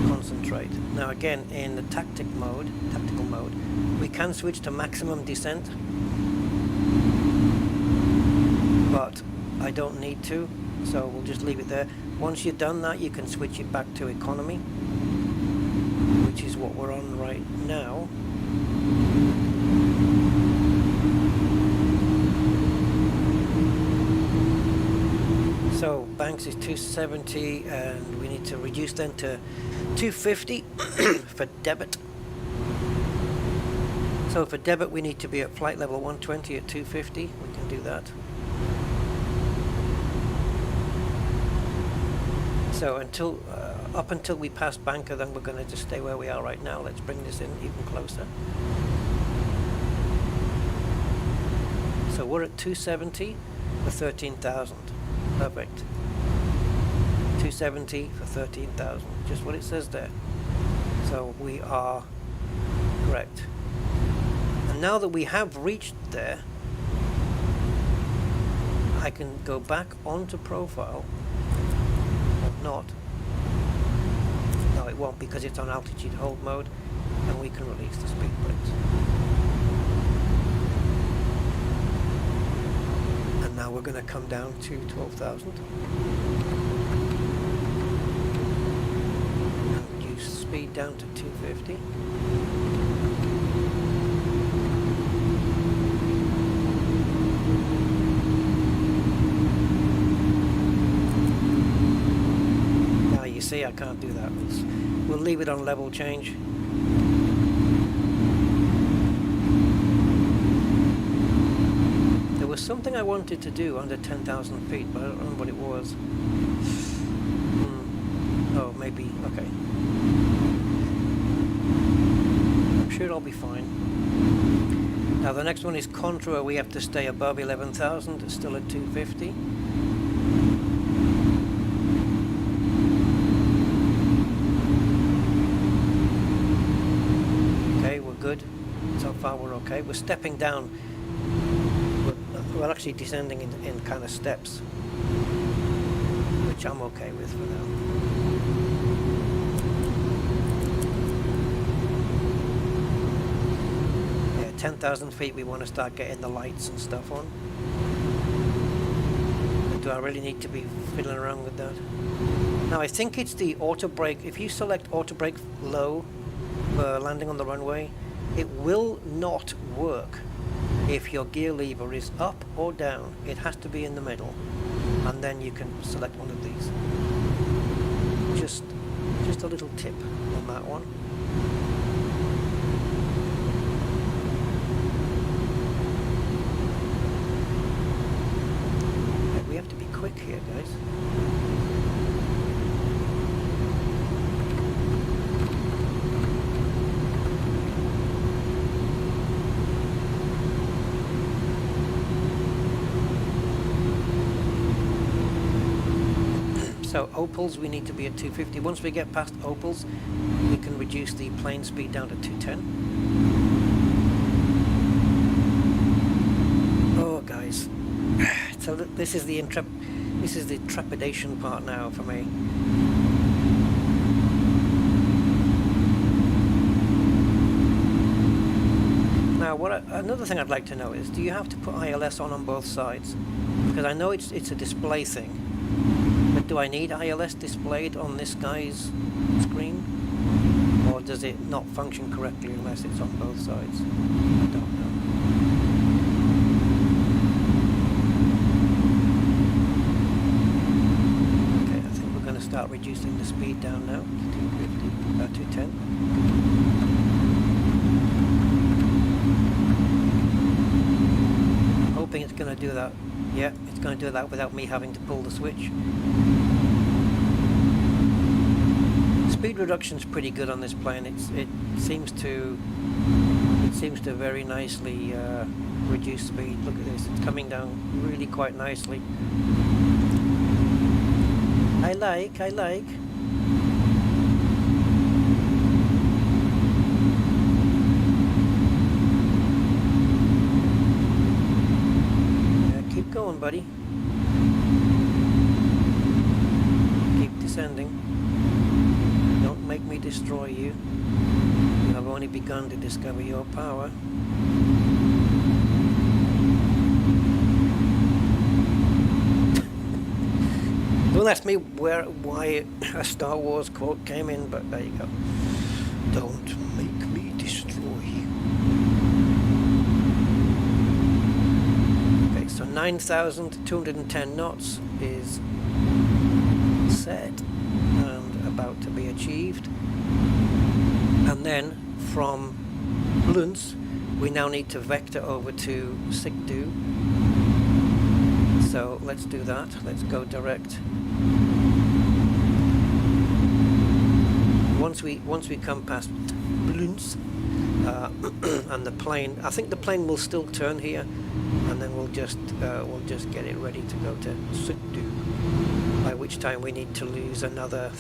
concentrate. Now again, in the tactical mode, we can switch to maximum descent, but I don't need to, so we'll just leave it there. Once you've done that, you can switch it back to economy, which is what we're on right now. So Banks is 270 and we need to reduce then to 250 for debit. So for debit we need to be at flight level 120 at 250. We can do that. So until up until we pass Banker, then we're going to just stay where we are right now. Let's bring this in even closer. So we're at 270 for 13,000. Perfect. 270 for 13,000. Just what it says there. So we are correct. And now that we have reached there, I can go back onto profile. Or not. No, it won't, because it's on altitude hold mode, and we can release the speed brakes. Now we're going to come down to 12,000 and reduce speed down to 250. Now you see I can't do that. We'll leave it on level change. There was something I wanted to do under 10,000 feet, but I don't remember what it was. Oh, maybe, okay. I'm sure it'll be fine. Now the next one is Contra, where we have to stay above 11,000, it's still at 250. Okay, we're good. So far we're okay. We're stepping down. We're actually descending in kind of steps, which I'm okay with for now. Yeah, 10,000 feet we want to start getting the lights and stuff on. But do I really need to be fiddling around with that? Now I think it's the auto brake. If you select auto brake low for landing on the runway, it will not work if your gear lever is up or down. It has to be in the middle, and then you can select one of these. Just a little tip on that one. Okay, we have to be quick here, guys. So opals, we need to be at 250. Once we get past opals, we can reduce the plane speed down to 210. Oh, guys, this is the trepidation part now for me. Now, another thing I'd like to know is, do you have to put ILS on both sides? Because I know it's a display thing, but do I need ILS displayed on this guy's screen? Or does it not function correctly unless it's on both sides? I don't know. Okay, I think we're going to start reducing the speed down now to 210. Hoping it's going to do that. Yeah, it's going to do that without me having to pull the switch. Speed reduction's pretty good on this plane. It seems to very nicely reduce speed. Look at this; it's coming down really quite nicely. I like. Keep going, buddy. Keep descending. Don't make me destroy you. You have only begun to discover your power. Don't ask me why a Star Wars quote came in, but there you go. Don't make me destroy you. Okay, so 9,210 knots is set and about to be achieved. And then from Blunts, we now need to vector over to Sigdu. So let's do that. Let's go direct. Once we come past Blunts and the plane, I think the plane will still turn here, and then we'll just get it ready to go to Sigdu. By which time we need to lose another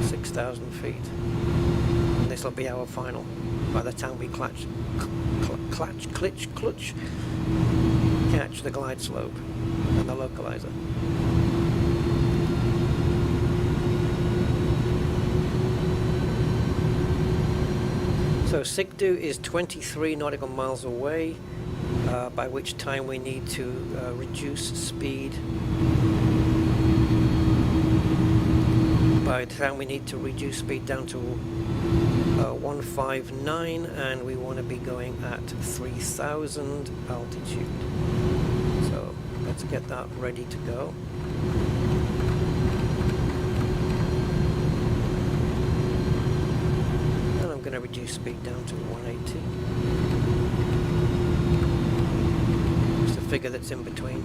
6,000 feet. And this will be our final. By the time we catch the glide slope and the localizer. So Sigdu is 23 nautical miles away, by which time we need to reduce speed. By the time we need to reduce speed down to 159, and we want to be going at 3,000 altitude. So let's get that ready to go. And I'm going to reduce speed down to 180. It's the figure that's in between.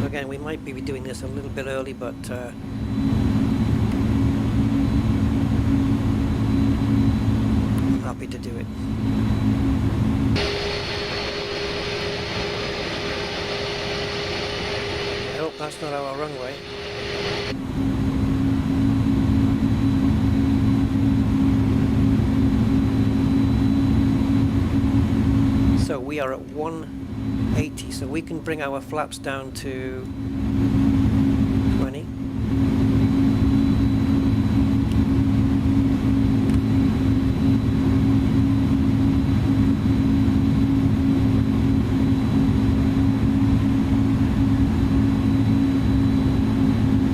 Again, we might be doing this a little bit early, but I'm happy to do it. I hope that's not our runway. So we are at 180, so we can bring our flaps down to 20. In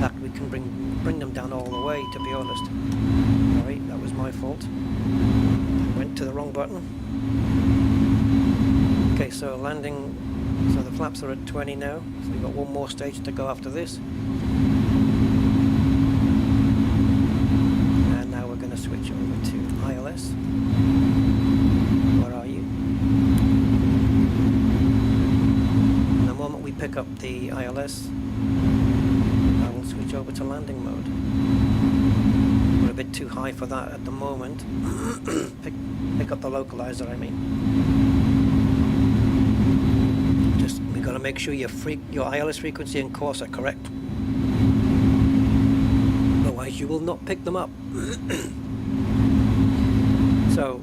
fact, we can bring them down all the way, to be honest. Alright, that was my fault. I went to the wrong button. Okay, so landing, so the flaps are at 20 now, so we've got one more stage to go after this. And now we're going to switch over to ILS. Where are you? And the moment we pick up the ILS, I will switch over to landing mode. We're a bit too high for that at the moment. pick up the localizer, I mean. Got to make sure your ILS frequency and course are correct. Otherwise you will not pick them up. So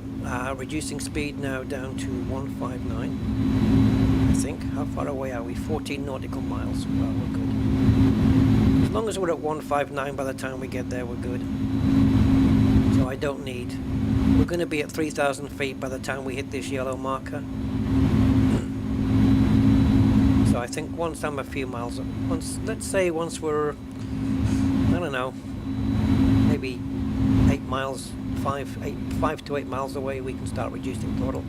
reducing speed now down to 159. I think. How far away are we? 14 nautical miles. Well, we're good. As long as we're at 159 by the time we get there, we're good. So I don't need... We're going to be at 3,000 feet by the time we hit this yellow marker. So I think once I'm a few miles... let's say once we're... I don't know. Maybe 8 miles, 5 to 8 miles away, we can start reducing throttle.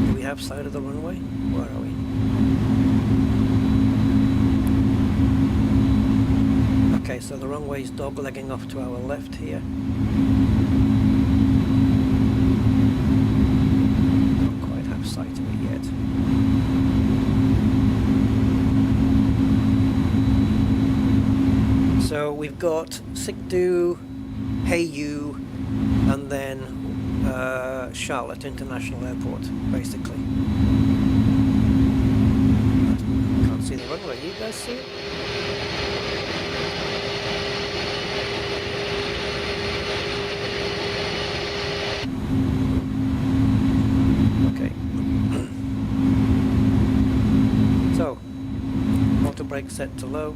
Do we have sight of the runway? Where are we? Okay, so the runway is dog-legging off to our left here. Don't quite have sight of it yet. So we've got Sikdu, Hayu, and then Charlotte International Airport, basically. I can't see the runway. You guys see it? Okay. So, auto brake set to low.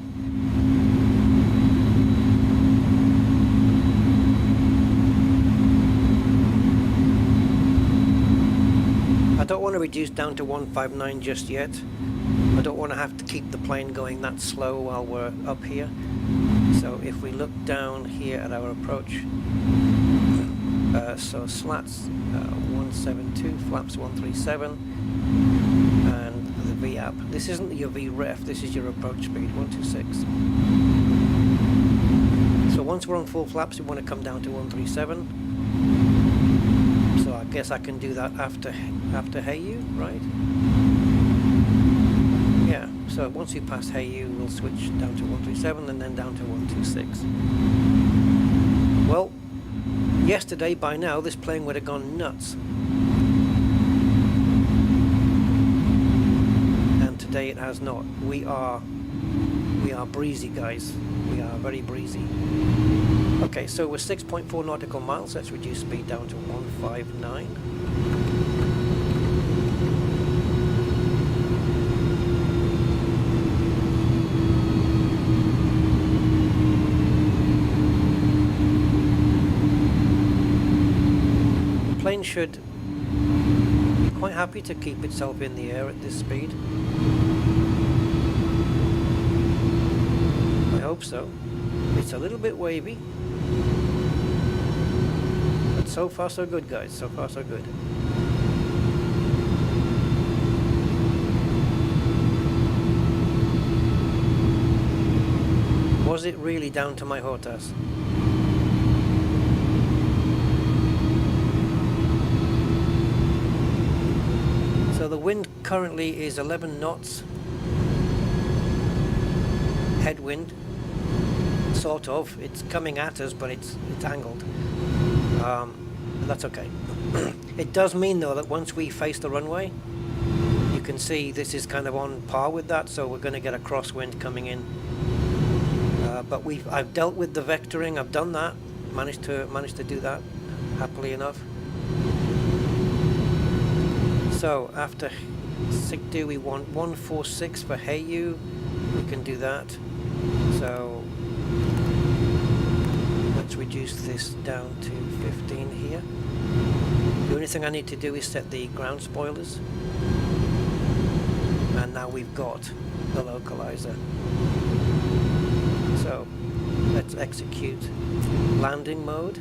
I don't want to reduce down to 159 just yet. I don't want to have to keep the plane going that slow while we're up here. So if we look down here at our approach, so slats 172, flaps 137, and the VAP. This isn't your VREF, this is your approach speed, 126. So once we're on full flaps, we want to come down to 137. So I guess I can do that after Hayu, right? Yeah, so once we pass Hayu, we'll switch down to 137 and then down to 126. Well, yesterday, by now, this plane would have gone nuts. And today it has not. We are breezy, guys. We are very breezy. Okay, so we're 6.4 nautical miles. Let's reduce speed down to 159. The plane should be quite happy to keep itself in the air at this speed. I hope so. It's a little bit wavy. But so far so good, guys. So far so good. Was it really down to my HOTAS? So the wind currently is 11 knots. Headwind. Sort of. It's coming at us, but it's angled. But that's okay. It does mean, though, that once we face the runway, you can see this is kind of on par with that, so we're going to get a crosswind coming in. But I've dealt with the vectoring. I've done that. Managed to do that happily enough. So after Sikdu, we want 146 for Hayu. We can do that. So let's reduce this down to 15 here. The only thing I need to do is set the ground spoilers. And now we've got the localizer. So let's execute landing mode.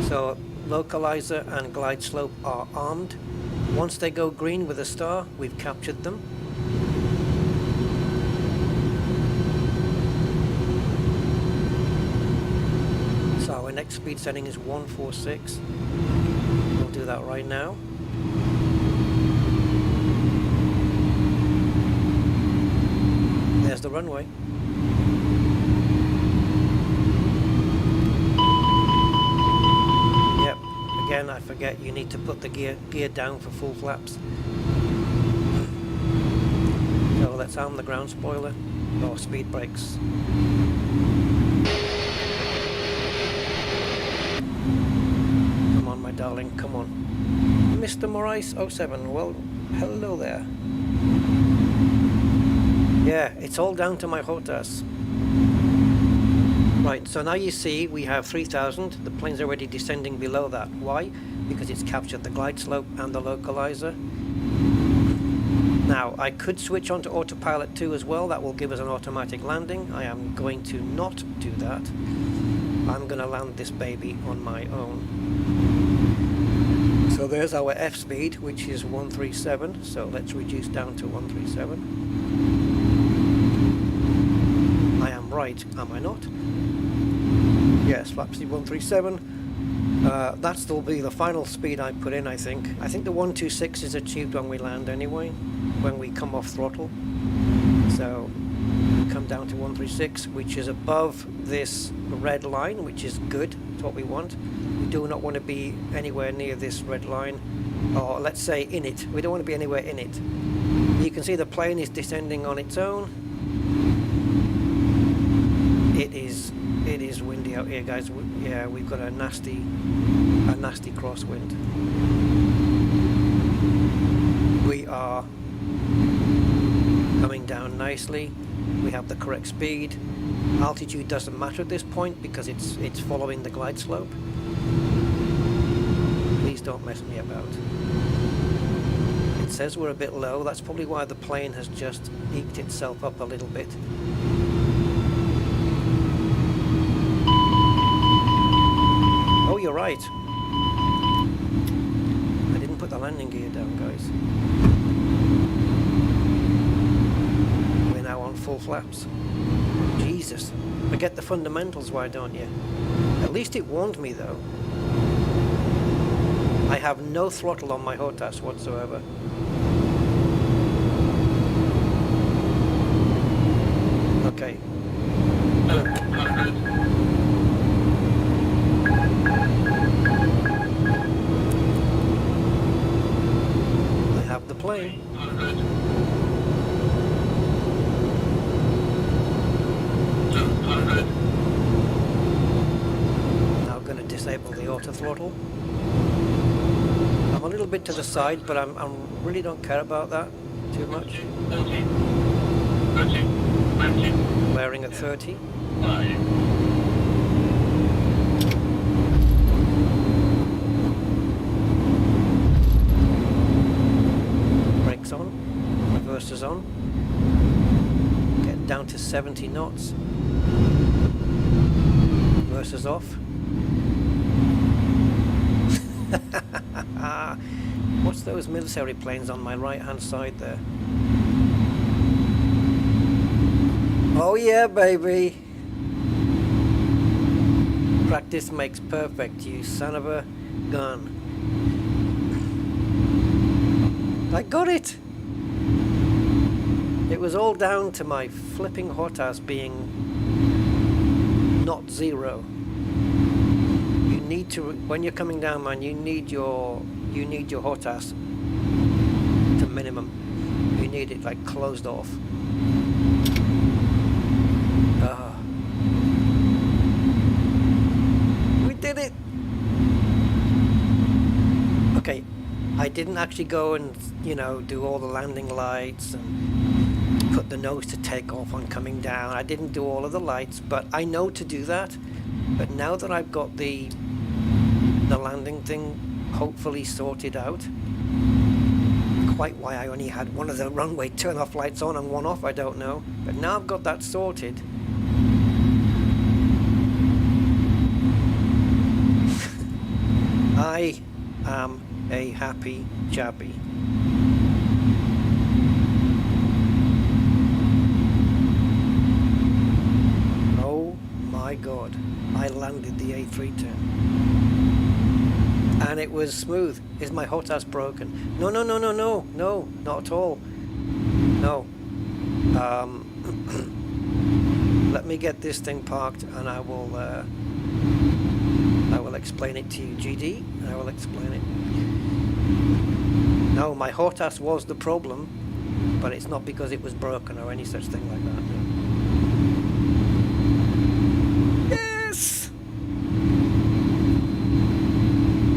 So localizer and glide slope are armed. Once they go green with a star, we've captured them. So our next speed setting is 146. We'll do that right now. There's the runway. Yep, again I forgot forget you need to put the gear down for full flaps. So let's arm the ground spoiler, or speed brakes. Come on, my darling, come on. Mr. Morais 07, well, hello there. Yeah, it's all down to my HOTAS. Right, so now you see we have 3000, the plane's already descending below that. Why? Because it's captured the glide slope and the localizer. Now, I could switch on to autopilot 2 as well, that will give us an automatic landing. I am going to not do that. I'm going to land this baby on my own. So there's our F speed, which is 137, so let's reduce down to 137. I am right, am I not? Yes, flap speed 137. That still be the final speed I put in, I think. I think the 126 is achieved when we land anyway, when we come off throttle. So come down to 136, which is above this red line, which is good. It's what we want. We do not want to be anywhere near this red line, or let's say in it. We don't want to be anywhere in it. You can see the plane is descending on its own. It is windy out here, guys. Yeah, we've got a nasty crosswind. We are coming down nicely. We have the correct speed. Altitude doesn't matter at this point because it's following the glide slope. Please don't mess me about. It says we're a bit low. That's probably why the plane has just eked itself up a little bit. Oh, you're right. I didn't put the landing gear down, guys. We're now on full flaps. Jesus. Forget the fundamentals, why don't you? At least it warned me, though. I have no throttle on my HOTAS whatsoever. Okay. I have the plane. Now going to disable the auto throttle. I'm a little bit to the side, but I really don't care about that too much. Wearing at 30. Brakes on. Reversers on. Get down to 70 knots. Reversers off. What's those military planes on my right hand side there? Oh yeah, baby! Practice makes perfect, you son of a gun. I got it! It was all down to my flipping HOTAS being not zero. You need to, when you're coming down, man, you need your HOTAS to minimum. You need it like closed off. We did it! Okay, I didn't actually go and, do all the landing lights and put the nose to take off on coming down. I didn't do all of the lights, but I know to do that. But now that I've got the landing thing hopefully sorted out, quite why I only had one of the runway turn-off lights on and one off, I don't know. But now I've got that sorted. I am a happy chappy. Oh my god, I landed the A310. And it was smooth. Is my HOTAS broken? No, not at all. No. Let me get this thing parked and I will explain it to you. GD, I will explain it. No, my HOTAS was the problem, but it's not because it was broken or any such thing like that. No. Yes!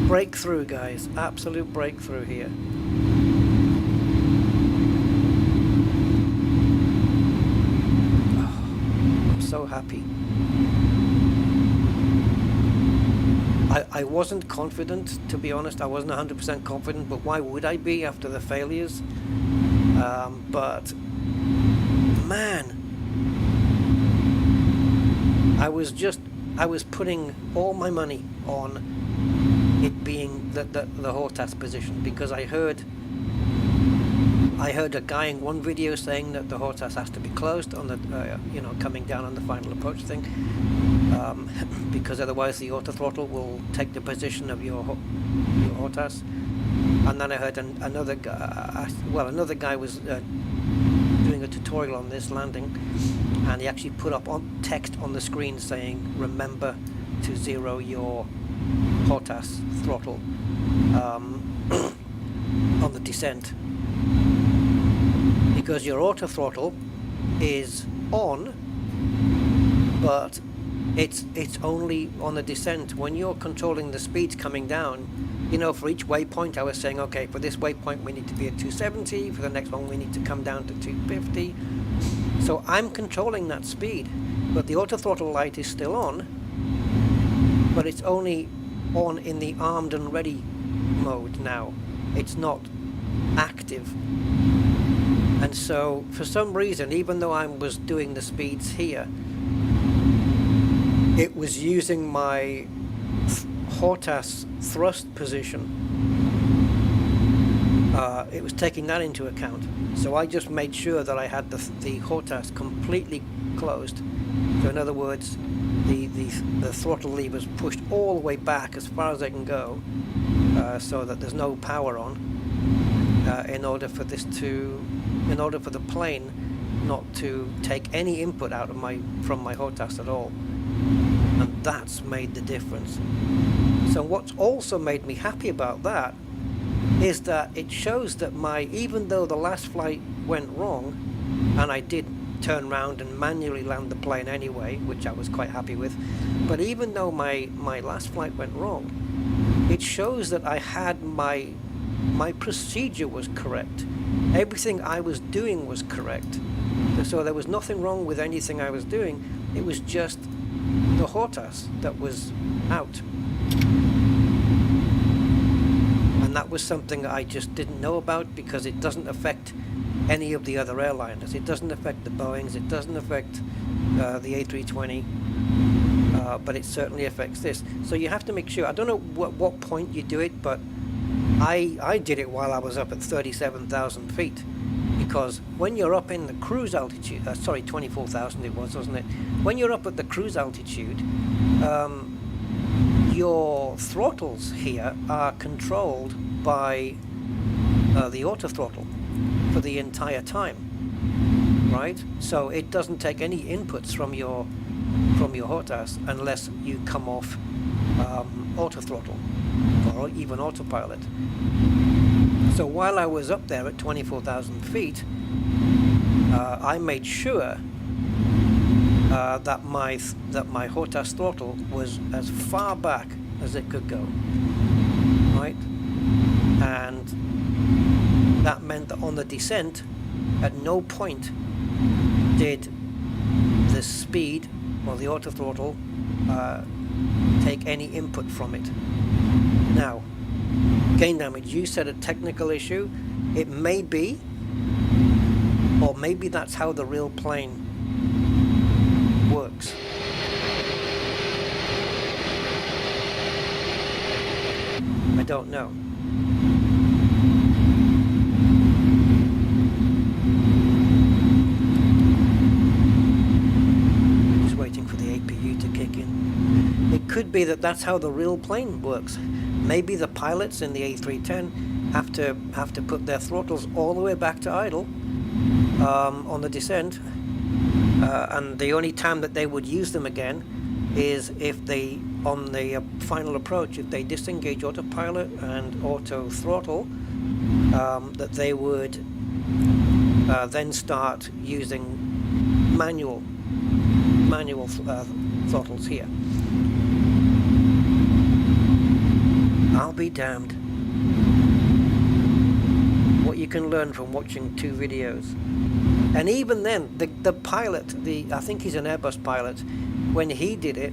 Breakthrough, guys. Absolute breakthrough here. Oh, I'm so happy. I wasn't confident, to be honest. I wasn't 100% confident, but why would I be after the failures? But man, I was putting all my money on it being the HOTAS position, because I heard a guy in one video saying that the HOTAS has to be closed on the coming down on the final approach thing, because otherwise the auto throttle will take the position of your HOTAS. And then I heard another guy was doing a tutorial on this landing, and he actually put up on text on the screen saying, remember to zero your HOTAS throttle on the descent, because your auto throttle is on, but it's only on the descent. When you're controlling the speeds coming down, for each waypoint I was saying, okay, for this waypoint we need to be at 270, for the next one we need to come down to 250. So I'm controlling that speed, but the auto throttle light is still on, but it's only on in the armed and ready mode now. It's not active. And so for some reason, even though I was doing the speeds here, it was using my HOTAS thrust position. It was taking that into account. So I just made sure that I had the HOTAS completely closed. So in other words, the throttle levers pushed all the way back as far as they can go, so that there's no power on, in order for the plane not to take any input out of from my HOTAS at all. And that's made the difference. So what's also made me happy about that is that it shows that even though the last flight went wrong, and I did turn around and manually land the plane anyway, which I was quite happy with, but even though my last flight went wrong, it shows that I had my procedure was correct. Everything I was doing was correct. So there was nothing wrong with anything I was doing. It was just the HOTAS that was out. And that was something I just didn't know about, because it doesn't affect any of the other airliners. It doesn't affect the Boeings, it doesn't affect the A320, but it certainly affects this. So you have to make sure, I don't know what point you do it, but I did it while I was up at 37,000 feet, because when you're up in the cruise altitude, 24,000 it was, wasn't it? When you're up at the cruise altitude, your throttles here are controlled by the auto throttle for the entire time, right? So it doesn't take any inputs from your HOTAS unless you come off auto throttle or even autopilot. So while I was up there at 24,000 feet, I made sure that my HOTAS throttle was as far back as it could go, right? And that meant that on the descent, at no point did the speed or the auto throttle take any input from it. Now, gain damage, you said a technical issue. It may be, or maybe that's how the real plane works. I don't know. Just waiting for the APU to kick in. It could be that that's how the real plane works. Maybe the pilots in the A310 have to put their throttles all the way back to idle on the descent, and the only time that they would use them again is if they on the final approach, if they disengage autopilot and auto throttle, that they would then start using manual throttles here. I'll be damned. What you can learn from watching 2 videos. And even then, the pilot, I think he's an Airbus pilot, when he did it,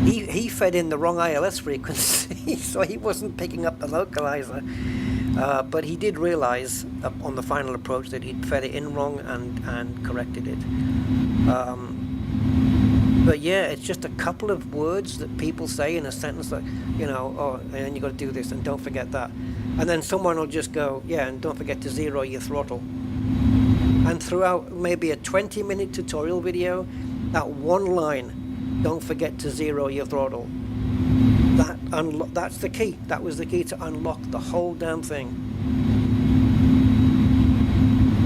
he fed in the wrong ILS frequency, so he wasn't picking up the localizer. But he did realize on the final approach that he'd fed it in wrong and corrected it. But yeah, it's just a couple of words that people say in a sentence, like, you know, oh, and you got to do this and don't forget that. And then someone will just go, yeah, and don't forget to zero your throttle. And throughout maybe a 20-minute tutorial video, that one line, don't forget to zero your throttle, that's the key. That was the key to unlock the whole damn thing.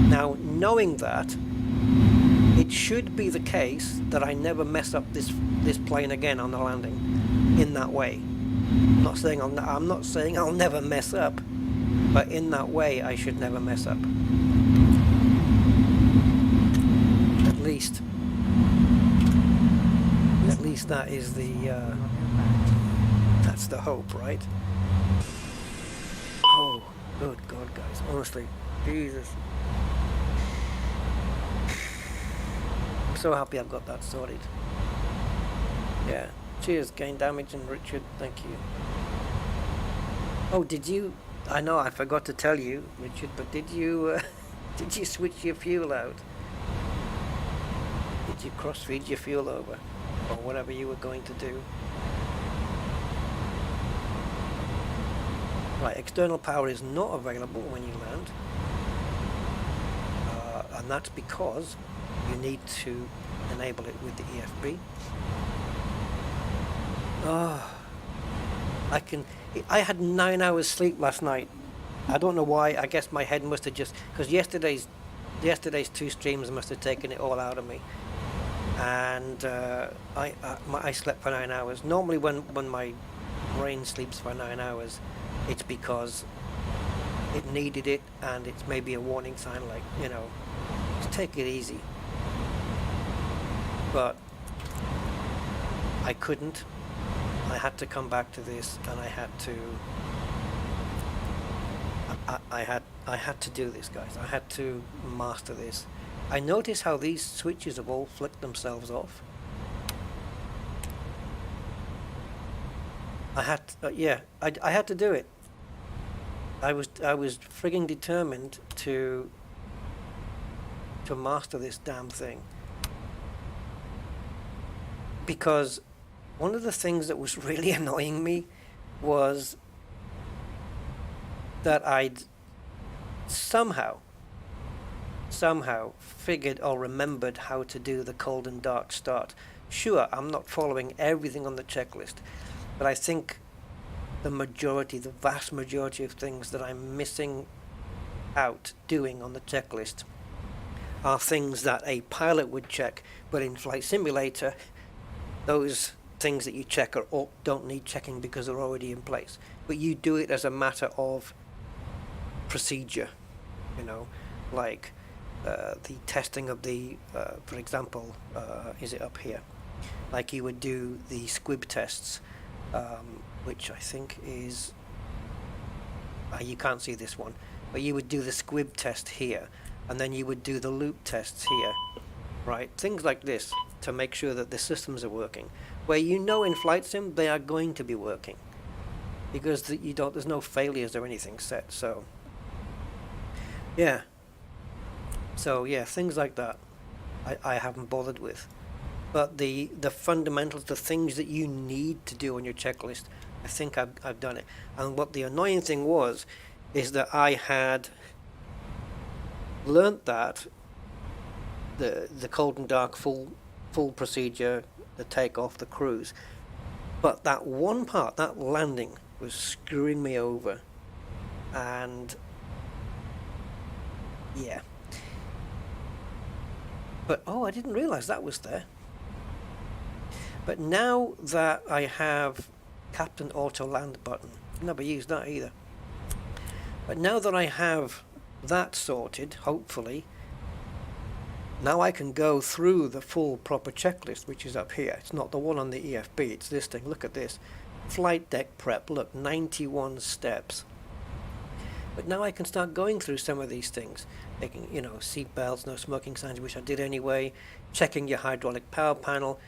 Now, knowing that, it should be the case that I never mess up this plane again on the landing in that way. I'm not saying I'll never mess up, but in that way I should never mess up. At least that is that's the hope, right? Oh, good God, guys, honestly, Jesus. I'm so happy I've got that sorted. Yeah, cheers, Gain Damage and Richard, thank you. Oh, did you, I know I forgot to tell you, Richard, but did you switch your fuel out? Did you cross-feed your fuel over? Or whatever you were going to do? Right, external power is not available when you land. And that's because you need to enable it with the EFB. Oh, I had 9 hours sleep last night. I don't know why. I guess my head must have just, because yesterday's 2 streams must have taken it all out of me. And I slept for 9 hours. Normally when my brain sleeps for 9 hours, it's because it needed it, and it's maybe a warning sign, like, you know, just take it easy. But I couldn't. I had to come back to this, and I had to do this, guys. I had to master this. I notice how these switches have all flicked themselves off. I had to do it. I was frigging determined to master this damn thing. Because one of the things that was really annoying me was that I'd somehow figured or remembered how to do the cold and dark start. Sure, I'm not following everything on the checklist, but I think the vast majority of things that I'm missing out doing on the checklist are things that a pilot would check, but in Flight Simulator, those things that you check don't need checking because they're already in place. But you do it as a matter of procedure, you know, like the testing of the, for example, is it up here? Like you would do the squib tests, which I think is, you can't see this one, but you would do the squib test here, and then you would do the loop tests here, right? Things like this to make sure that the systems are working. Where you know in Flight Sim they are going to be working, because there's no failures or anything set. So yeah, things like that I haven't bothered with. But the fundamentals, the things that you need to do on your checklist, I think I've done it. And what the annoying thing is that I had learnt that the cold and dark full procedure, the takeoff, the cruise, but that one part, that landing, was screwing me over. And yeah, but I didn't realize that was there. But now that I have Captain Auto Land button, never used that either. But now that I have that sorted, hopefully, now I can go through the full proper checklist, which is up here. It's not the one on the EFB, it's this thing. Look at this. Flight deck prep, look, 91 steps. But now I can start going through some of these things. Making, you know, seat belts, no smoking signs, which I did anyway. Checking your hydraulic power panel.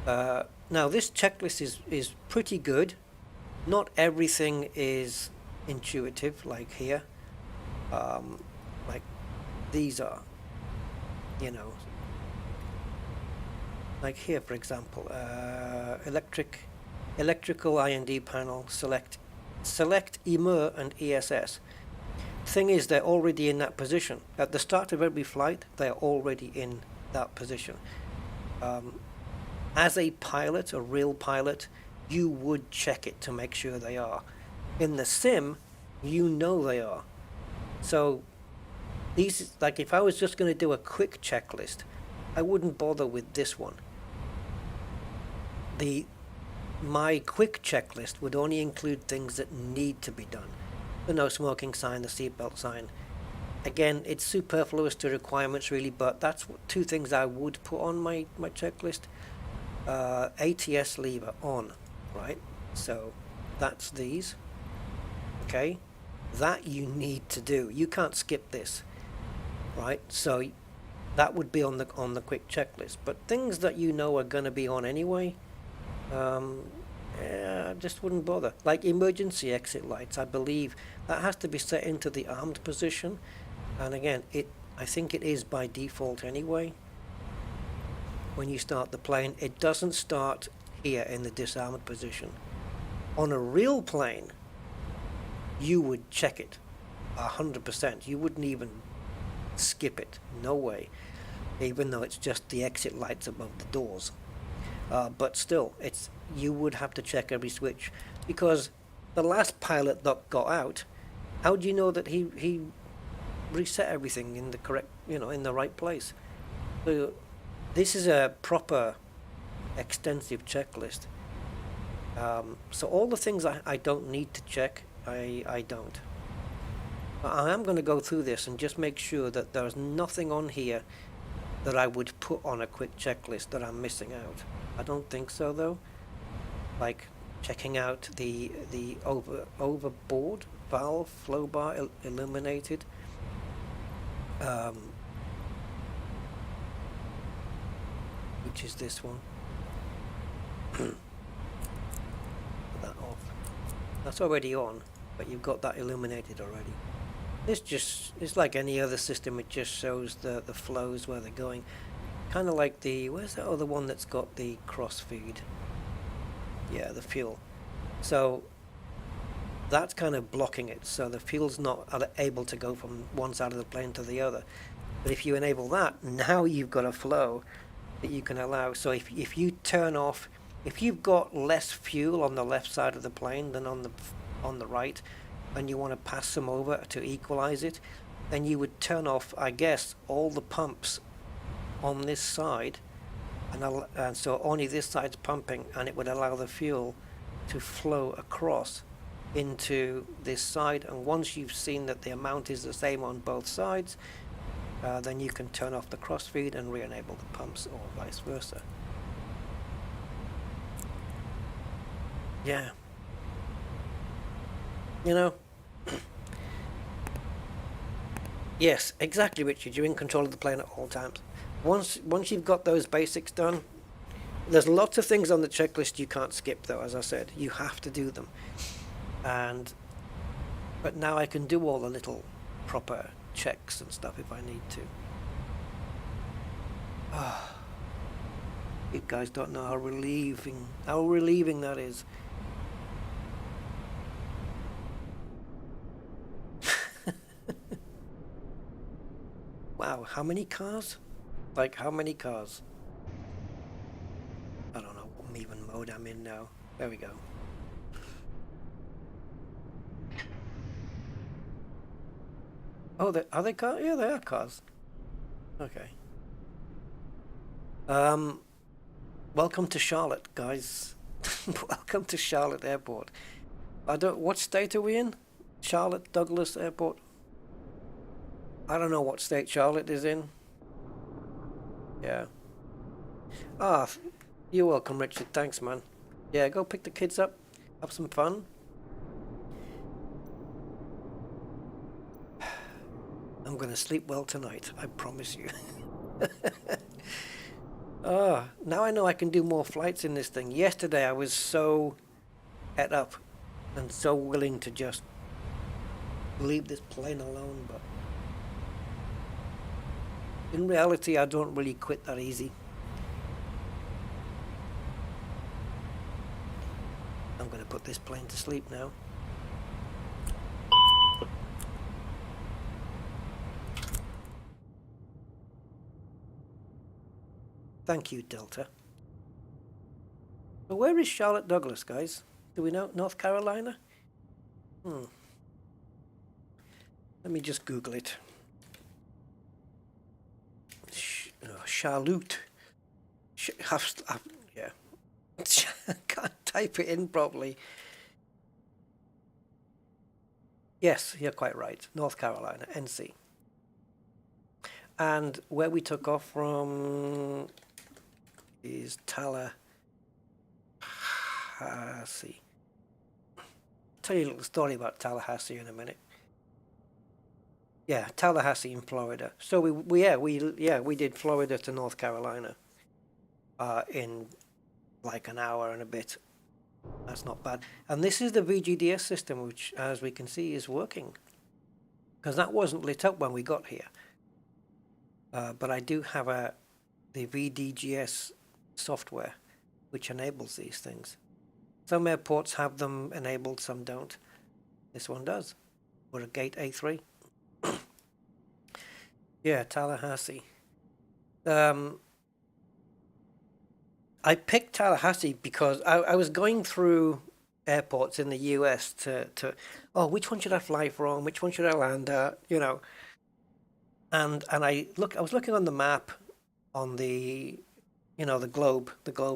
Now this checklist is pretty good. Not everything is intuitive, like here. Like these are, you know, like here for example, electrical I&D panel, select EMIR and ESS. Thing is, they're already in that position. At the start of every flight, they're already in that position. As a pilot, a real pilot, you would check it to make sure they are. In the sim, you know they are. So these, like if I was just going to do a quick checklist, I wouldn't bother with this one. My quick checklist would only include things that need to be done. The no smoking sign, the seatbelt sign. Again, it's superfluous to requirements really, but that's two things I would put on my checklist. ATS lever on, right? So that's these. Okay, that you need to do. You can't skip this, right? So that would be on the quick checklist. But things that you know are going to be on anyway, I just wouldn't bother. Like emergency exit lights, I believe that has to be set into the armed position, and again, I think it is by default anyway. When you start the plane, it doesn't start here in the disarmed position. On a real plane, you would check it 100%. You wouldn't even skip it. No way. Even though it's just the exit lights above the doors. But still, you would have to check every switch, because the last pilot that got out, how do you know that he reset everything in the correct, in the right place? So this is a proper extensive checklist. So all the things I don't need to check, I don't. I am going to go through this and just make sure that there's nothing on here that I would put on a quick checklist that I'm missing out. I don't think so though. Like checking out the overboard valve flow bar illuminated. Which is this one. Put that off. That's already on, but you've got that illuminated already. This just is like any other system. It just shows the flows where they're going. Kind of like where's that other one that's got the cross feed? Yeah, the fuel. So that's kind of blocking it, so the fuel's not able to go from one side of the plane to the other. But if you enable that, now you've got a flow that you can allow. So if you turn off, if you've got less fuel on the left side of the plane than on the right, and you want to pass some over to equalize it, then you would turn off, I guess, all the pumps on this side, and so only this side's pumping, and it would allow the fuel to flow across into this side. And once you've seen that the amount is the same on both sides, then you can turn off the crossfeed and re-enable the pumps, or vice versa. Yeah. Yes, exactly, Richard. You're in control of the plane at all times. Once you've got those basics done, there's lots of things on the checklist you can't skip though, as I said. You have to do them. But now I can do all the little proper checks and stuff if I need to. You guys don't know how relieving that is. Wow, how many cars? Like, how many cars? I don't know what even mode I'm in now. There we go. Oh, are they cars? Yeah, they are cars. Okay. Welcome to Charlotte, guys. Welcome to Charlotte Airport. What state are we in? Charlotte Douglas Airport. I don't know what state Charlotte is in. Yeah. Ah, you're welcome, Richard. Thanks, man. Yeah, go pick the kids up. Have some fun. I'm gonna sleep well tonight, I promise you. Oh, now I know I can do more flights in this thing. Yesterday I was so het up and so willing to just leave this plane alone, but in reality I don't really quit that easy. I'm gonna put this plane to sleep now. Thank you, Delta. But where is Charlotte Douglas, guys? Do we know? North Carolina? Let me just Google it. Charlotte. Yeah. Can't type it in properly. Yes, you're quite right. North Carolina, NC. And where we took off from is Tallahassee. I'll tell you a little story about Tallahassee in a minute. Yeah, Tallahassee in Florida. So we did Florida to North Carolina in like an hour and a bit. That's not bad. And this is the VGDS system, which, as we can see, is working, because that wasn't lit up when we got here. But I do have the VDGS software, which enables these things. Some airports have them enabled, some don't. This one does. We're at gate A3. Yeah, Tallahassee. I picked Tallahassee because I was going through airports in the US to which one should I fly from? Which one should I land at? You know. And I was looking on the map on the the globe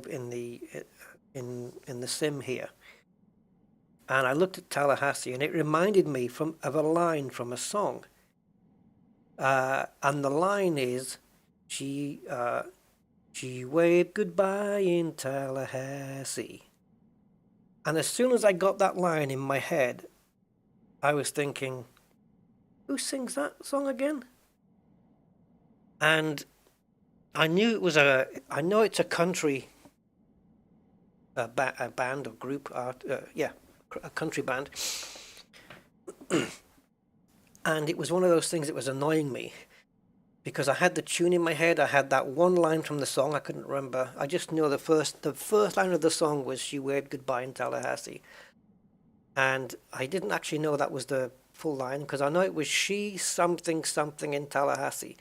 in the sim here. And I looked at Tallahassee, and it reminded me of a line from a song. And the line is, she waved goodbye in Tallahassee. And as soon as I got that line in my head, I was thinking, who sings that song again? And I knew it was I know it's a country band or group art, a country band. And it was one of those things that was annoying me, because I had the tune in my head. I had that one line from the song I couldn't remember. I just knew the first line of the song was "She waved goodbye in Tallahassee," and I didn't actually know that was the full line, because I know it was "She something something in Tallahassee,"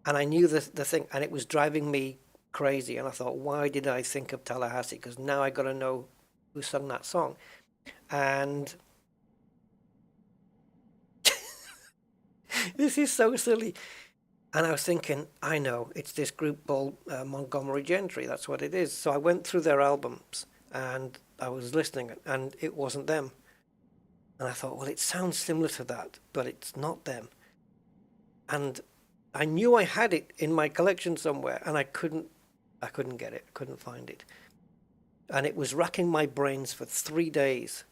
and I knew the thing, and it was driving me crazy. And I thought, why did I think of Tallahassee? Because now I got to know who sung that song, and this is so silly. And I was thinking, I know, it's this group called Montgomery Gentry. That's what it is. So I went through their albums, and I was listening, and it wasn't them. And I thought, well, it sounds similar to that, but it's not them. And I knew I had it in my collection somewhere, and I couldn't get it, couldn't find it. And it was racking my brains for 3 days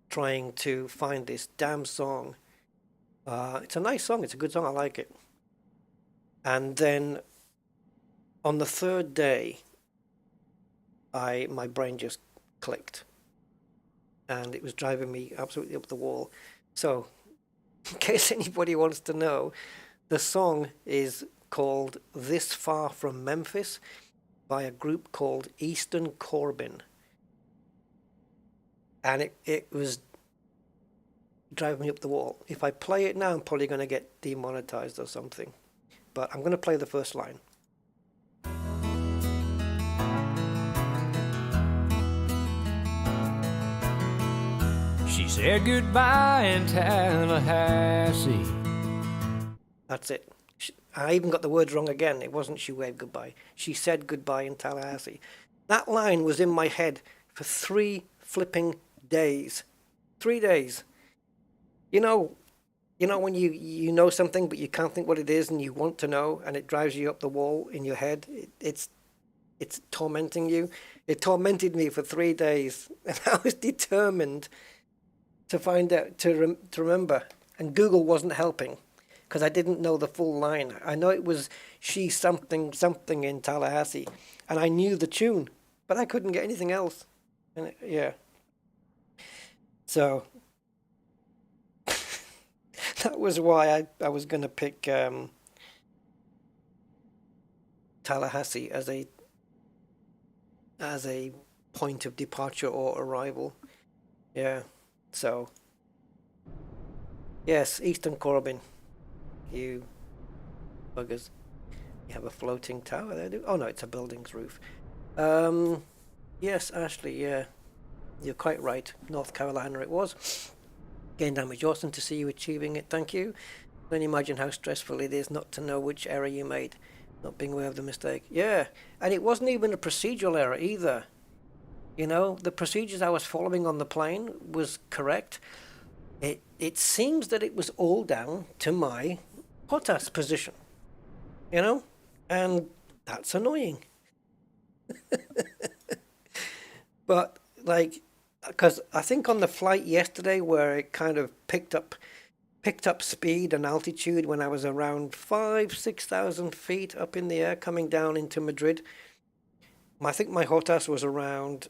trying to find this damn song. It's a nice song. It's a good song. I like it. And then on the third day, my brain just clicked, and it was driving me absolutely up the wall. So, in case anybody wants to know, the song is called "This Far From Memphis" by a group called Eastern Corbin, and it was driving me up the wall. If I play it now, I'm probably going to get demonetized or something. But I'm going to play the first line. She said goodbye in Tallahassee. That's it. I even got the words wrong again. It wasn't she waved goodbye. She said goodbye in Tallahassee. That line was in my head for 3 flipping days. 3 days. You know, when you know something but you can't think what it is and you want to know and it drives you up the wall in your head. It's tormenting you. It tormented me for 3 days, and I was determined to find out to remember. And Google wasn't helping because I didn't know the full line. I know it was she something something in Tallahassee, and I knew the tune, but I couldn't get anything else. And yeah, so that was why I was going to pick Tallahassee as a point of departure or arrival. Yeah, so yes, Eastern Corbin, you buggers. You have a floating tower there, do? Oh no, it's a building's roof. Yes, Ashley, yeah, you're quite right. North Carolina it was. Gain damage, awesome to see you achieving it, thank you. Can you imagine how stressful it is not to know which error you made, not being aware of the mistake? Yeah, and it wasn't even a procedural error either. You know, the procedures I was following on the plane was correct. It seems that it was all down to my HOTAS position, you know, and that's annoying. But like, because I think on the flight yesterday where it kind of picked up speed and altitude when I was around 6,000 feet up in the air coming down into Madrid, I think my HOTAS was around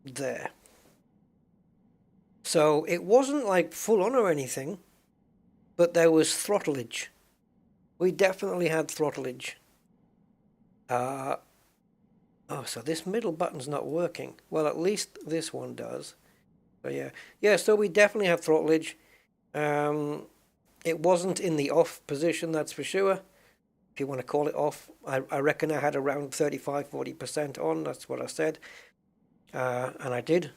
there. So it wasn't like full on or anything, but there was throttleage. We definitely had throttleage. Oh, so this middle button's not working. Well, at least this one does. So yeah, so we definitely have throttleage. It wasn't in the off position, that's for sure. If you want to call it off, I reckon I had around 35-40% on. That's what I said, and I did.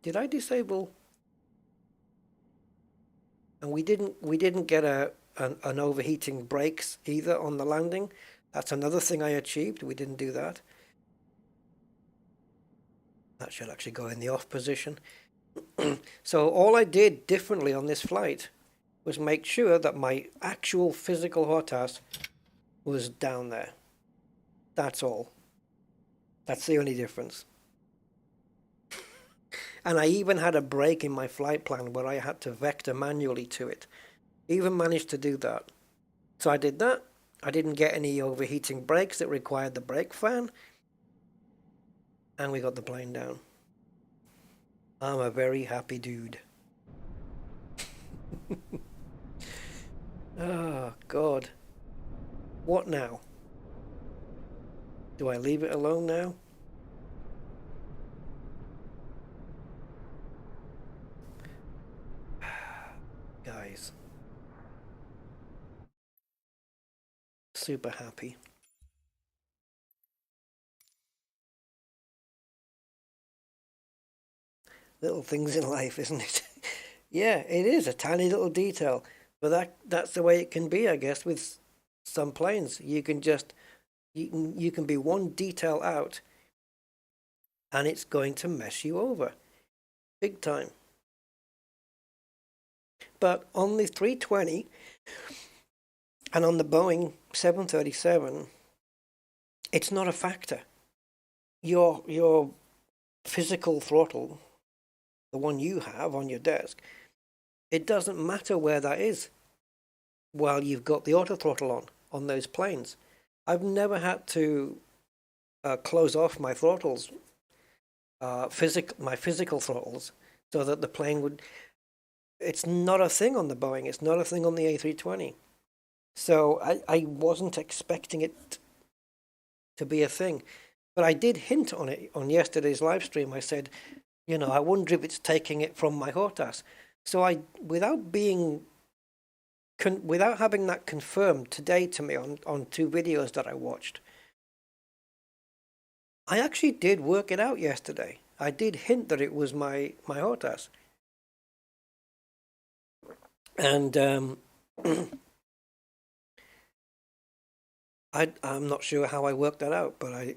Did I disable? And we didn't get an overheating brakes either on the landing. That's another thing I achieved. We didn't do that. That should actually go in the off position. So all I did differently on this flight was make sure that my actual physical HOTAS was down there. That's all. That's the only difference. And I even had a break in my flight plan where I had to vector manually to it. Even managed to do that. So I did that. I didn't get any overheating brakes that required the brake fan. And we got the plane down. I'm a very happy dude. Oh, God. What now? Do I leave it alone now? Guys. Super happy. Little things in life, isn't it? Yeah, it is a tiny little detail, but that's the way it can be, I guess, with some planes. You can be one detail out, and it's going to mess you over, big time. But on the 320 and on the Boeing 737, it's not a factor. Your physical throttle, the one you have on your desk, it doesn't matter where that is while you've got the auto throttle on those planes. I've never had to close off my throttles, my physical throttles, so that the plane would. It's not a thing on the Boeing. It's not a thing on the A320. So I wasn't expecting it to be a thing. But I did hint on it on yesterday's live stream. I said, I wonder if it's taking it from my HOTAS. So without having that confirmed today to me on 2 videos that I watched, I actually did work it out yesterday. I did hint that it was my HOTAS. And I'm not sure how I worked that out, but I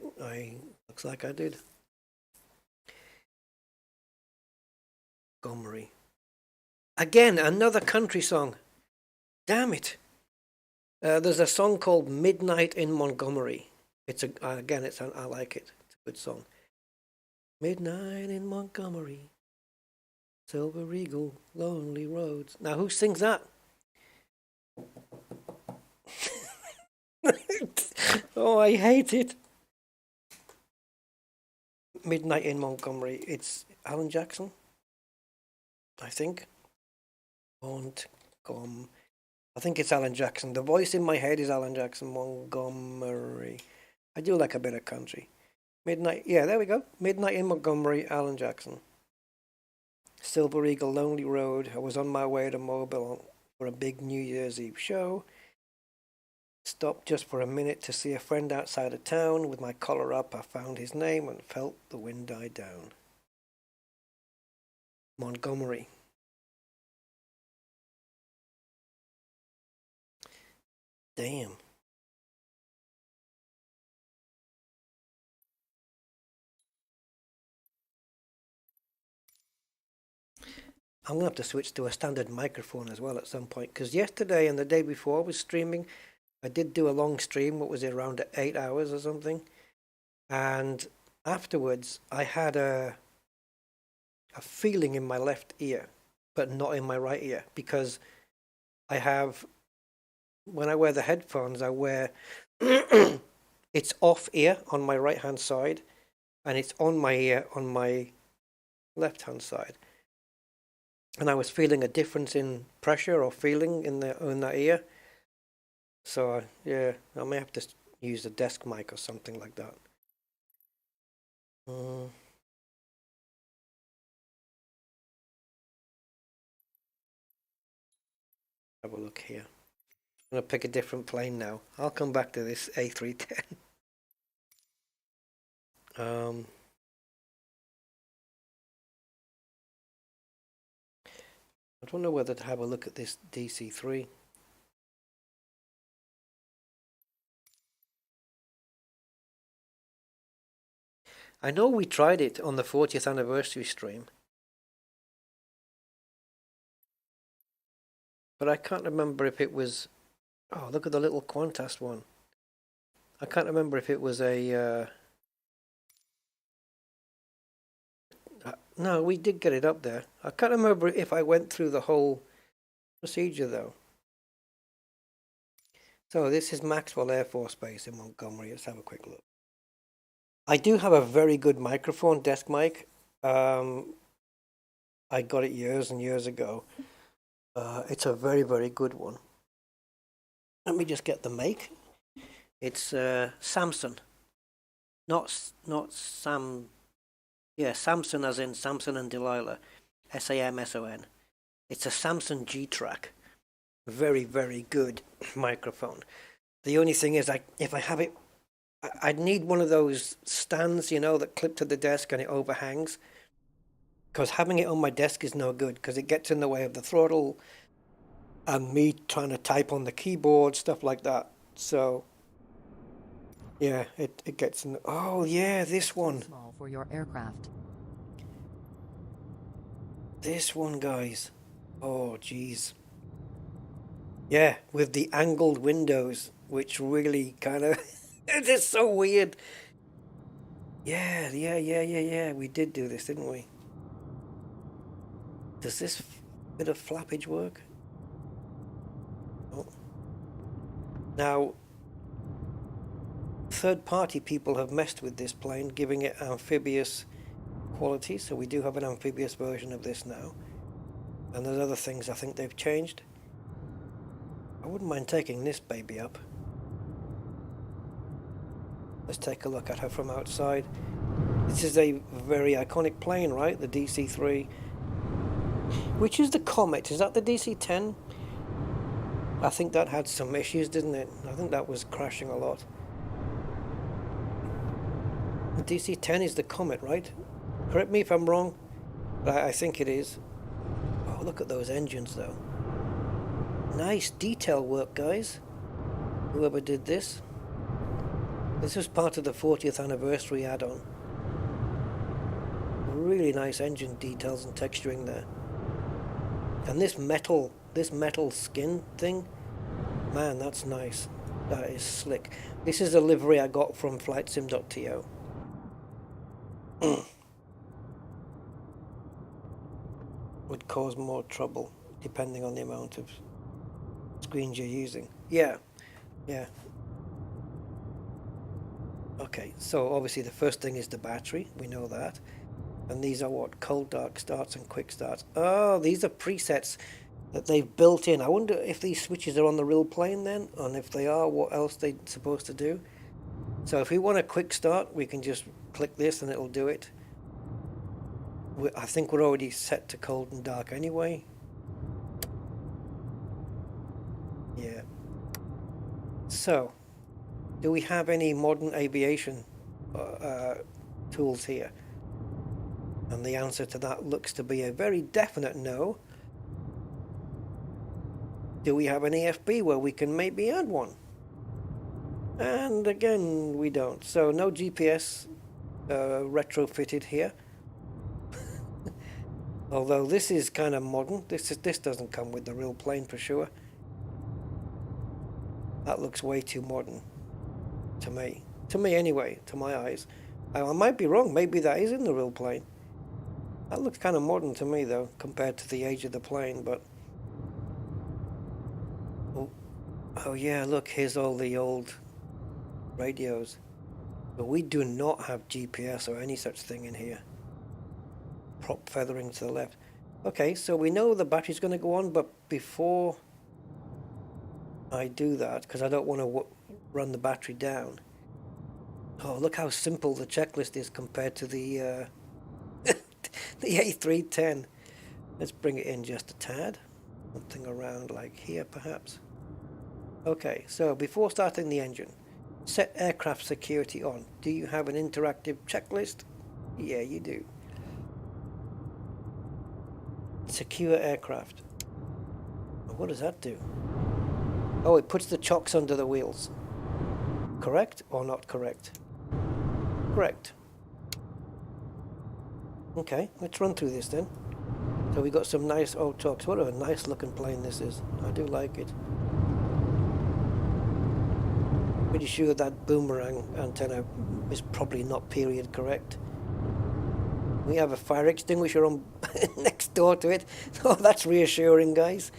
looks like I did. Montgomery. Again, another country song. Damn it. There's a song called Midnight in Montgomery. It's I like it. It's a good song. Midnight in Montgomery. Silver Eagle, Lonely Roads. Now, who sings that? Oh, I hate it. Midnight in Montgomery. It's Alan Jackson, I think. I think it's Alan Jackson. The voice in my head is Alan Jackson. Montgomery. I do like a bit of country. Midnight. Yeah, there we go. Midnight in Montgomery, Alan Jackson. Silver Eagle, Lonely Road. I was on my way to Mobile for a big New Year's Eve show. Stopped just for a minute to see a friend outside of town. With my collar up, I found his name and felt the wind die down. Montgomery. Damn. I'm going to have to switch to a standard microphone as well at some point, because yesterday and the day before I was streaming. I did do a long stream. What was it, around 8 hours or something? And afterwards, I had a feeling in my left ear, but not in my right ear, because I have, when I wear the headphones, I wear, it's off ear on my right hand side, and it's on my ear on my left hand side. And I was feeling a difference in pressure or feeling in that ear. So, yeah, I may have to use a desk mic or something like that. Have a look here. I'm going to pick a different plane now. I'll come back to this A310. I don't know whether to have a look at this DC3. I know we tried it on the 40th anniversary stream, but I can't remember if it was... Oh, look at the little Qantas one. I can't remember if it was a... No, we did get it up there. I can't remember if I went through the whole procedure, though. So this is Maxwell Air Force Base in Montgomery. Let's have a quick look. I do have a very good microphone, desk mic. I got it years and years ago. It's a very, very good one. Let me just get the make. It's Samson. Not Sam... Yeah, Samson as in Samson and Delilah. Samson. It's a Samson G-Track. Very, very good microphone. The only thing is, if I have it, I'd need one of those stands, you know, that clip to the desk and it overhangs. Because having it on my desk is no good, because it gets in the way of the throttle and me trying to type on the keyboard, stuff like that. So, yeah, it gets in. Oh, yeah, this one. Small for your aircraft. This one, guys. Oh, geez. Yeah, with the angled windows, which really kind of... It is so weird. Yeah. We did do this, didn't we? Does this bit of flappage work? Oh. Now, third-party people have messed with this plane, giving it amphibious quality, so we do have an amphibious version of this now. And there's other things I think they've changed. I wouldn't mind taking this baby up. Let's take a look at her from outside. This is a very iconic plane, right? The DC-3. Which is the Comet? Is that the DC-10? I think that had some issues, didn't it? I think that was crashing a lot. The DC-10 is the Comet, right? Correct me if I'm wrong, but I think it is. Oh, look at those engines, though. Nice detail work, guys. Whoever did this. This was part of the 40th anniversary add-on. Really nice engine details and texturing there. And this metal skin thing, man, that's nice. That is slick. This is a livery I got from flightsim.to. Would cause more trouble depending on the amount of screens you're using. Yeah. Okay, so obviously the first thing is the battery, we know that. And these are what? Cold, dark starts and quick starts. Oh, these are presets that they've built in. I wonder if these switches are on the real plane then, and if they are, what else they're supposed to do. So if we want a quick start, we can just click this and it'll do it. I think we're already set to cold and dark anyway. Yeah. So, do we have any modern aviation tools here? And the answer to that looks to be a very definite no. Do we have an AFB where we can maybe add one? And again, we don't. So no GPS retrofitted here. Although this is kind of modern. This doesn't come with the real plane for sure. That looks way too modern to me. To me anyway, to my eyes. I might be wrong. Maybe that is in the real plane. That looks kind of modern to me, though, compared to the age of the plane, but... Oh yeah, look, here's all the old radios. But we do not have GPS or any such thing in here. Prop feathering to the left. Okay, so we know the battery's going to go on, but before I do that, because I don't want to run the battery down. Oh, look how simple the checklist is compared to the... the A310. Let's bring it in just a tad. Something around like here, perhaps. Okay, so before starting the engine, set aircraft security on. Do you have an interactive checklist? Yeah, you do. Secure aircraft. What does that do? Oh, it puts the chocks under the wheels. Correct or not correct? Correct. Okay, let's run through this then. So we got some nice old chocks. What a nice looking plane this is. I do like it. Pretty sure that boomerang antenna is probably not period correct. We have a fire extinguisher on next door to it. Oh, that's reassuring, guys.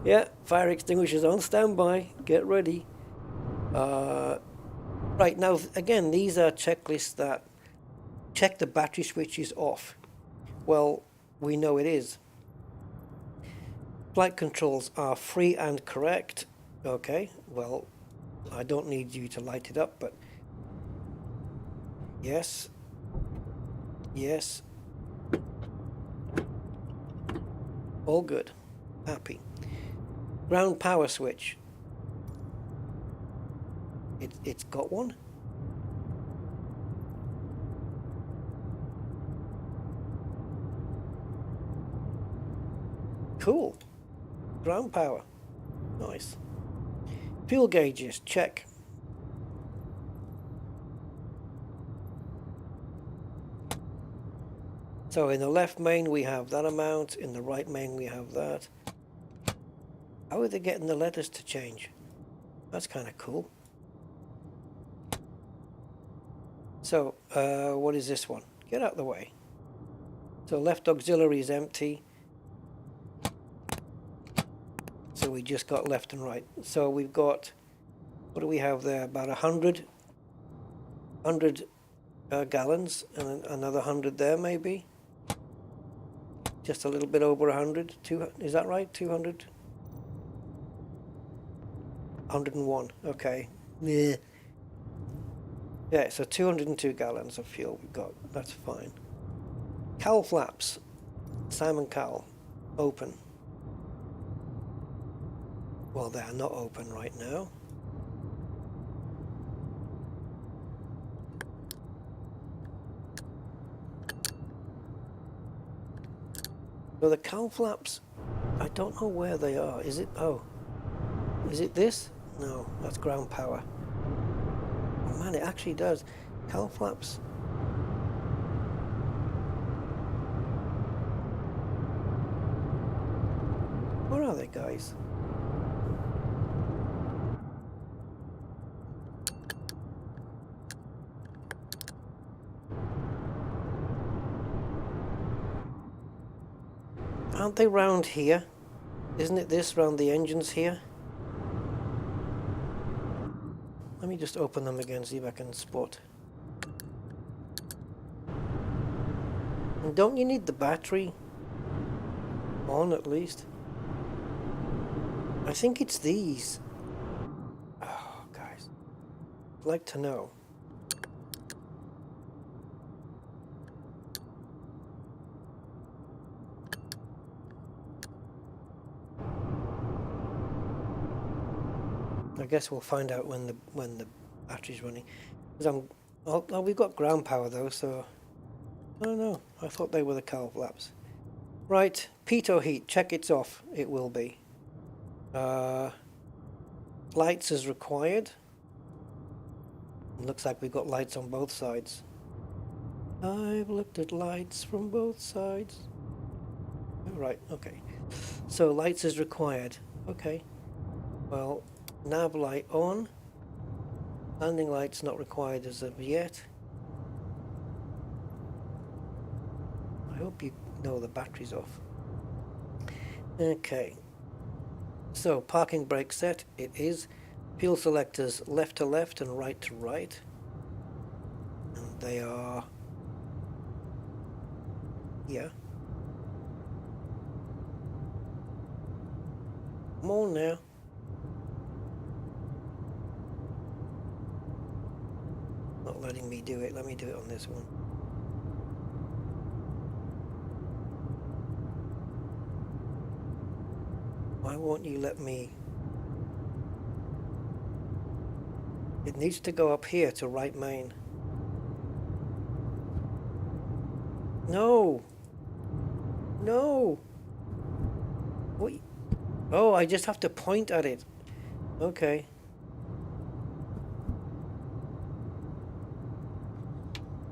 Yeah, fire extinguisher's on standby. Get ready. Right, now again, these are checklists that check the battery switch is off. Well, we know it is. Flight controls are free and correct. Okay, well, I don't need you to light it up, but yes. Yes. All good. Happy. Ground power switch. It's got one. Cool. Ground power. Nice. Fuel gauges. Check. So in the left main we have that amount, in the right main we have that. How are they getting the letters to change? That's kind of cool. So, what is this one? Get out of the way. So left auxiliary is empty. So we just got left and right. So we've got, what do we have there? About 100 gallons and another 100 there maybe. Just a little bit over 100. Is that right? 200? 101. Okay. Yeah. Yeah, so 202 gallons of fuel we've got. That's fine. Cowl flaps. Simon Cowell. Open. Well, they are not open right now. So the cowl flaps, I don't know where they are. Is it? Oh, Is it this? No, that's ground power. Oh man, it actually does. Cowl flaps. Where are they, guys? Aren't they round here? Isn't it this round the engines here? Let me just open them again, see if I can spot. And don't you need the battery on at least? I think it's these. Oh, guys. I'd like to know. I guess we'll find out when the battery's running. Because oh, we've got ground power though, so I don't know. I thought they were the cowl flaps. Right, pitot heat. Check it's off. It will be. Lights is required. Looks like we've got lights on both sides. I've looked at lights from both sides. Right, okay. So lights is required. Okay. Well, nav light on. Landing lights not required as of yet. I hope you know the battery's off. Okay. So parking brake set, it is. Fuel selectors left to left and right to right. And they are here. Come on now. Not letting me do it. Let me do it on this one. Why won't you let me? It needs to go up here to right main. No. No. What? Oh, I just have to point at it. Okay.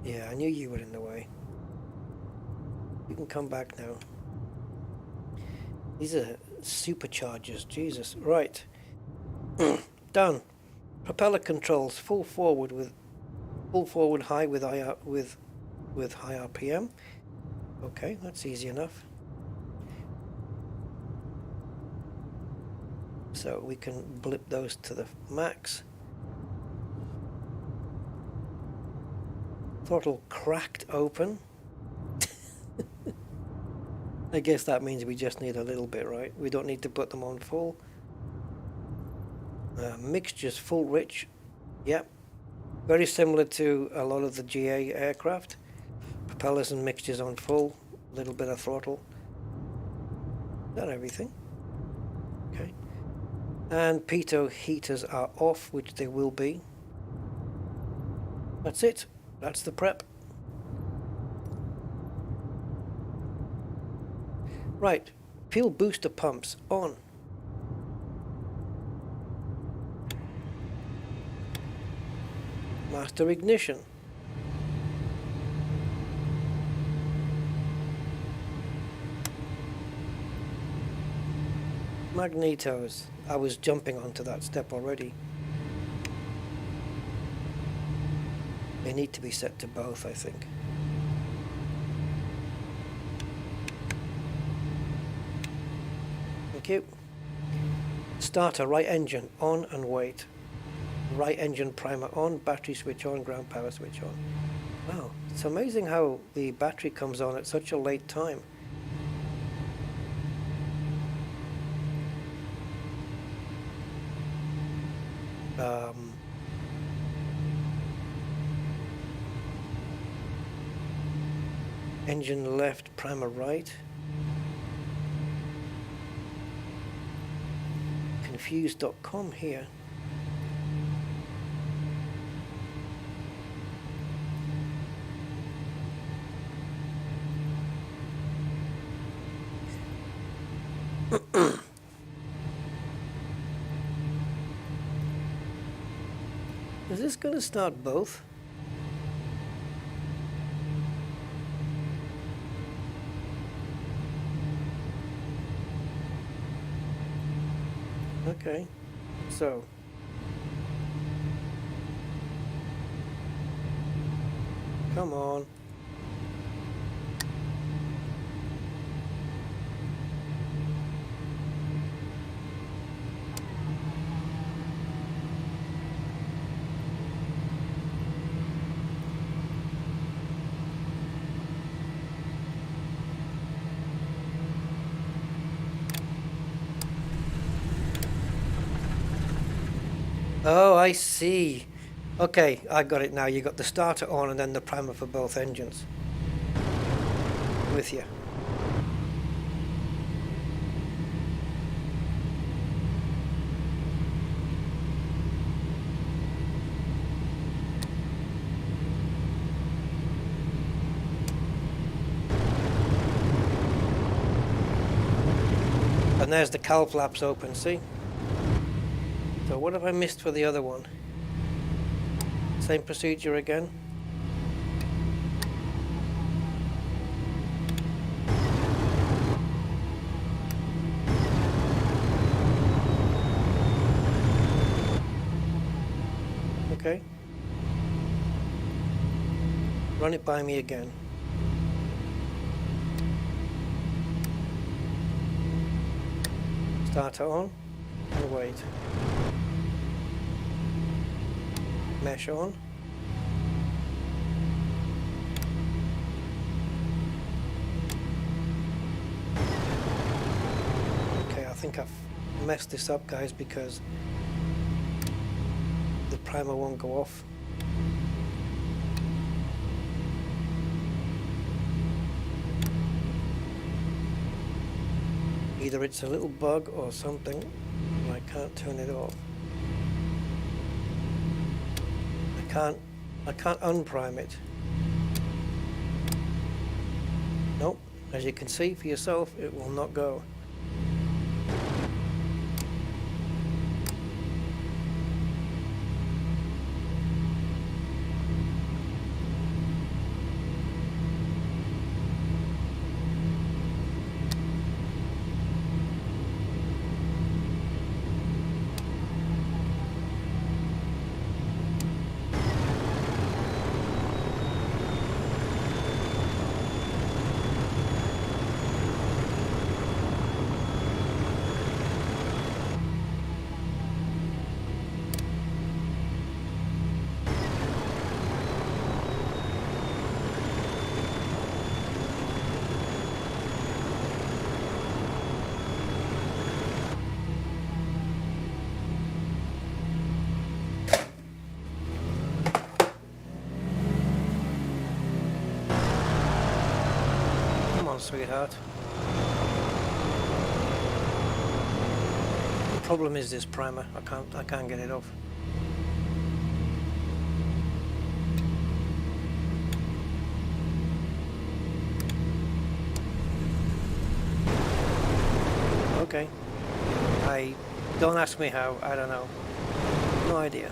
Yeah, I knew you were in the way. You can come back now. These are superchargers, Jesus. Right. Done. Propeller controls full forward high with high RPM. Okay, that's easy enough. So we can blip those to the max. Throttle cracked open. I guess that means we just need a little bit, right? We don't need to put them on full. Mixtures full rich. Yep. Very similar to a lot of the GA aircraft. Propellers and mixtures on full. A little bit of throttle. Not everything. Okay. And pitot heaters are off, which they will be. That's it. That's the prep. Right. Fuel booster pumps on. Master ignition. Magnetos. I was jumping onto that step already. They need to be set to both, I think. Thank you. Starter, right engine, on and wait. Right engine primer on, battery switch on, ground power switch on. Wow, it's amazing how the battery comes on at such a late time. Engine left, primer right. Confused.com here. Is this going to start both? Okay, so come on. Oh, I see. Okay, I got it now. You got the starter on and then the primer for both engines. With you. And there's the cal flaps open, see? So what have I missed for the other one? Same procedure again. Okay. Run it by me again. Starter on and wait. Mesh on. Okay, I think I've messed this up, guys, because the primer won't go off. Either it's a little bug or something, and I can't turn it off. I can't unprime it. Nope, as you can see for yourself, it will not go. Sweetheart. The problem is this primer. I can't get it off. Okay. Don't ask me how. I don't know. No idea.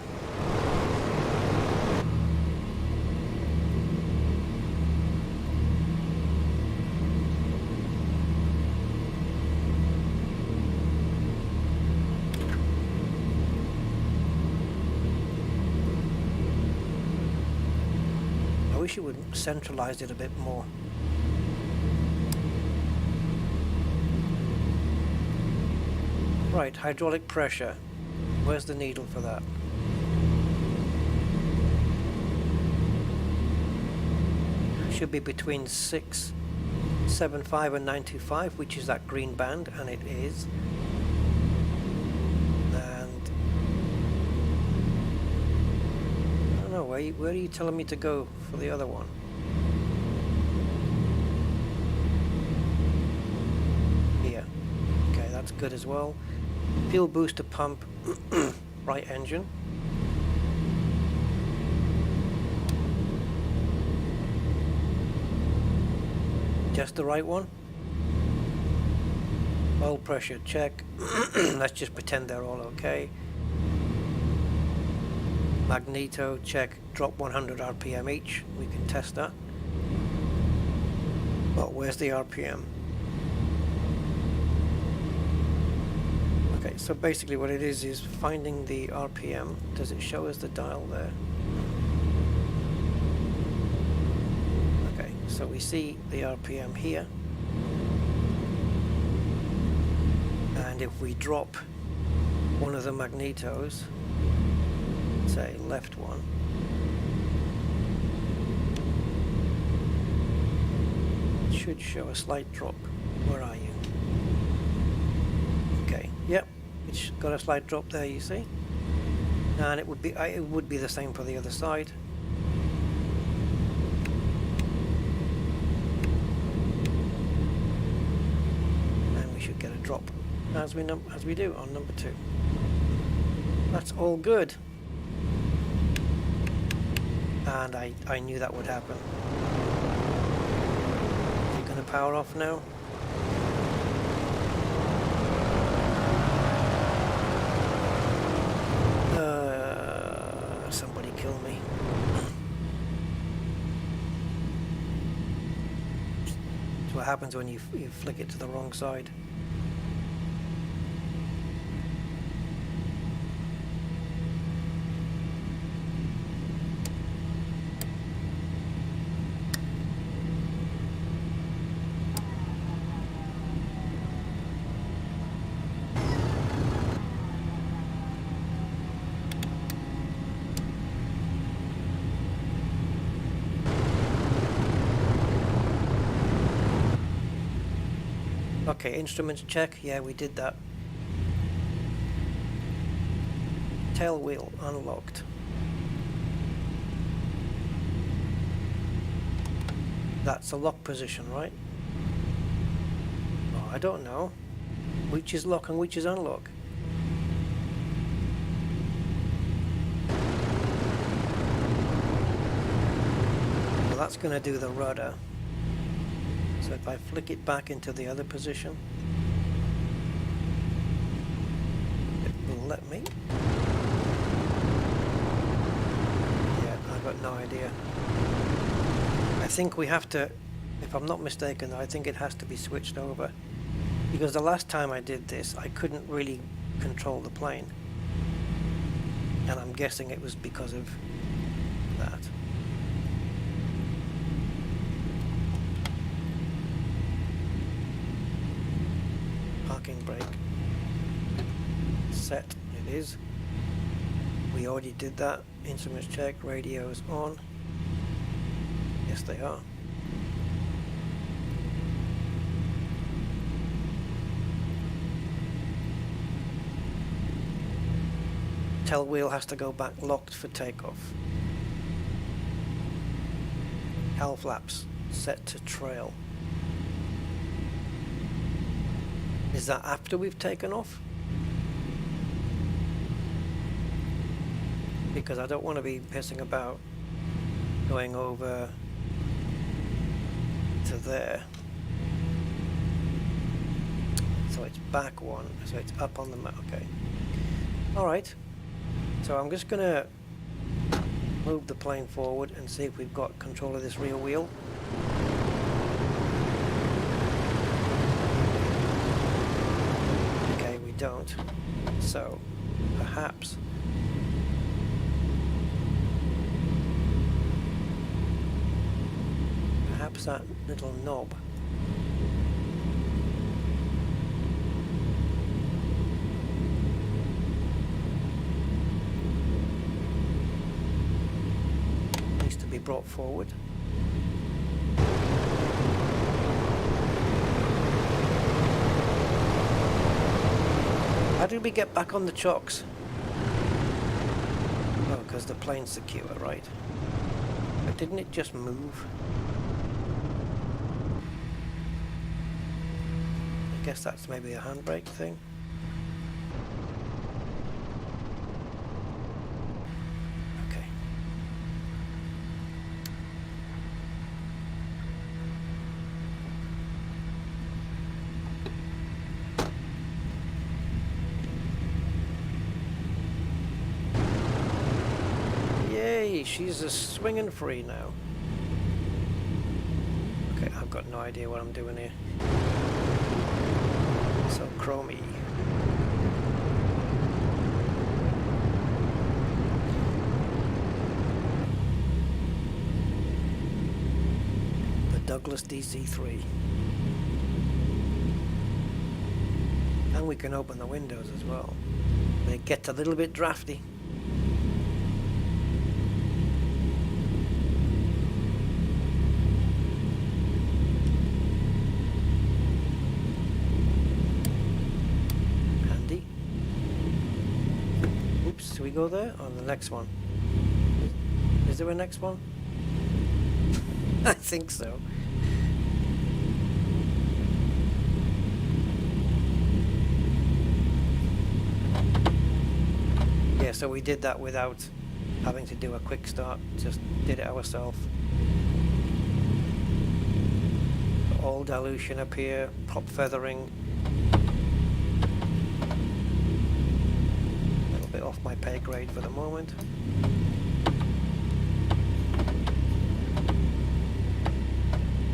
I wish you would centralize it a bit more. Right, hydraulic pressure. Where's the needle for that? Should be between 675 and 925, which is that green band, and it is. And I don't know, where are you telling me to go for the other one? Here. Okay, that's good as well. Fuel booster pump, right engine. Just the right one. Oil pressure check. Let's just pretend they're all okay. magneto check, drop 100 RPM each. We can test that. Well, where's the RPM? Okay, so basically what it is finding the RPM. Does it show us the dial there? Okay, so we see the RPM here. And if we drop one of the magnetos, say left one, it should show a slight drop. Where are you? Okay, yep, it's got a slight drop there, you see, and it would be the same for the other side. And we should get a drop as we do on number 2. That's all good. And I knew that would happen. Is it going to power off now? Somebody kill me. That's what happens when you flick it to the wrong side. Okay, instruments check. Yeah, we did that. Tail wheel unlocked. That's a lock position, right? Oh, I don't know. Which is lock and which is unlock? Well, that's going to do the rudder. So if I flick it back into the other position, it will let me. Yeah, I've got no idea. I think we have to, if I'm not mistaken, I think it has to be switched over. Because the last time I did this, I couldn't really control the plane. And I'm guessing it was because of that. Parking brake. Set, it is. We already did that. Instruments check, radios on. Yes, they are. Tail wheel has to go back locked for takeoff. Cowl flaps set to trail. Is that after we've taken off? Because I don't want to be pissing about going over to there. So it's back one, so it's up on the map. Okay. Alright. So I'm just going to move the plane forward and see if we've got control of this rear wheel. Okay, we don't. So perhaps that little knob needs to be brought forward. How did we get back on the chocks? Oh, because the plane's secure, right? But didn't it just move? I guess that's maybe a handbrake thing. Okay. Yay! She's a swinging free now. Okay, I've got no idea what I'm doing here. So chromey. The Douglas DC-3. And we can open the windows as well. It gets a little bit drafty. Handy. Oops, do we go there? On the next one. Is there a next one? I think so. Yeah, so we did that without having to do a quick start, just did it ourselves. All dilution up here, pop feathering. A little bit off my pay grade for the moment.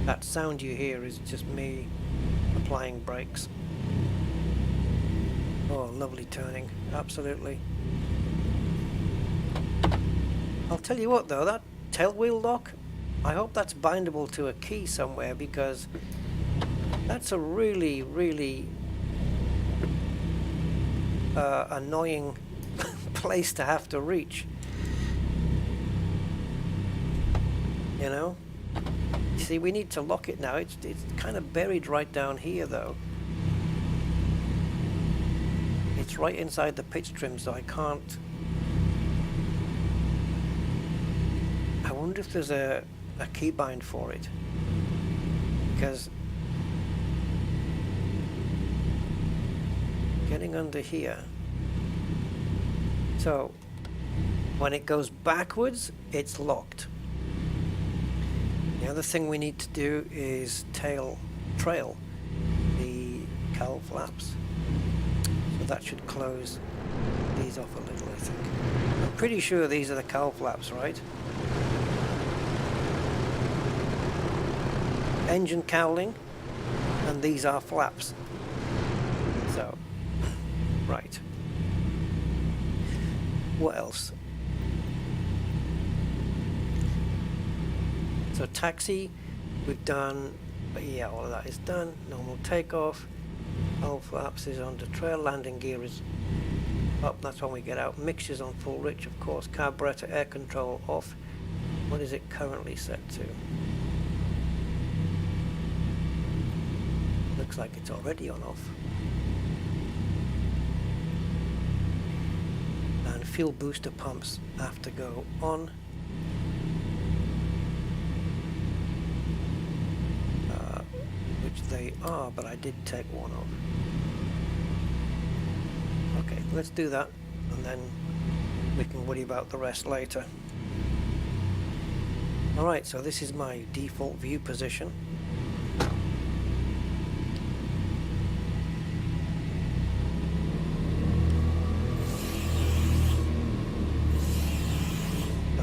That sound you hear is just me applying brakes. Oh, lovely turning, absolutely. I'll tell you what though, that tailwheel lock, I hope that's bindable to a key somewhere, because that's a really, really annoying place to have to reach. You know? See, we need to lock it now. It's kind of buried right down here though. It's right inside the pitch trim, so I can't. I wonder if there's a keybind for it, because getting under here, so when it goes backwards it's locked. The other thing we need to do is trail the cowl flaps, so that should close these off a little, I think. I'm pretty sure these are the cowl flaps, right? Engine cowling, and these are flaps. So, right. What else? So taxi, we've done, but yeah, all of that is done. Normal takeoff, all flaps is under trail, landing gear is up, that's when we get out. Mixtures on full rich, of course. Carburetor, air control off. What is it currently set to? Looks like it's already on off. And fuel booster pumps have to go on. Which they are, but I did take one off. Okay, let's do that, and then we can worry about the rest later. Alright, so this is my default view position.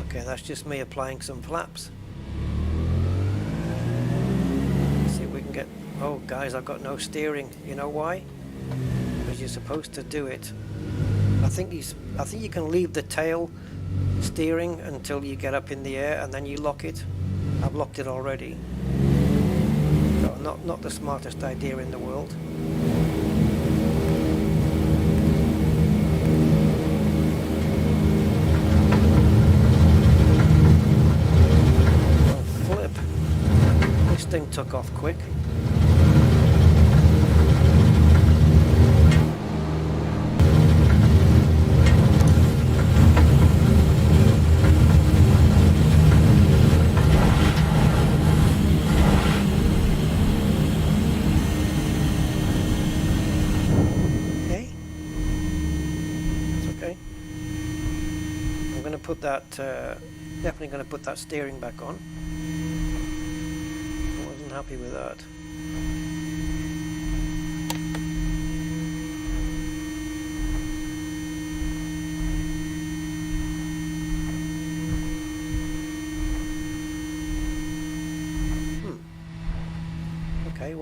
Okay, that's just me applying some flaps. See if we can get... Oh guys, I've got no steering. You know why? Because you're supposed to do it. I think you can leave the tail steering until you get up in the air, and then you lock it. I've locked it already. So not the smartest idea in the world. Thing took off quick. Okay, that's okay. I'm going to put that, definitely going to put that steering back on. Happy with that.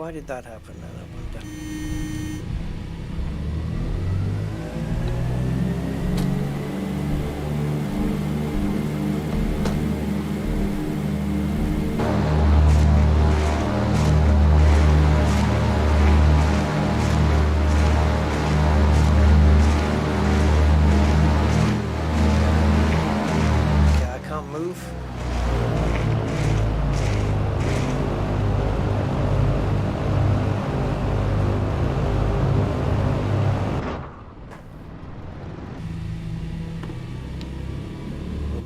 why did that happen then, I wonder? Yeah, I can't move.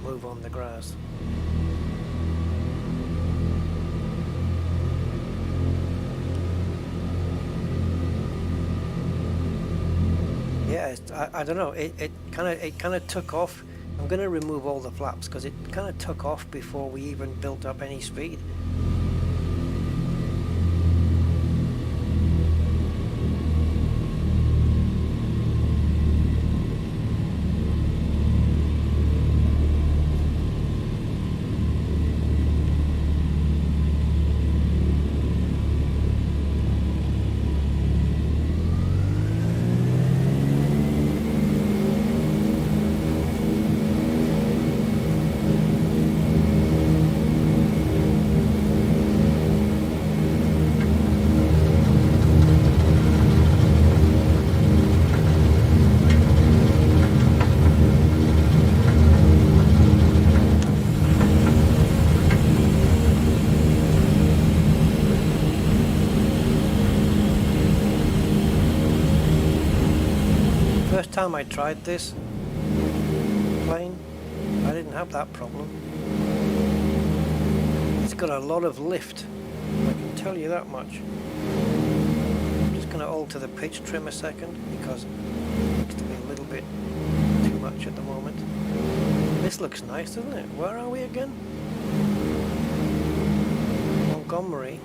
Move on the grass. Yeah, I don't know. It kind of took off. I'm going to remove all the flaps because it kind of took off before we even built up any speed. First time I tried this plane, I didn't have that problem. It's got a lot of lift, I can tell you that much. I'm just going to alter the pitch trim a second because it looks to be a little bit too much at the moment. This looks nice, doesn't it? Where are we again? Montgomery.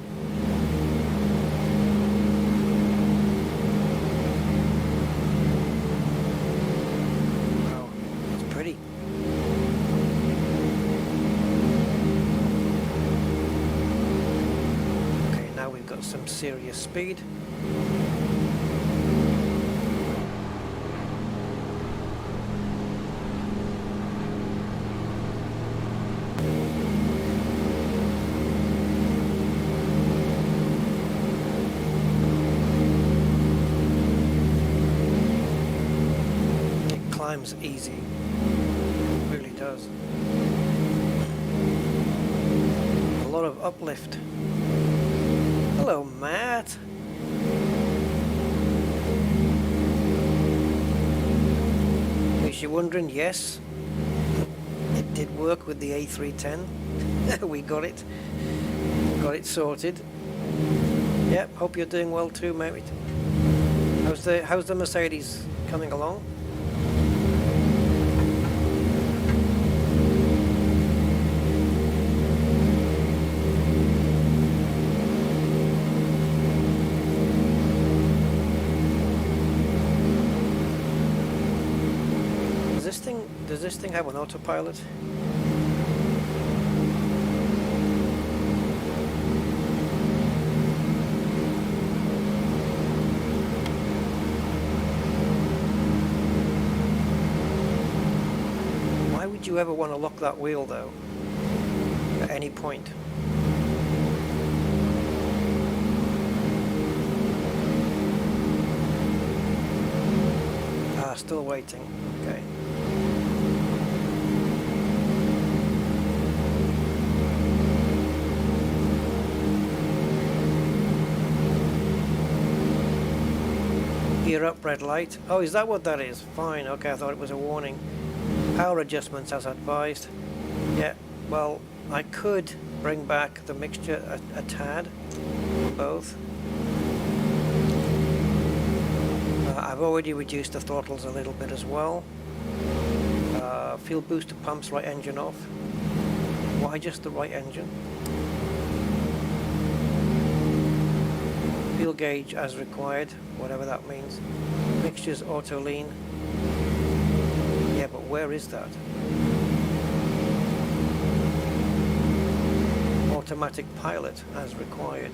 Pretty. Okay, now we've got some serious speed. It climbs easy. Really does. A lot of uplift. Hello, Matt. In case you're wondering, yes, it did work with the A310. We got it. Got it sorted. Yep, hope you're doing well too, mate. How's the Mercedes coming along? Does this thing have an autopilot? Why would you ever want to lock that wheel though? At any point? Ah, still waiting. Okay. Gear up, red light. Oh, is that what that is? Fine, okay, I thought it was a warning. Power adjustments as advised. Yeah, well, I could bring back the mixture a tad, both. I've already reduced the throttles a little bit as well. Fuel booster pumps, right engine off. Why just the right engine? Fuel gauge as required, whatever that means. Mixtures auto lean. Yeah, but where is that? Automatic pilot as required.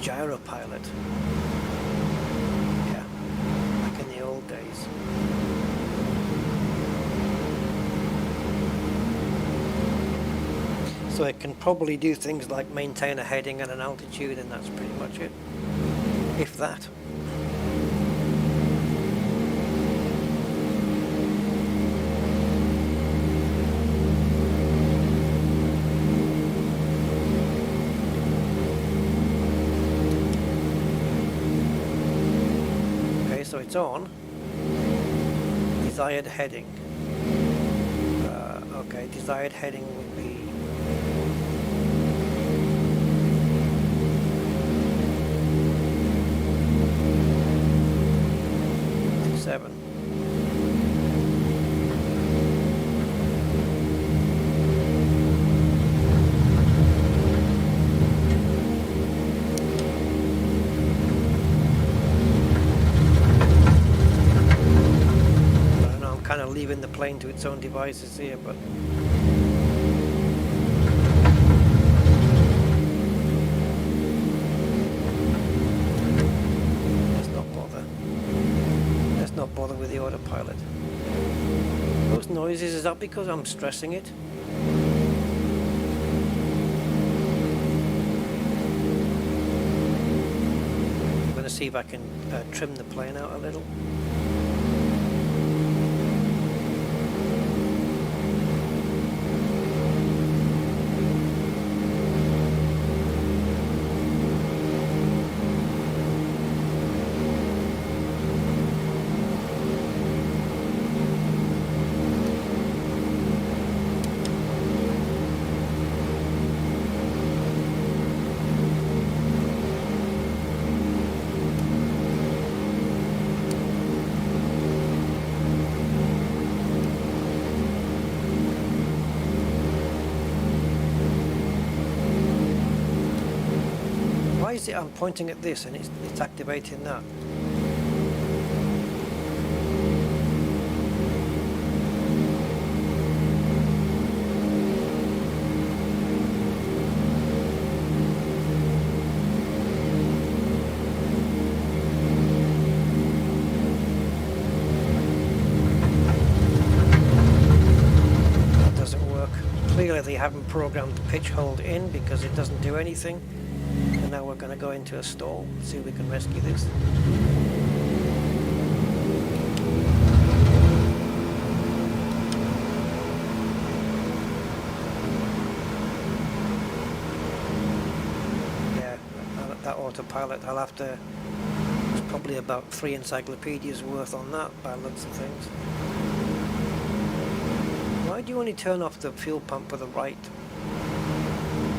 gyro pilot. Yeah, back in the old days. So it can probably do things like maintain a heading and an altitude, and that's pretty much it. If that. Okay, so it's on. Desired heading. Okay, desired heading would be 7. I don't know, I'm kind of leaving the plane to its own devices here, but not bother with the autopilot. Those noises, is that because I'm stressing it? I'm going to see if I can trim the plane out a little. Why is it I'm pointing at this and it's activating that? That doesn't work. Clearly they haven't programmed the pitch hold in because it doesn't do anything. And now we're going to go into a stall, see if we can rescue this. Yeah, that autopilot, I'll have to, there's probably about 3 encyclopedias worth on that by the looks of things. Why do you only turn off the fuel pump with the right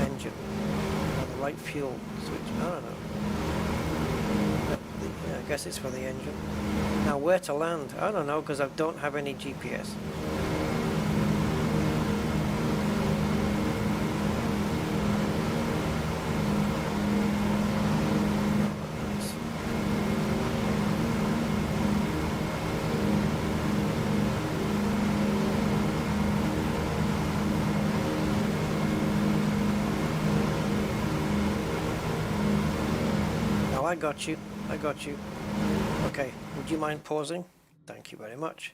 engine? Right fuel switch, I don't know. Yeah, I guess it's for the engine. Now where to land? I don't know because I don't have any GPS. I got you. I got you. Okay, would you mind pausing? Thank you very much.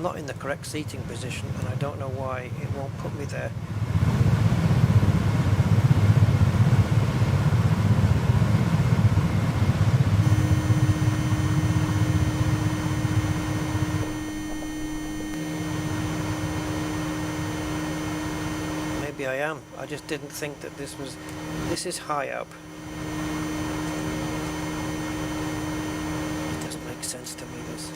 Not in the correct seating position, and I don't know why it won't put me there. Maybe I am. I just didn't think that this is high up. It doesn't make sense to me, this.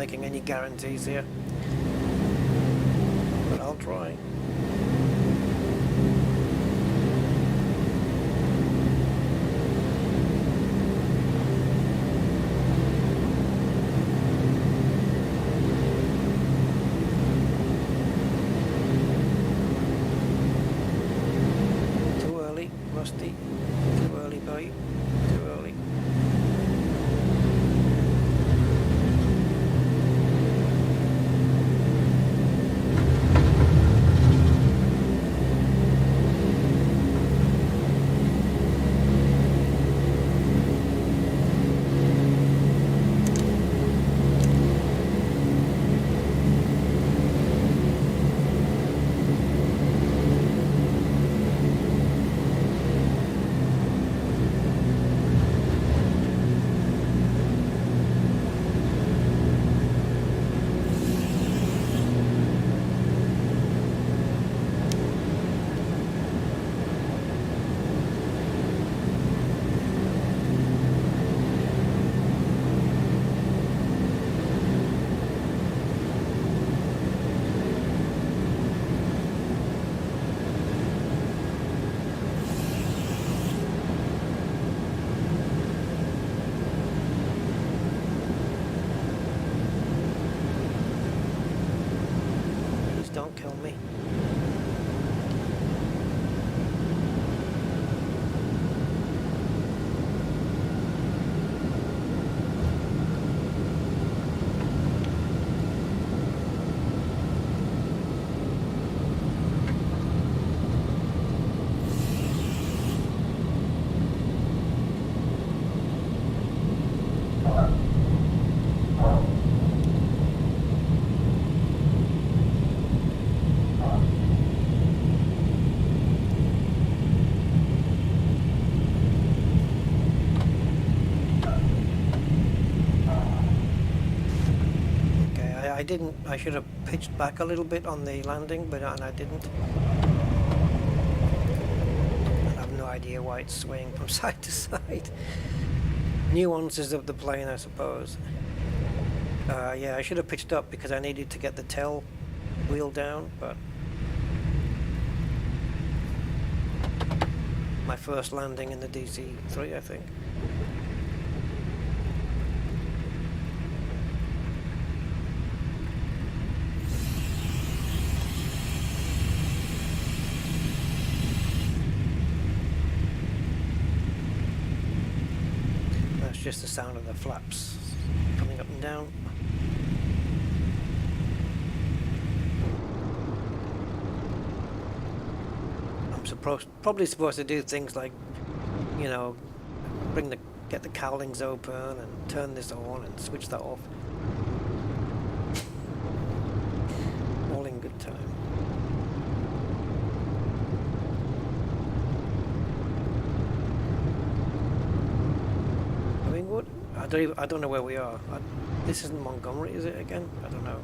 making any guarantees here, but I'll try. Too early, Rusty. Too early, buddy. Too early. Don't kill me. I should have pitched back a little bit on the landing, but I didn't. I have no idea why it's swaying from side to side. Nuances of the plane, I suppose. Yeah, I should have pitched up because I needed to get the tail wheel down, but my first landing in the DC-3, I think. Just the sound of the flaps coming up and down. I'm probably supposed to do things like, you know, get the cowlings open and turn this on and switch that off. All in good time. I don't know where we are. This isn't Montgomery, is it again? I don't know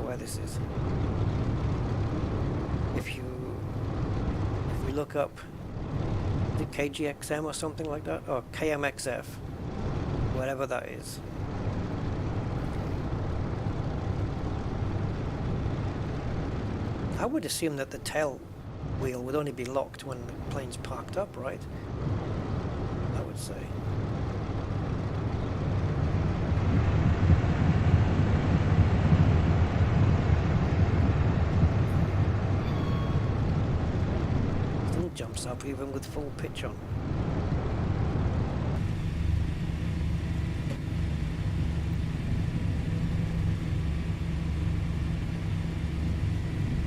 where this is. If we look up the KGXM or something like that, or KMXF, whatever that is. I would assume that the tail wheel would only be locked when the plane's parked up, right? I would say. Jumps up even with full pitch on.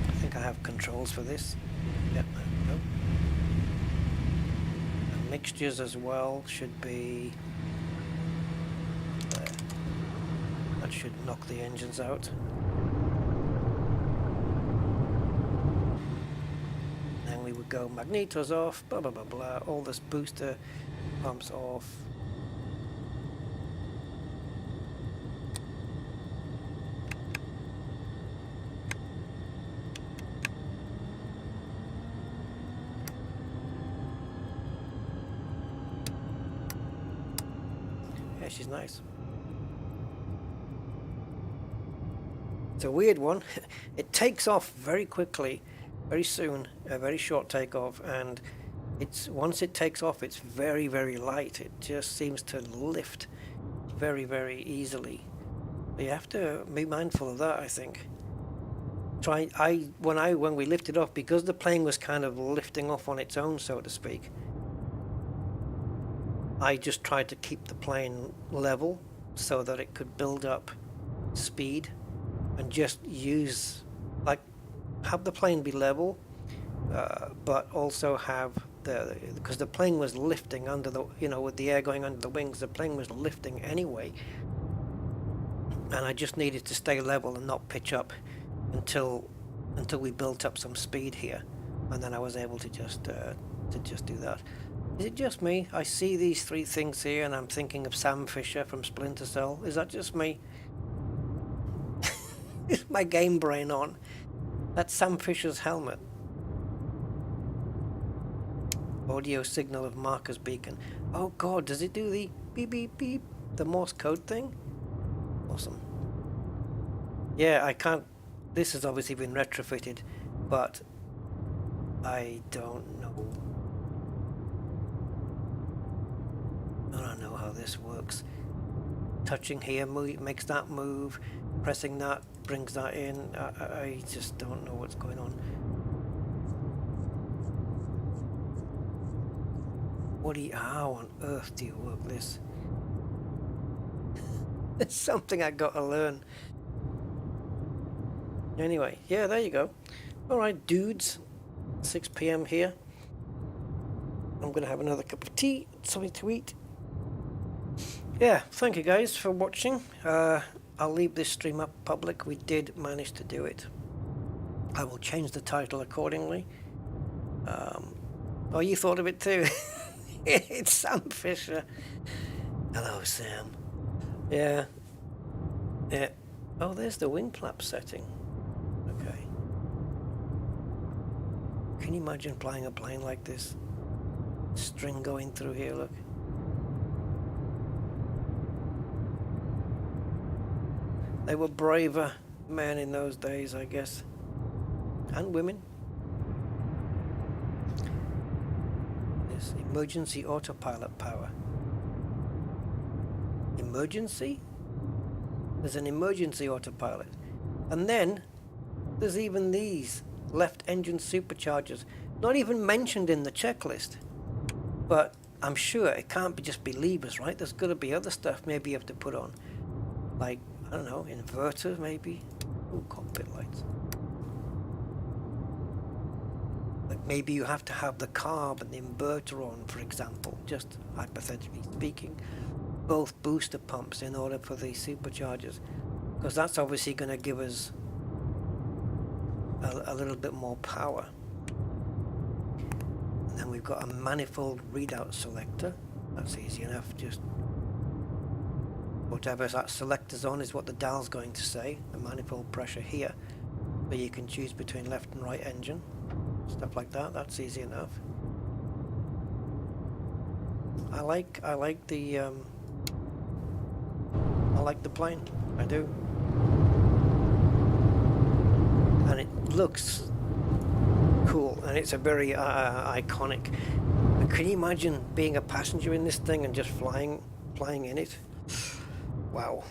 I think I have controls for this. Yep, no. And mixtures as well should be there. That should knock the engines out. Go magnetos off, blah blah blah blah, all this booster pumps off. Yeah, she's nice. It's a weird one. It takes off very quickly, very soon, a very short takeoff, and once it takes off, it's very, very light. It just seems to lift very, very easily. But you have to be mindful of that, I think. When we lifted off, because the plane was kind of lifting off on its own, so to speak, I just tried to keep the plane level so that it could build up speed and just have the plane be level, but also have because the plane was lifting under the, with the air going under the wings, the plane was lifting anyway, and I just needed to stay level and not pitch up until we built up some speed here, and then I was able to just do that. Is it just me? I see these three things here and I'm thinking of Sam Fisher from Splinter Cell. Is that just me? Is my game brain on? That's Sam Fisher's helmet. Audio signal of Marcus Beacon. Oh god, does it do the beep beep beep? The Morse code thing? Awesome. Yeah, I can't... This has obviously been retrofitted, but I don't know. I don't know how this works. Touching here makes that move. Pressing that brings that in. I just don't know what's going on. How on earth do you work this? It's something I gotta learn. Anyway, yeah, there you go. Alright, dudes. 6 PM here. I'm gonna have another cup of tea, something to eat. Yeah, thank you guys for watching. I'll leave this stream up public. We did manage to do it. I will change the title accordingly. Oh, you thought of it too? It's Sam Fisher. Hello, Sam. Yeah. Yeah. Oh, there's the wing flap setting. Okay. Can you imagine flying a plane like this? String going through here, look. They were braver men in those days, I guess. And women. This emergency autopilot power. Emergency? There's an emergency autopilot. And then there's even these left engine superchargers. Not even mentioned in the checklist. But I'm sure it can't just be levers, right? There's got to be other stuff maybe you have to put on. Like, I don't know, inverter maybe? Ooh, cockpit lights. Like maybe you have to have the carb and the inverter on, for example, just hypothetically speaking. Both booster pumps in order for the superchargers. Because that's obviously going to give us a little bit more power. And then we've got a manifold readout selector. That's easy enough, just whatever that selector's on is what the dial's going to say, the manifold pressure here. So you can choose between left and right engine, stuff like that. That's easy enough. I like the plane. I do. And it looks cool, and it's a very iconic. And can you imagine being a passenger in this thing and just flying in it? Wow.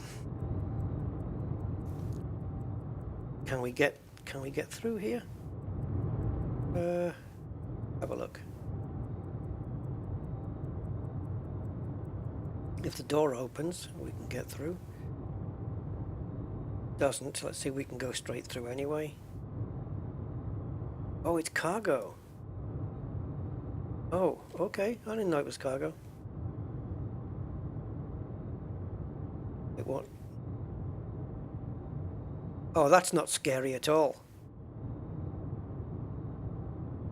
Can we get through here? Have a look. If the door opens, we can get through. Doesn't. Let's see if we can go straight through anyway. Oh, it's cargo. Oh, okay. I didn't know it was cargo. It what? Oh, that's not scary at all.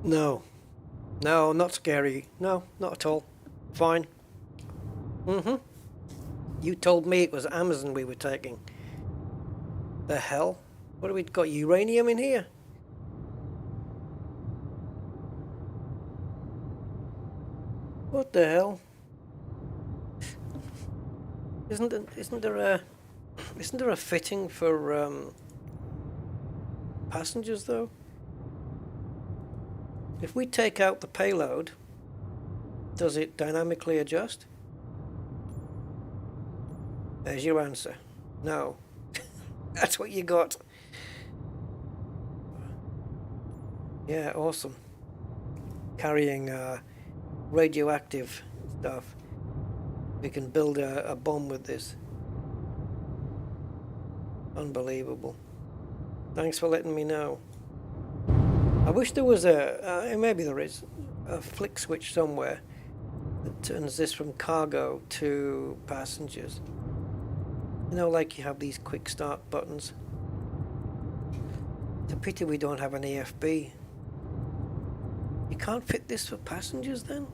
No. No, not scary. No, not at all. Fine. Mm-hmm. You told me it was Amazon we were taking. The hell? What have we got? Uranium in here? What the hell? Isn't there a fitting for passengers though? If we take out the payload, does it dynamically adjust? There's your answer. No. That's what you got. Yeah, awesome. Carrying radioactive stuff. We can build a bomb with this. Unbelievable. Thanks for letting me know. I wish there was maybe there is, a flick switch somewhere that turns this from cargo to passengers. You know, like you have these quick start buttons. It's a pity we don't have an AFB. You can't fit this for passengers then?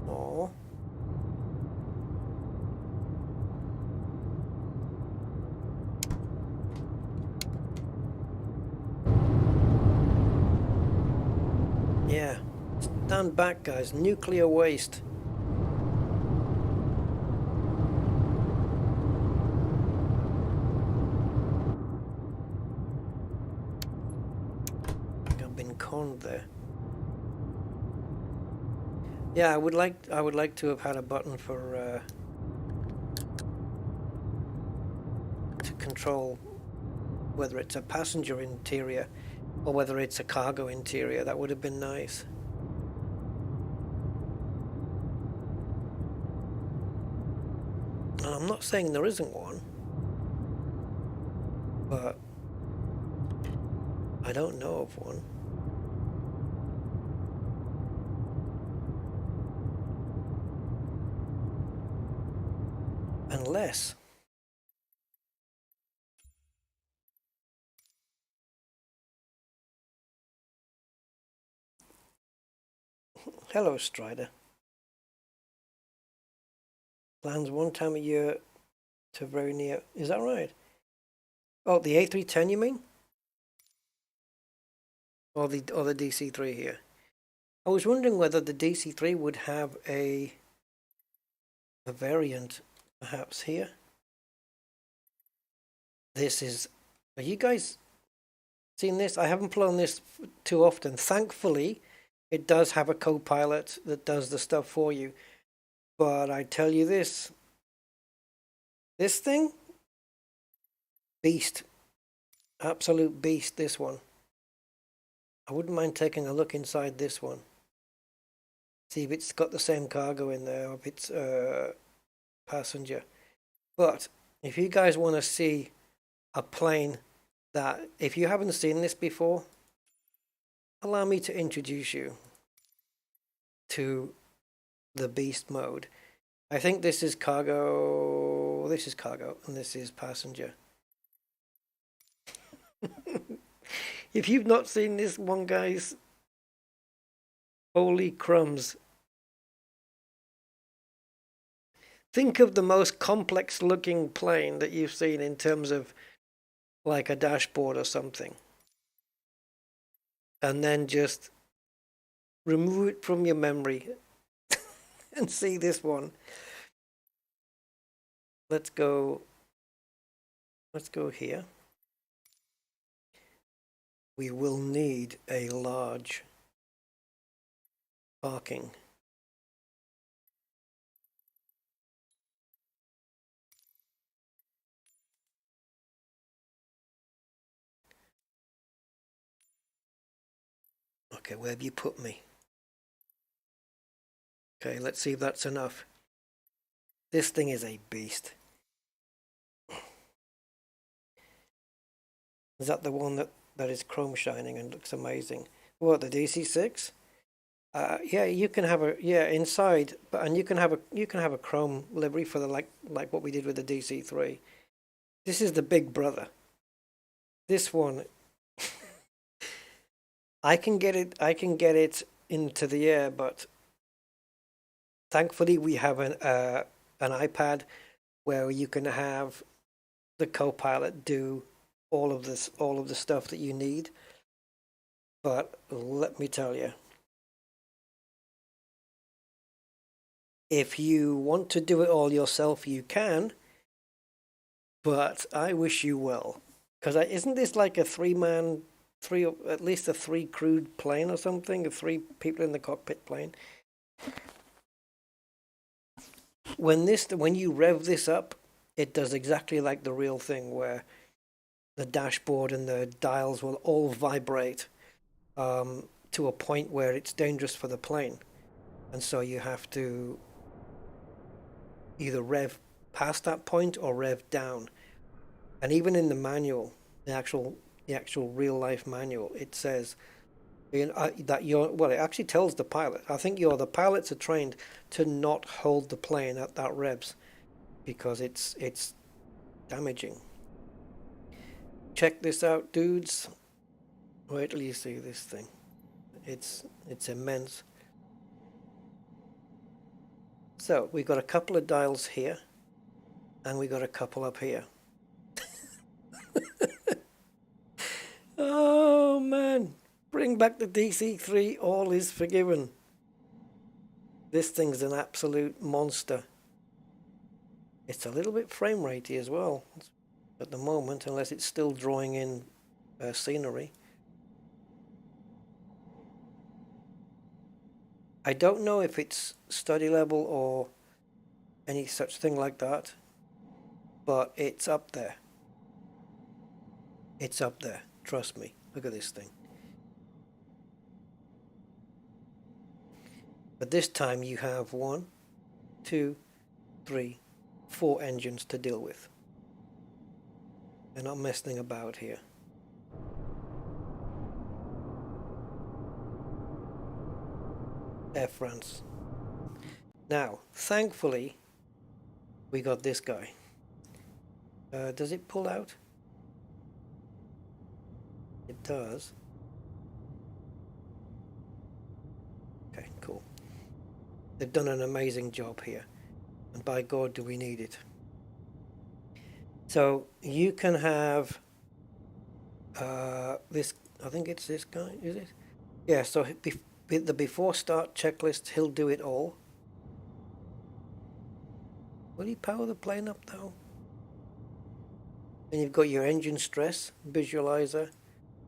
Oh. Yeah. Stand back, guys. Nuclear waste. There. Yeah, I would like to have had a button for to control whether it's a passenger interior or whether it's a cargo interior. That would have been nice. And I'm not saying there isn't one, but I don't know of one. Unless hello Strider. Lands one time a year to very near. Is that right? Oh, the A310 you mean? Or the DC3 here. I was wondering whether the DC3 would have a variant perhaps here. This is, are you guys seen this? I haven't flown this too often. Thankfully, it does have a co-pilot that does the stuff for you. But I tell you this thing, beast, absolute beast, this one. I wouldn't mind taking a look inside this one. See if it's got the same cargo in there, or if it's passenger. But if you guys want to see a plane that, if you haven't seen this before, allow me to introduce you to the beast mode. I think this is cargo, and this is passenger. If you've not seen this one, guys, holy crumbs. Think of the most complex looking plane that you've seen in terms of like a dashboard or something. And then just remove it from your memory and see this one. Let's go here. We will need a large parking. Okay, where have you put me? Okay, let's see if that's enough. This thing is a beast. Is that the one that is chrome shining and looks amazing? What, the DC6? Yeah, you can have inside, and you can have a chrome livery for the like what we did with the DC3. This is the big brother. This one, I can get it into the air, but thankfully we have an iPad where you can have the co-pilot do all of the stuff that you need. But let me tell you, if you want to do it all yourself, you can. but I wish you well. Because isn't this like a three-man, at least a three-crewed plane or something? A three people in the cockpit plane? When you rev this up, it does exactly like the real thing, where the dashboard and the dials will all vibrate to a point where it's dangerous for the plane. And so you have to either rev past that point or rev down. And even in the manual, the actual real life manual, it says that it actually tells the pilot. I think the pilots are trained to not hold the plane at that revs because it's damaging. Check this out, dudes. Wait till you see this thing. It's immense. So we got a couple of dials here, and we got a couple up here. Oh man, bring back the DC3, all is forgiven. This thing's an absolute monster. It's a little bit frame ratey as well at the moment, unless it's still drawing in scenery. I don't know if it's study level or any such thing like that, but it's up there. It's up there, trust me. Look at this thing. But this time you have 1, 2, 3, 4 engines to deal with. They're not messing about here. Air France. Now, thankfully, we got this guy. Does it pull out? It does. Okay, cool. They've done an amazing job here. And by God, do we need it. So you can have this, I think it's this guy, is it? Yeah, so the before start checklist, he'll do it all. Will he power the plane up though? And you've got your engine stress visualizer,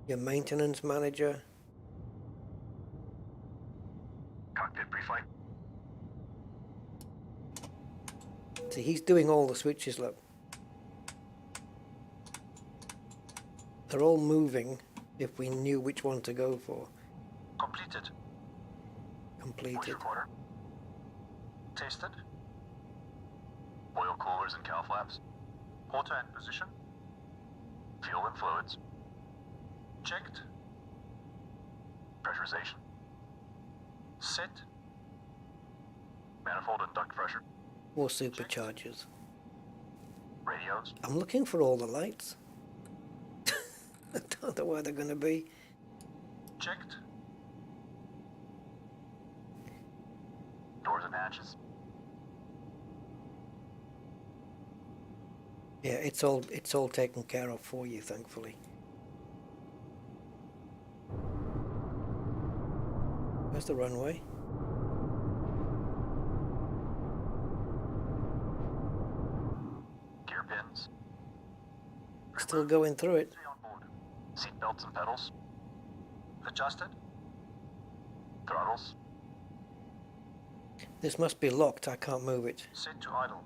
your maintenance manager. Cockpit pre-flight. See, he's doing all the switches, look. They're all moving if we knew which one to go for. Completed. Completed. Voice recorder. Tested. Oil coolers and cow flaps. Auto and position. Fuel and fluids. Checked. Pressurization. Set. Manifold and duct pressure. More superchargers. Radios. I'm looking for all the lights. I don't know where they're going to be. Checked. Doors and hatches. Yeah, it's all taken care of for you, thankfully. Where's the runway? Gear pins. Still going through it. On board. Seat belts and pedals. Adjusted. Throttles. This must be locked. I can't move it. Set to idle.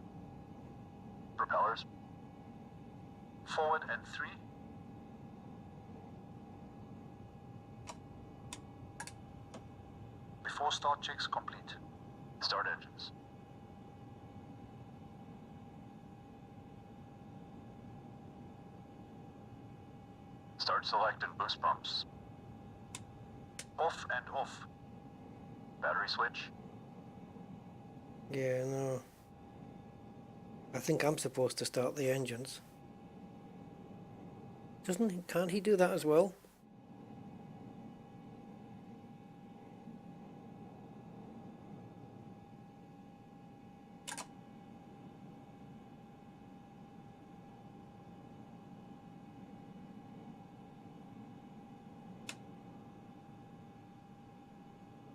Propellers. Forward and 3. Before start checks complete. Start engines. Start select and boost pumps. Off and off. Battery switch. Yeah, no. I think I'm supposed to start the engines. Can't he do that as well?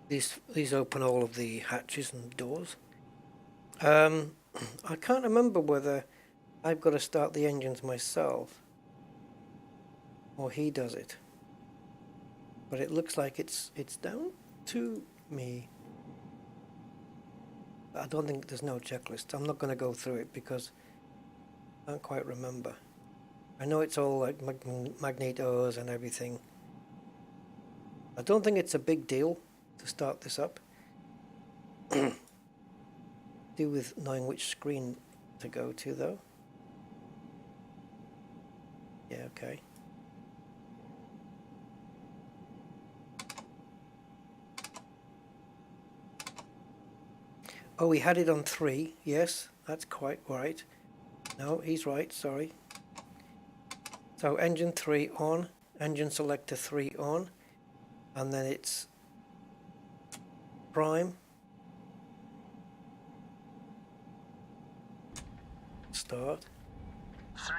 These open all of the hatches and doors. I can't remember whether I've got to start the engines myself, or he does it. But it looks like it's down to me. I don't think there's no checklist. I'm not going to go through it because I can't quite remember. I know it's all like magnetos and everything. I don't think it's a big deal to start this up. Do with knowing which screen to go to though. Yeah, okay. Oh, we had it on 3. Yes, that's quite right. No, he's right, sorry. So engine 3 on, engine selector 3 on, and then it's prime, start. 3,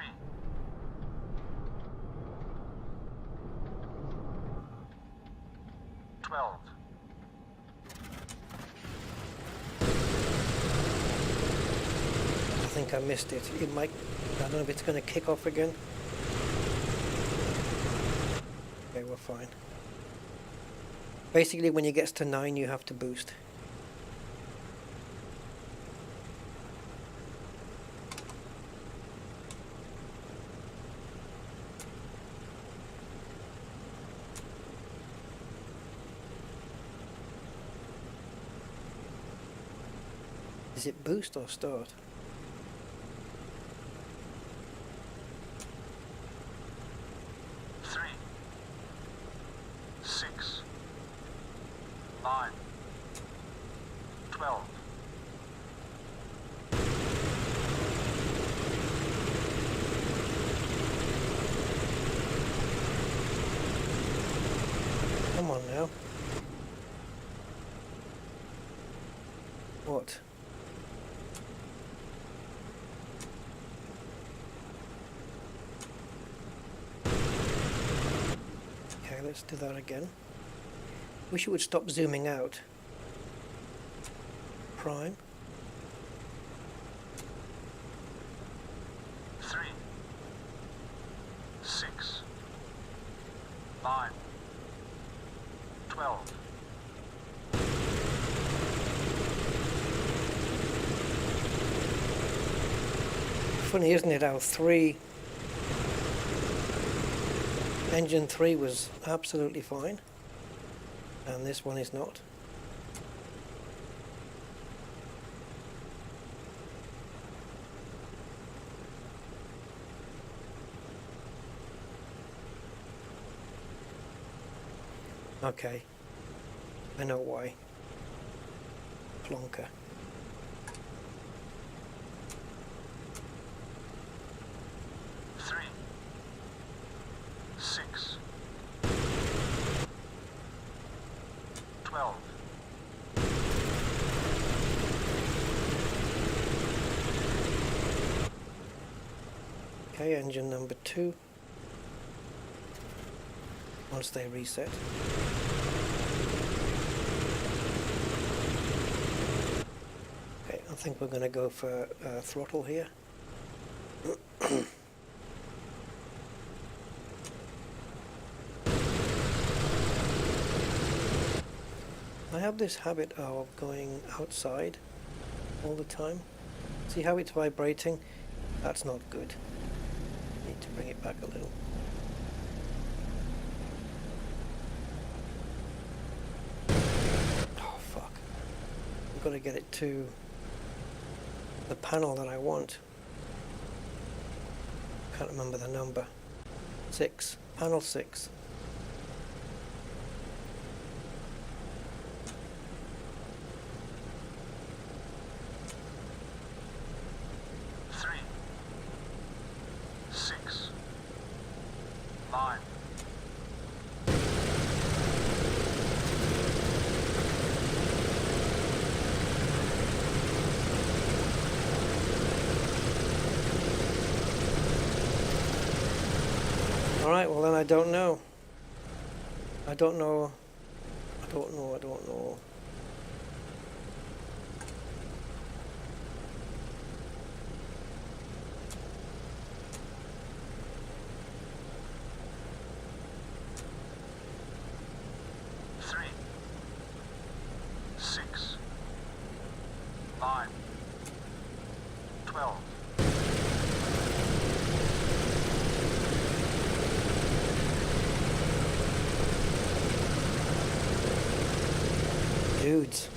12, I think I missed it. It might, I don't know if it's going to kick off again. Okay, we're fine. Basically, when it gets to 9, you have to boost. Is it boost or start? Three, 6, 9, 12. Come on now. What? Okay, let's do that again. Wish it would stop zooming out. Prime. 3, 6, 9, 12. Funny, isn't it, how 3... Engine 3 was absolutely fine, and this one is not. Okay, I know why. Plonker. Three, 6, 12. Okay, engine number 2. Once they reset. Okay, I think we're going to go for throttle here. I have this habit of going outside all the time. See how it's vibrating? That's not good. Need to bring it back a little. Oh fuck. I've got to get it to the panel that I want. Can't remember the number. 6. Panel 6. Three, 6, 9. Alright, well then I don't know. I don't know. I don't know. I don't know. 9, 12. Dudes.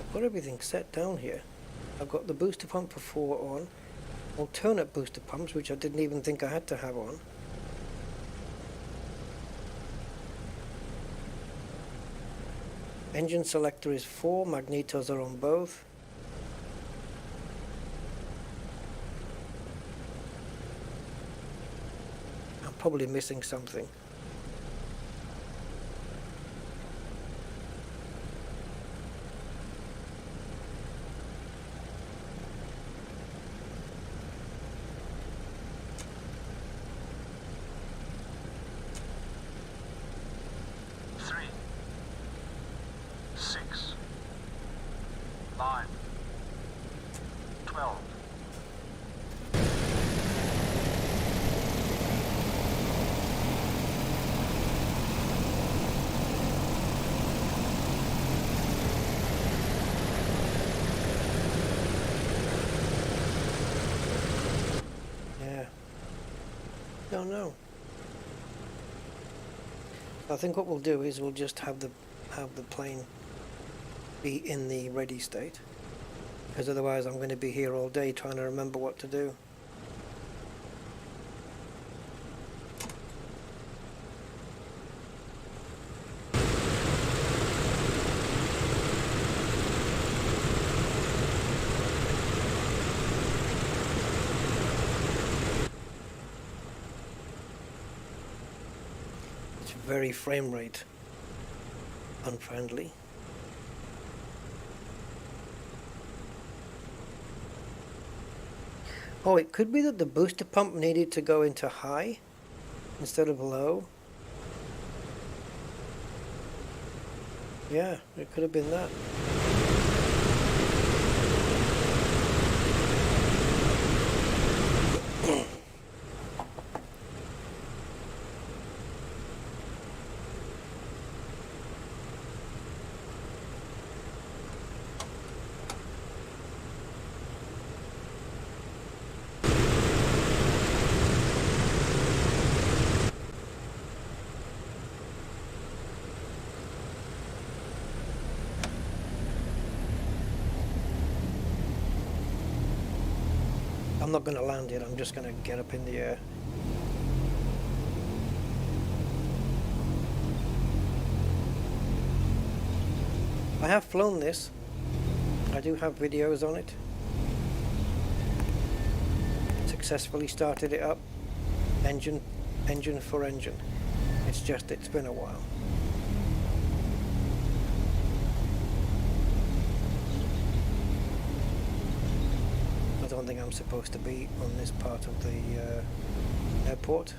I've got everything set down here. I've got the booster pump for 4 on, alternate booster pumps, which I didn't even think I had to have on. Engine selector is 4, magnetos are on both. I'm probably missing something. Don't know. I think what we'll do is we'll just have the plane be in the ready state, because otherwise I'm going to be here all day trying to remember what to do. Very frame rate unfriendly. Oh, it could be that the booster pump needed to go into high instead of low. Yeah, it could have been that. I'm not going to land it, I'm just going to get up in the air. I have flown this. I do have videos on it. Successfully started it up. Engine for engine. It's just, it's been a while. I don't think I'm supposed to be on this part of the airport.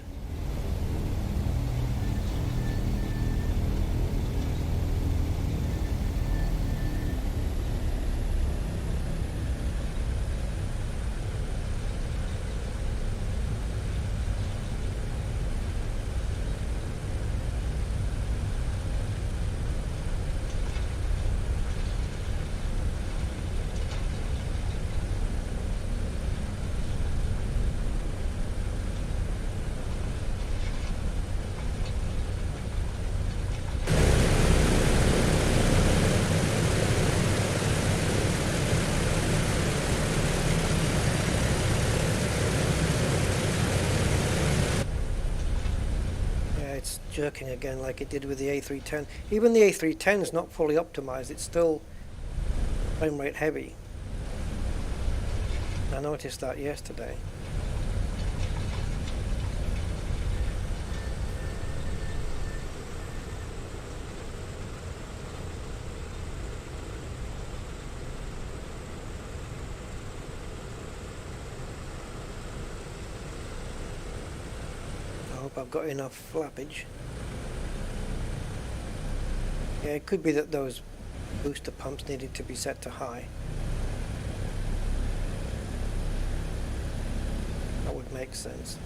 Jerking again like it did with the A310. Even the A310 is not fully optimized, it's still frame rate heavy. I noticed that yesterday. I hope I've got enough flappage. Yeah, it could be that those booster pumps needed to be set to high. That would make sense.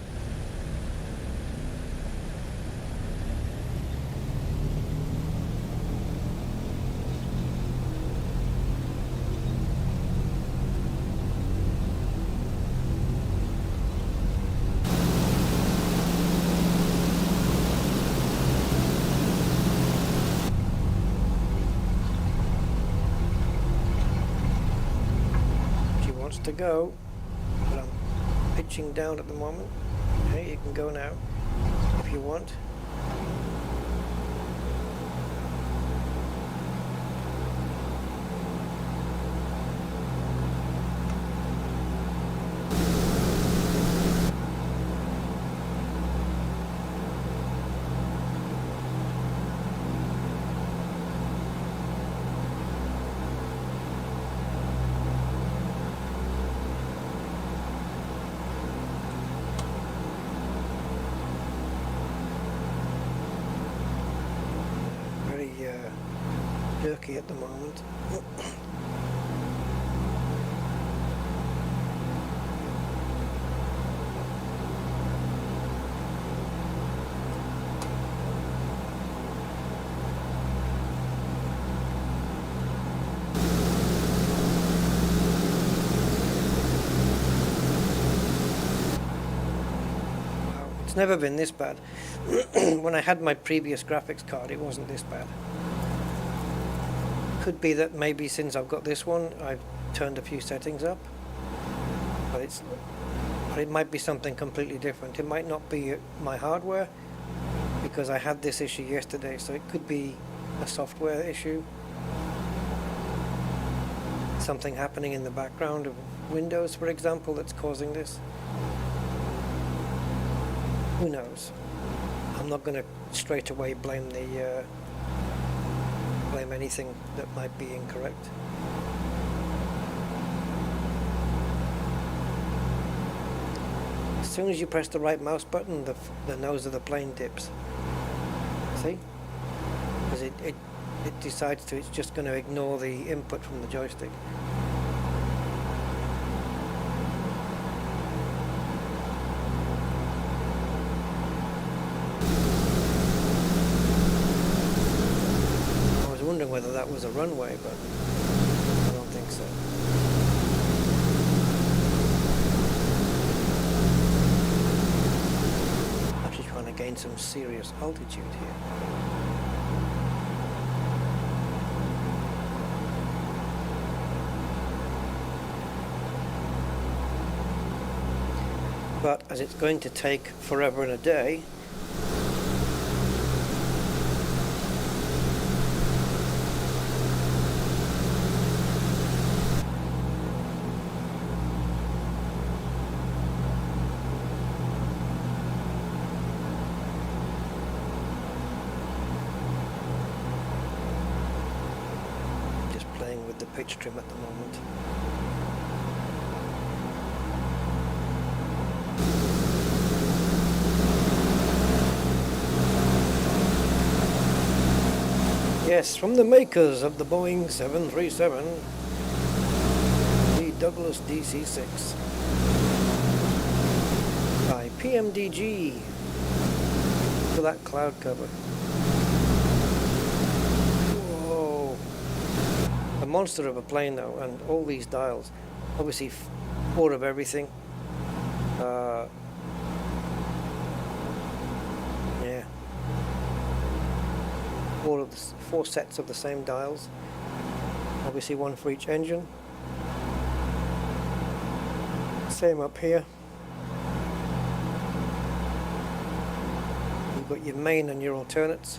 to go, but I'm pitching down at the moment. Okay, you can go now if you want. Jerky at the moment. Wow, it's never been this bad. When I had my previous graphics card, it wasn't this bad. Could be that maybe since I've got this one, I've turned a few settings up, but it might be something completely different. It might not be my hardware, because I had this issue yesterday, so it could be a software issue, something happening in the background of Windows, for example, that's causing this. Who knows? I'm not going to straight away blame anything that might be incorrect. As soon as you press the right mouse button, the nose of the plane dips. See? Because it decides to, it's just going to ignore the input from the joystick. Whether that was a runway, but I don't think so. Actually trying to gain some serious altitude here. But as it's going to take forever and a day, pitch trim at the moment. Yes, from the makers of the Boeing 737, the Douglas DC-6 by PMDG for that cloud cover. A monster of a plane though, and all these dials, obviously 4 of everything. Yeah, 4 sets of the same dials, obviously 1 for each engine. Same up here. You've got your main and your alternates.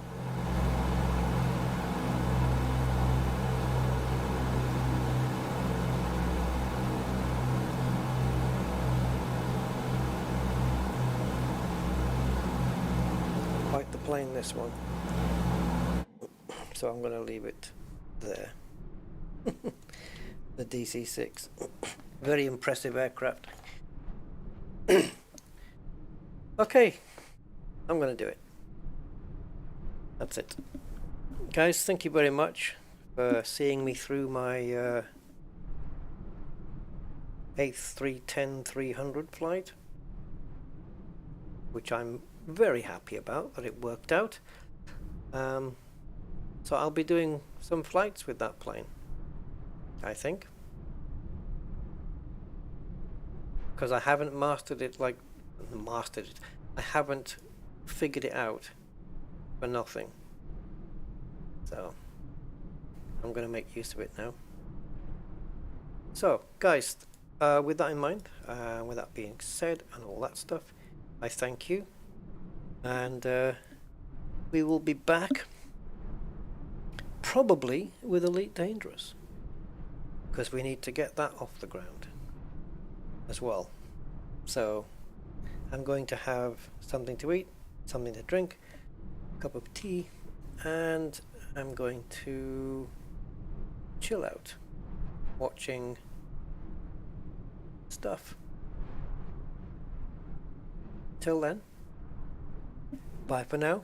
Plane, this one, so I'm going to leave it there. The DC-6, very impressive aircraft. Okay, I'm going to do it. That's it, guys. Thank you very much for seeing me through my A310-300 flight, which I'm very happy about that it worked out. So I'll be doing some flights with that plane, I think, because I haven't mastered it I haven't figured it out for nothing, so I'm going to make use of it now. So guys, with that in mind, with that being said and all that stuff, I thank you, and we will be back probably with Elite Dangerous, because we need to get that off the ground as well. So I'm going to have something to eat, something to drink, a cup of tea, and I'm going to chill out watching stuff. Till then, bye for now.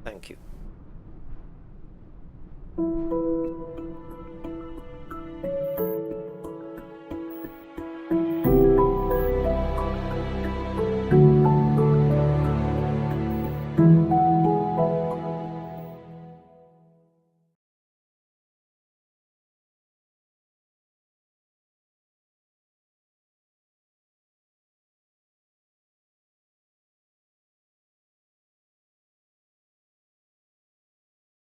Thank you.